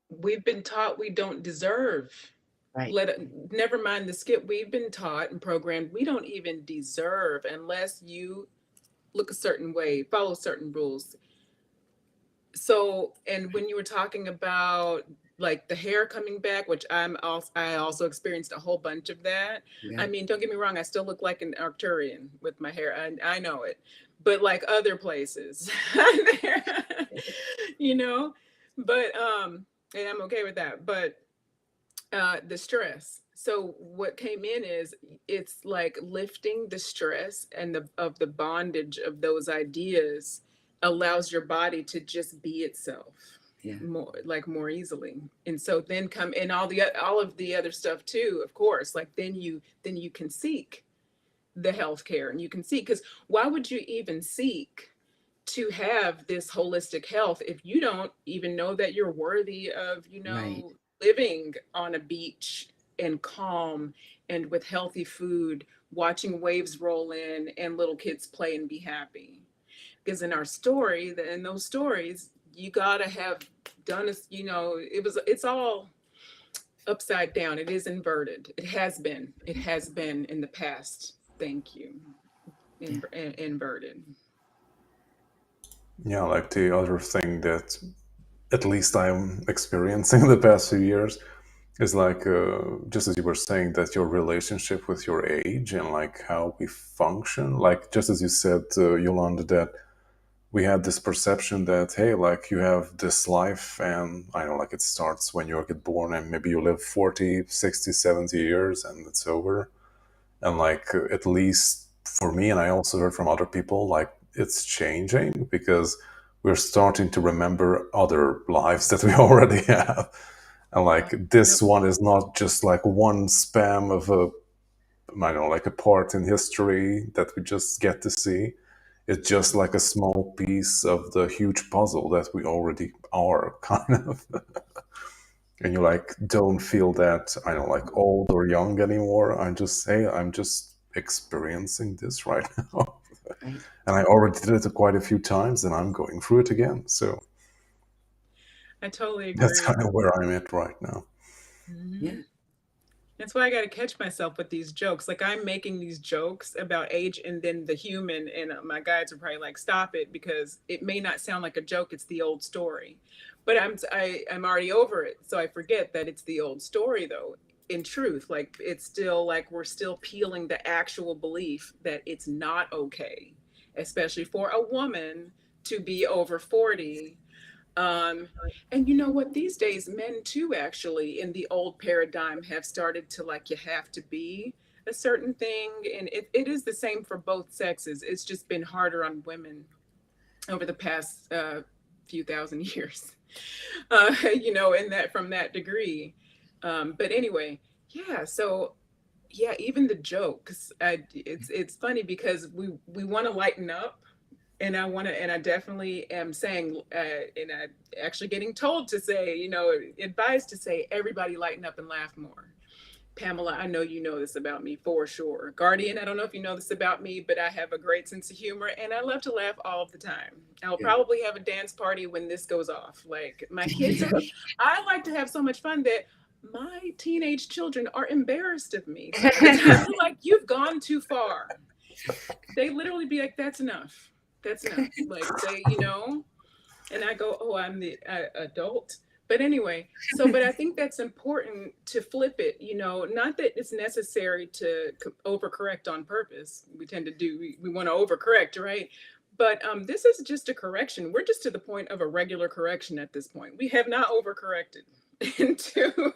We've been taught we don't deserve. Right. Never mind the skip. We've been taught and programmed we don't even deserve unless you look a certain way, follow certain rules. So, and when you were talking about like the hair coming back, which I also experienced a whole bunch of that. Yeah. I mean, don't get me wrong, I still look like an Arcturian with my hair. I know it, but like other places, you know. But and I'm okay with that. But the stress. So what came in is it's like lifting the stress and the bondage of those ideas allows your body to just be itself Yeah. more easily. And so then come in all of the other stuff too, of course. Like then you can seek the healthcare, and you can seek, because why would you even seek to have this holistic health if you don't even know that you're worthy of, Right. living on a beach and calm and with healthy food, watching waves roll in and little kids play and be happy. Because in our story, in those stories, you gotta have done this, it's all upside down. It is inverted. It has been. It has been in the past. Thank you. Inverted. Yeah, like the other thing that at least I'm experiencing the past few years is like, just as you were saying, that your relationship with your age and like how we function, like just as you said, Yolanda, that we had this perception that, hey, like you have this life and I don't know, like it starts when you get born and maybe you live 40, 60, 70 years and it's over. And like, at least for me, and I also heard from other people, like it's changing because we're starting to remember other lives that we already have. And like this one is not just like one spam of a, I don't know, like a part in history that we just get to see. It's just like a small piece of the huge puzzle that we already are, kind of. And you like don't feel that, I don't know, like old or young anymore. I just say I'm just experiencing this right now. Right. And I already did it quite a few times and I'm going through it again. So I totally agree. that's kind of where I'm at right now. Yeah. That's why I got to catch myself with these jokes. Like I'm making these jokes about age and then the human, and my guides are probably like, "Stop it," because it may not sound like a joke. It's the old story, but I'm already over it, so I forget that it's the old story. Though, in truth, like it's still like we're still peeling the actual belief that it's not okay, especially for a woman to be over 40. And you know what? These days, men too, actually, in the old paradigm, have started to like, you have to be a certain thing. And it is the same for both sexes. It's just been harder on women over the past few thousand years, in that from that degree. But anyway, yeah. So yeah, even the jokes, it's funny because we want to lighten up, and I definitely am saying, and I actually getting told to say, advised to say, everybody lighten up and laugh more. Pamela, I know you know this about me for sure. Guardian, I don't know if you know this about me, but I have a great sense of humor and I love to laugh all of the time. I'll probably have a dance party when this goes off. Like my kids I like to have so much fun that my teenage children are embarrassed of me. They're like, you've gone too far. They literally be like, that's enough. That's enough. Like they, and I go, oh, I'm the adult. But anyway, but I think that's important to flip it, not that it's necessary to overcorrect on purpose. We tend to we want to overcorrect, right? But this is just a correction. We're just to the point of a regular correction at this point. We have not overcorrected into,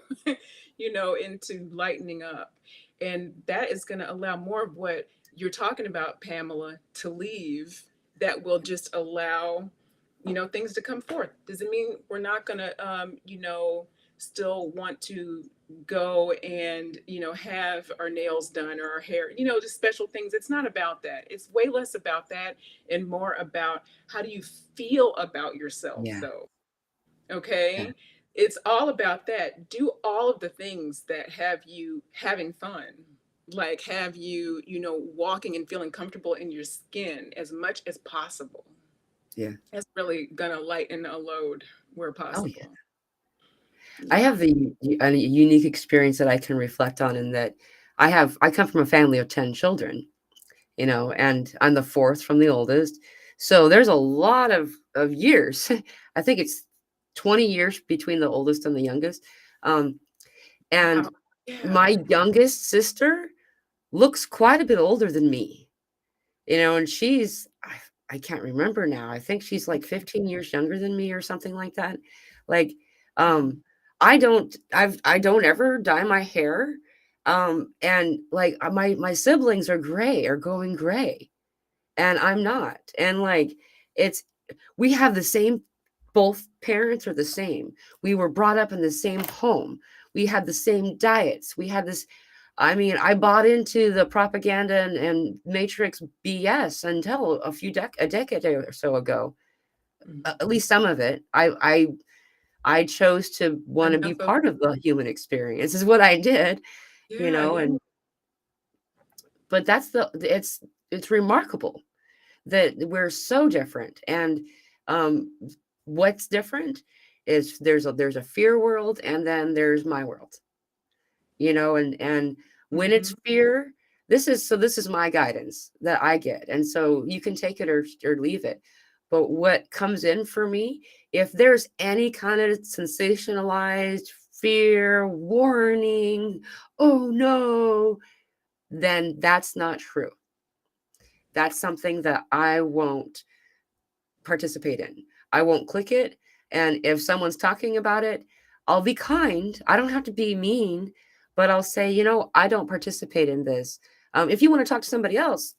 into lightening up. And that is going to allow more of what you're talking about, Pamela, to leave, that will just allow things to come forth. Does it mean we're not going to still want to go and have our nails done or our hair, just special things? It's not about that. It's way less about that and more about how do you feel about yourself. Though, okay, it's all about that. Do all of the things that have you having fun, like have you walking and feeling comfortable in your skin as much as possible. Yeah. That's really gonna lighten a load where possible. Oh, yeah. I have a unique experience that I can reflect on, in that I come from a family of 10 children, and I'm the fourth from the oldest. So there's a lot of years. I think it's 20 years between the oldest and the youngest. And Wow. my youngest sister looks quite a bit older than me, and she's, I can't remember now. I think she's like 15 years younger than me or something like that. Like, I don't ever dye my hair. And like my siblings are going gray, and I'm not. And like, we have the same, both parents are the same. We were brought up in the same home. We had the same diets. We had this, I mean, I bought into the propaganda and Matrix BS until a decade or so ago. At least some of it. I chose to want to be Enough of part of the human experience is what I did, yeah, yeah. and but it's remarkable that we're so different. And um what's different is there's a fear world, and then there's my world, and when it's Mhm. fear, this is my guidance that I get, and so you can take it or leave it. But what comes in for me, if there's any kind of sensationalized fear, warning, oh no, then that's not true. That's something that I won't participate in. I won't click it. And if someone's talking about it, I'll be kind. I don't have to be mean, but I'll say, I don't participate in this. If you want to talk to somebody else,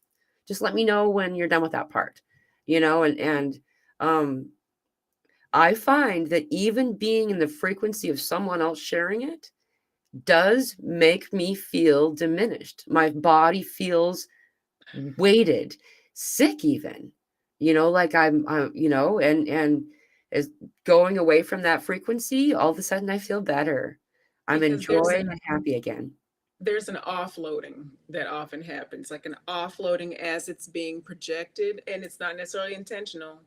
just let me know when you're done with that part, and um, I find that even being in the frequency of someone else sharing it does make me feel diminished. My body feels weighted, sick even, like and as going away from that frequency, all of a sudden I feel better. I'm Because enjoying and happy again. there's an offloading that often happens, like an offloading as it's being projected, and it's not necessarily intentional.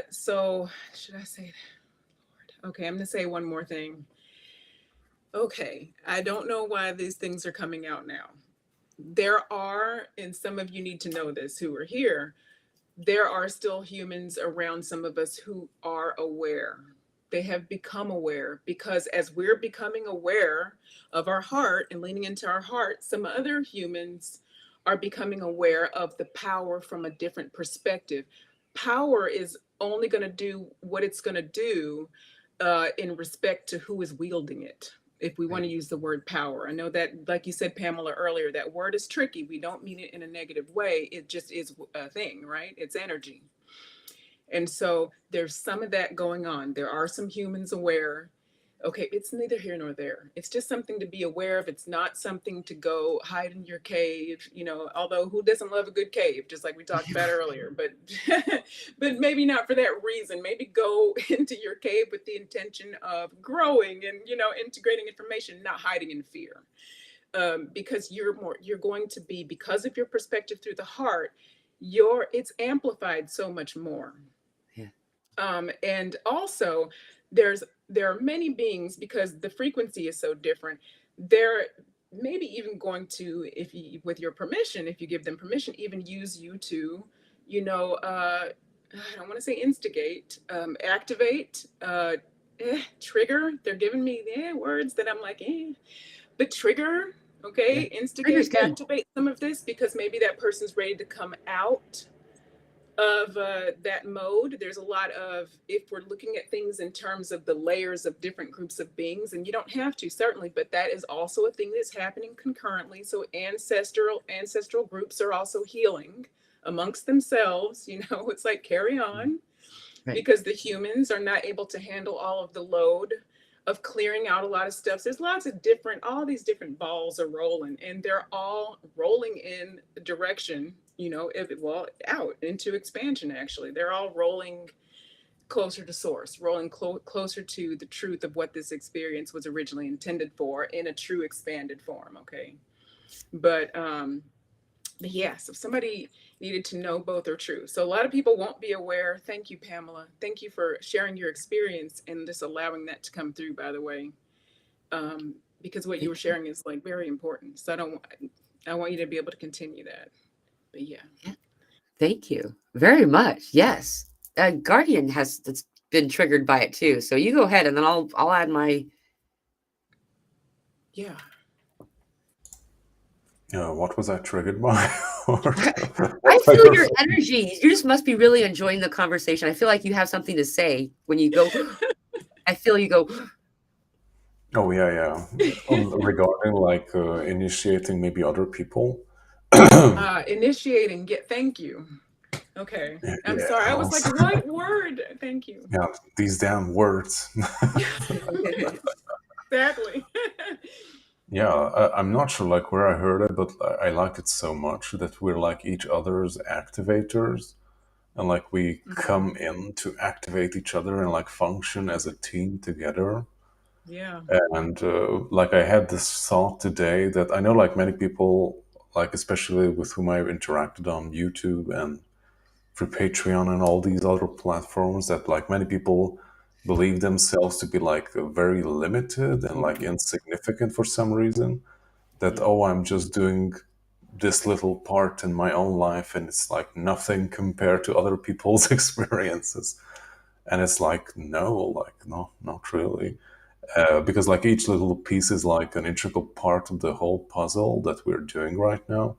So should I say that? Okay, I'm gonna say one more thing. Okay, I don't know why these things are coming out now. There are, and some of you need to know this who are here, there are still humans around some of us who are aware. They have become aware because as we're becoming aware of our heart and leaning into our heart, some other humans are becoming aware of the power from a different perspective. Power is only going to do what it's going to do in respect to who is wielding it. If we want to use the word power, I know that, like you said, Pamela, earlier, that word is tricky. We don't mean it in a negative way. It just is a thing, right? It's energy. And so there's some of that going on. There are some humans aware. Okay, it's neither here nor there. It's just something to be aware of. It's not something to go hide in your cave, although who doesn't love a good cave, just like we talked about earlier, but but maybe not for that reason. Maybe go into your cave with the intention of growing and, integrating information, not hiding in fear. Because you're going to be, because of your perspective through the heart, it's amplified so much more. And also there are many beings, because the frequency is so different, they're maybe even going to, if you, with your permission, if you give them permission, even use you to, I don't want to say instigate, activate, trigger. They're giving me words that I'm like, but trigger, okay, instigate, activate some of this, because maybe that person's ready to come out of that mode. There's a lot of, if we're looking at things in terms of the layers of different groups of beings, and you don't have to, certainly, but that is also a thing that's happening concurrently. So ancestral groups are also healing amongst themselves. It's like, carry on, because the humans are not able to handle all of the load of clearing out a lot of stuff. So there's lots of all these different balls are rolling, and they're all rolling in the direction, out into expansion. Actually, they're all rolling closer to source, rolling closer to the truth of what this experience was originally intended for in a true expanded form. Okay. But yes, if somebody needed to know, both are true. So a lot of people won't be aware. Thank you, Pamela. Thank you for sharing your experience and just allowing that to come through, by the way. Because what you were sharing is like very important. So I want you to be able to continue that. But yeah. Thank you very much. Yes. Guardian has been triggered by it too. So you go ahead, and then I'll add my. Yeah. What was I triggered by? I feel your energy. You just must be really enjoying the conversation. I feel like you have something to say when you go. I feel you go. Oh yeah. Regarding like initiating maybe other people. Initiating. Thank you. Okay. I'm sorry. I was like, what word? Thank you. Yeah, these damn words. Exactly. Yeah, I'm not sure like where I heard it, but I like it so much that we're like each other's activators, and like we Mhm. come in to activate each other and like function as a team together. Yeah. And like I had this thought today that I know like many people, like especially with whom I've interacted on YouTube and through Patreon and all these other platforms, that like many people believe themselves to be like very limited and like insignificant for some reason. That, oh, I'm just doing this little part in my own life and it's like nothing compared to other people's experiences. And it's like, no, like, no, not really. Because like each little piece is like an integral part of the whole puzzle that we're doing right now.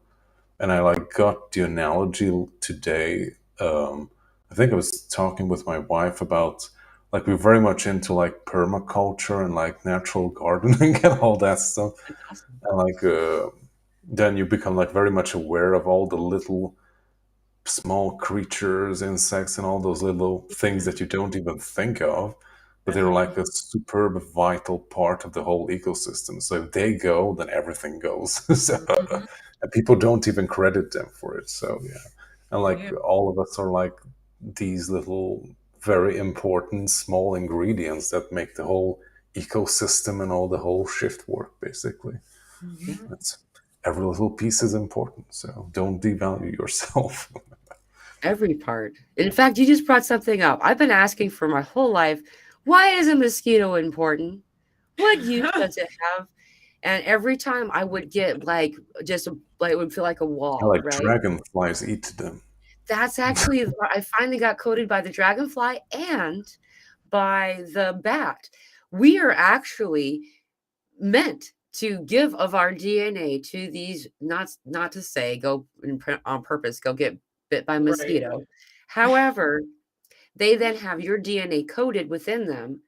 And I like got the analogy today. I think I was talking with my wife about like we're very much into like permaculture and like natural gardening and all that stuff. Awesome. And like then you become like very much aware of all the little small creatures, insects, and all those little things that you don't even think of, but they're Uh-huh. like a superb, vital part of the whole ecosystem. So if they go, then everything goes. So, Mhm. and people don't even credit them for it. So yeah, and like Yeah. all of us are like these little, very important small ingredients that make the whole ecosystem and all the whole shift work. Basically, Yeah. Mhm. it's every little piece is important. So don't devalue yourself. Every part. In fact, you just brought something up. I've been asking for my whole life, why is a mosquito important? What use does it have? And every time I would get like just like it would feel like a wall, Like right? dragonflies eat them. That's actually I finally got coded by the dragonfly and by the bat. We are actually meant to give of our DNA to these, not to say go on purpose, go get bit by a Right. mosquito. However, they then have your DNA coded within them,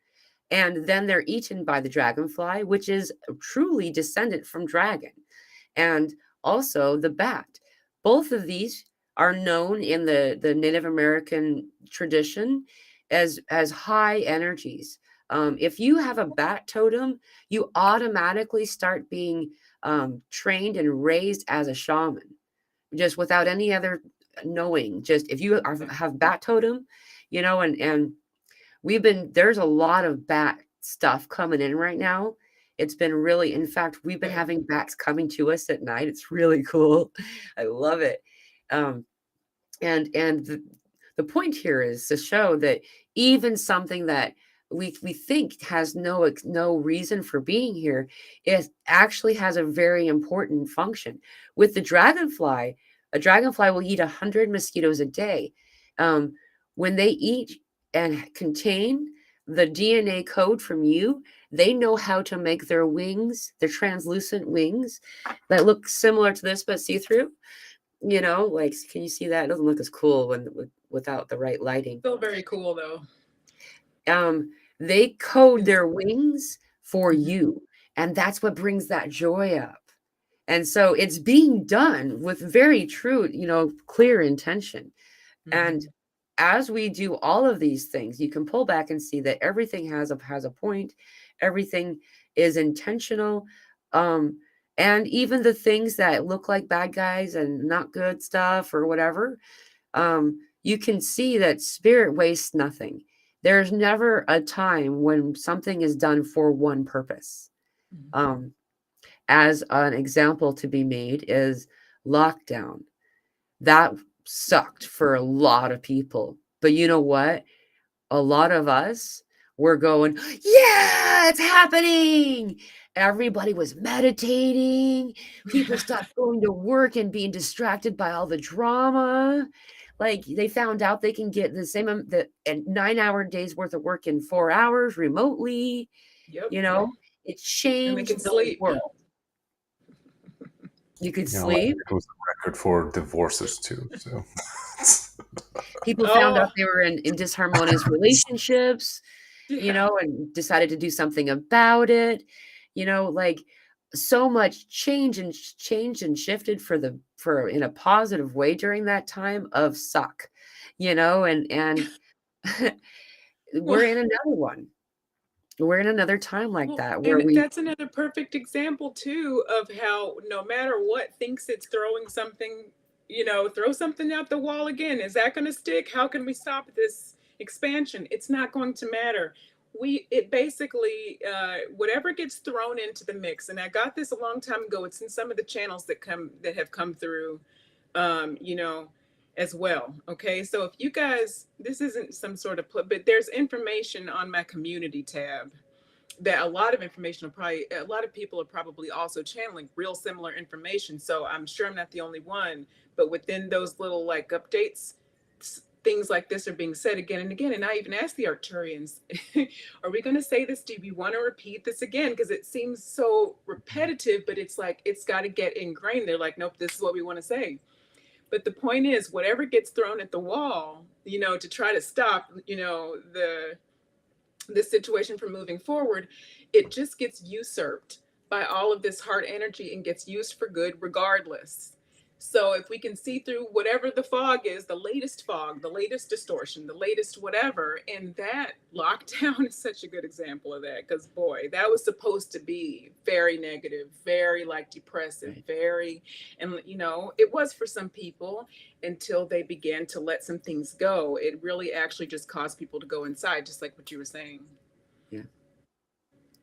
and then they're eaten by the dragonfly, which is truly descendant from dragon, and also the bat. Both of these are known in the Native American tradition as high energies. If you have a bat totem, you automatically start being trained and raised as a shaman, just without any other knowing. Just if you have bat totem, and there's a lot of bat stuff coming in right now. It's been really, in fact, we've been having bats coming to us at night. It's really cool. I love it. Um, and the point here is to show that even something that we think has no reason for being here, it actually has a very important function. With the dragonfly, a dragonfly will eat 100 mosquitoes a day. um, when they eat and contain the DNA code from you, they know how to make their wings, their translucent wings that look similar to this but see through. Like, can you see that? It doesn't look as cool without the right lighting. Still very cool though. Um, they code It's- their wings for Mhm. you, and that's what brings that joy up. And so it's being done with very true, clear intention. And Mhm. as we do all of these things, you can pull back and see that everything has a point. Everything is intentional. Um, and even the things that look like bad guys and not good stuff or whatever, you can see that spirit wastes nothing. There's never a time when something is done for one purpose. Mhm. Um, as an example to be made is lockdown. That sucked for a lot of people. But you know what? A lot of us were going, yeah, it's happening. Everybody was meditating. People stopped going to work and being distracted by all the drama. Like they found out they can get the same the 9-hour days worth of work in 4 hours remotely. Yep. You know, it And they changed can the sleep. world. You could Yeah, like sleep. it was a record for divorces too. So People found Oh, out they were in disharmonious relationships, yeah. and decided to do something about it. Like so much changed and shifted for in a positive way during that time of suck, and Well, we're in another one. we're in another time like Well, that where and we that's another perfect example too of how no matter what thinks it's throwing something, throw something out the wall again. Is that going to stick? How can we stop this expansion? It's not going to matter. It basically, whatever gets thrown into the mix, and I got this a long time ago. It's in some of the channels that have come through, um, you know, as well. Okay. So if you guys, this isn't some sort of, but there's information on my community tab that a lot of information a lot of people are probably also channeling real similar information. So I'm sure I'm not the only one, but within those little like updates, things like this are being said again and again. And I even asked the Arcturians, are we going to say this? Do we want to repeat this again? Because it seems so repetitive, but it's like, it's got to get ingrained. They're like, nope, this is what we want to say. But the point is, whatever gets thrown at the wall, to try to stop, this situation from moving forward, it just gets usurped by all of this hard energy and gets used for good regardless. So if we can see through whatever the fog is, the latest fog, the latest distortion, the latest whatever, and that lockdown is such a good example of that, because boy, that was supposed to be very negative, very like depressive, right. very, and it was for some people until they began to let some things go. It really actually just caused people to go inside, just like what you were saying. Yeah.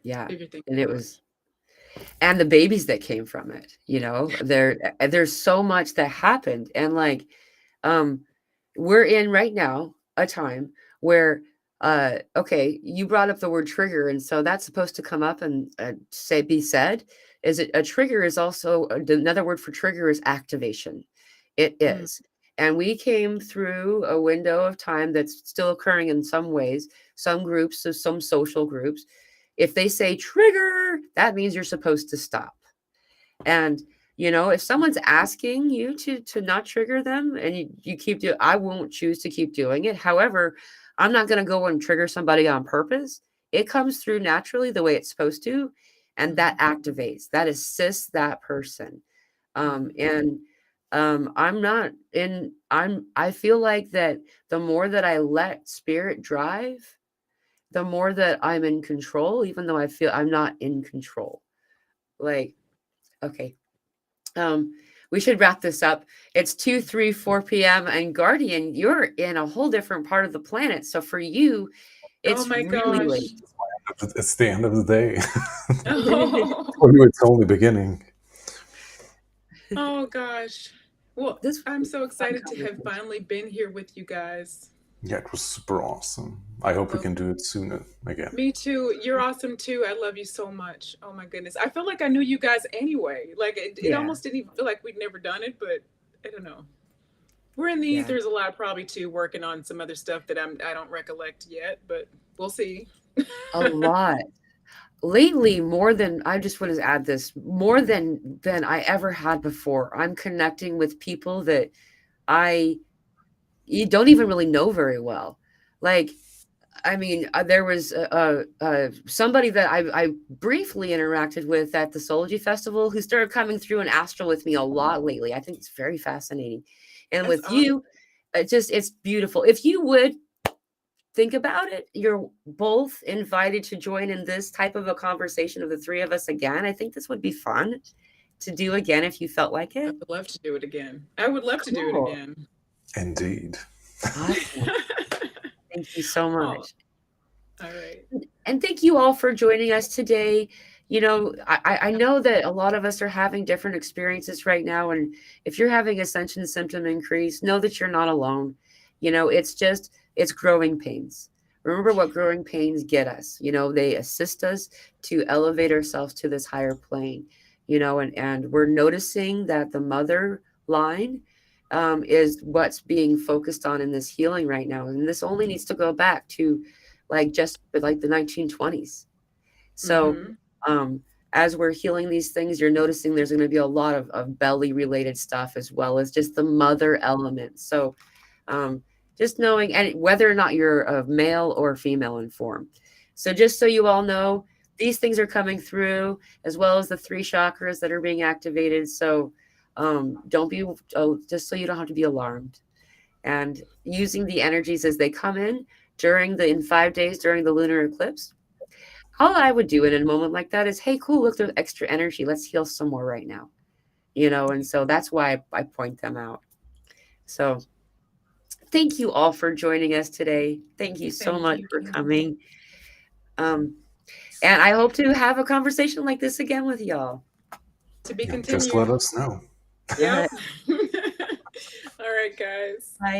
Yeah. If you're thinking And it about it. was, and the babies that came from it, there's so much that happened. And like, um, we're in right now a time where, okay, you brought up the word trigger. And so that's supposed to come up and be said. Is it a trigger is also another word for trigger is activation. It Mm. is. And we came through a window of time that's still occurring in some ways, some groups, so some social groups. If they say trigger, that means you're supposed to stop. And if someone's asking you to not trigger them and you keep doing, I won't choose to keep doing it. However, I'm not going to go and trigger somebody on purpose. It comes through naturally the way it's supposed to, and that activates, that assists that person. And I feel like that the more that I let spirit drive, the more that I'm in control, even though I feel I'm not in control. Like, okay. We should wrap this up. It's 2, 3, 4 p.m. and Guardian, you're in a whole different part of the planet. So for you, Oh it's my really gosh. late. It's the end of the day. Oh, For you, it's only beginning. oh gosh. Well, This I'm so was a fun excited to have conversation. finally been here with you guys. Yeah, it was super awesome. I hope we Oh, can do it sooner again. me too. You're awesome too. I love you so much. Oh my goodness. I feel like I knew you guys anyway. Like it Yeah, almost didn't even feel like we'd never done it, but I don't know. We're in the yeah, ethers a lot probably too, working on some other stuff that I don't recollect yet, but we'll see. a lot. Lately, more than I just want to add this, more than I ever had before. I'm connecting with people that I you don't even really know very well. Like, I mean, there was somebody that I briefly interacted with at the Soulgy Festival who started coming through an astral with me a lot lately. I think it's very fascinating. And That's with awesome. you, it's beautiful. If you would think about it, you're both invited to join in this type of a conversation of the three of us again. I think this would be fun to do again if you felt like I it. would love to do it again. I would love to do it Cool. again. Indeed. Awesome. Thank you so Oh, much. all right. And thank you all for joining us today. I know that a lot of us are having different experiences right now. And if you're having ascension symptom increase, know that you're not alone. It's growing pains. Remember what growing pains get us. They assist us to elevate ourselves to this higher plane, and we're noticing that the mother line is what's being focused on in this healing right now. And this only needs to go back to just like the 1920s. So, Mm-hmm. um, as we're healing these things, you're noticing there's going to be a lot of belly related stuff as well as just the mother element. So, just knowing, and whether or not you're a male or female in form. So, just so you all know, these things are coming through as well as the 3 chakras that are being activated. So, don't be, just so you don't have to be alarmed, and using the energies as they come in in 5 days during the lunar eclipse. all I would do in a moment like that is, hey, cool, look, there's extra energy. Let's heal some more right now. And so that's why I point them out. So thank you all for joining us today. Thank you so much for coming. And I hope to have a conversation like this again with y'all. To be Yeah, continued. just let us know. Yep. All right, guys. Bye.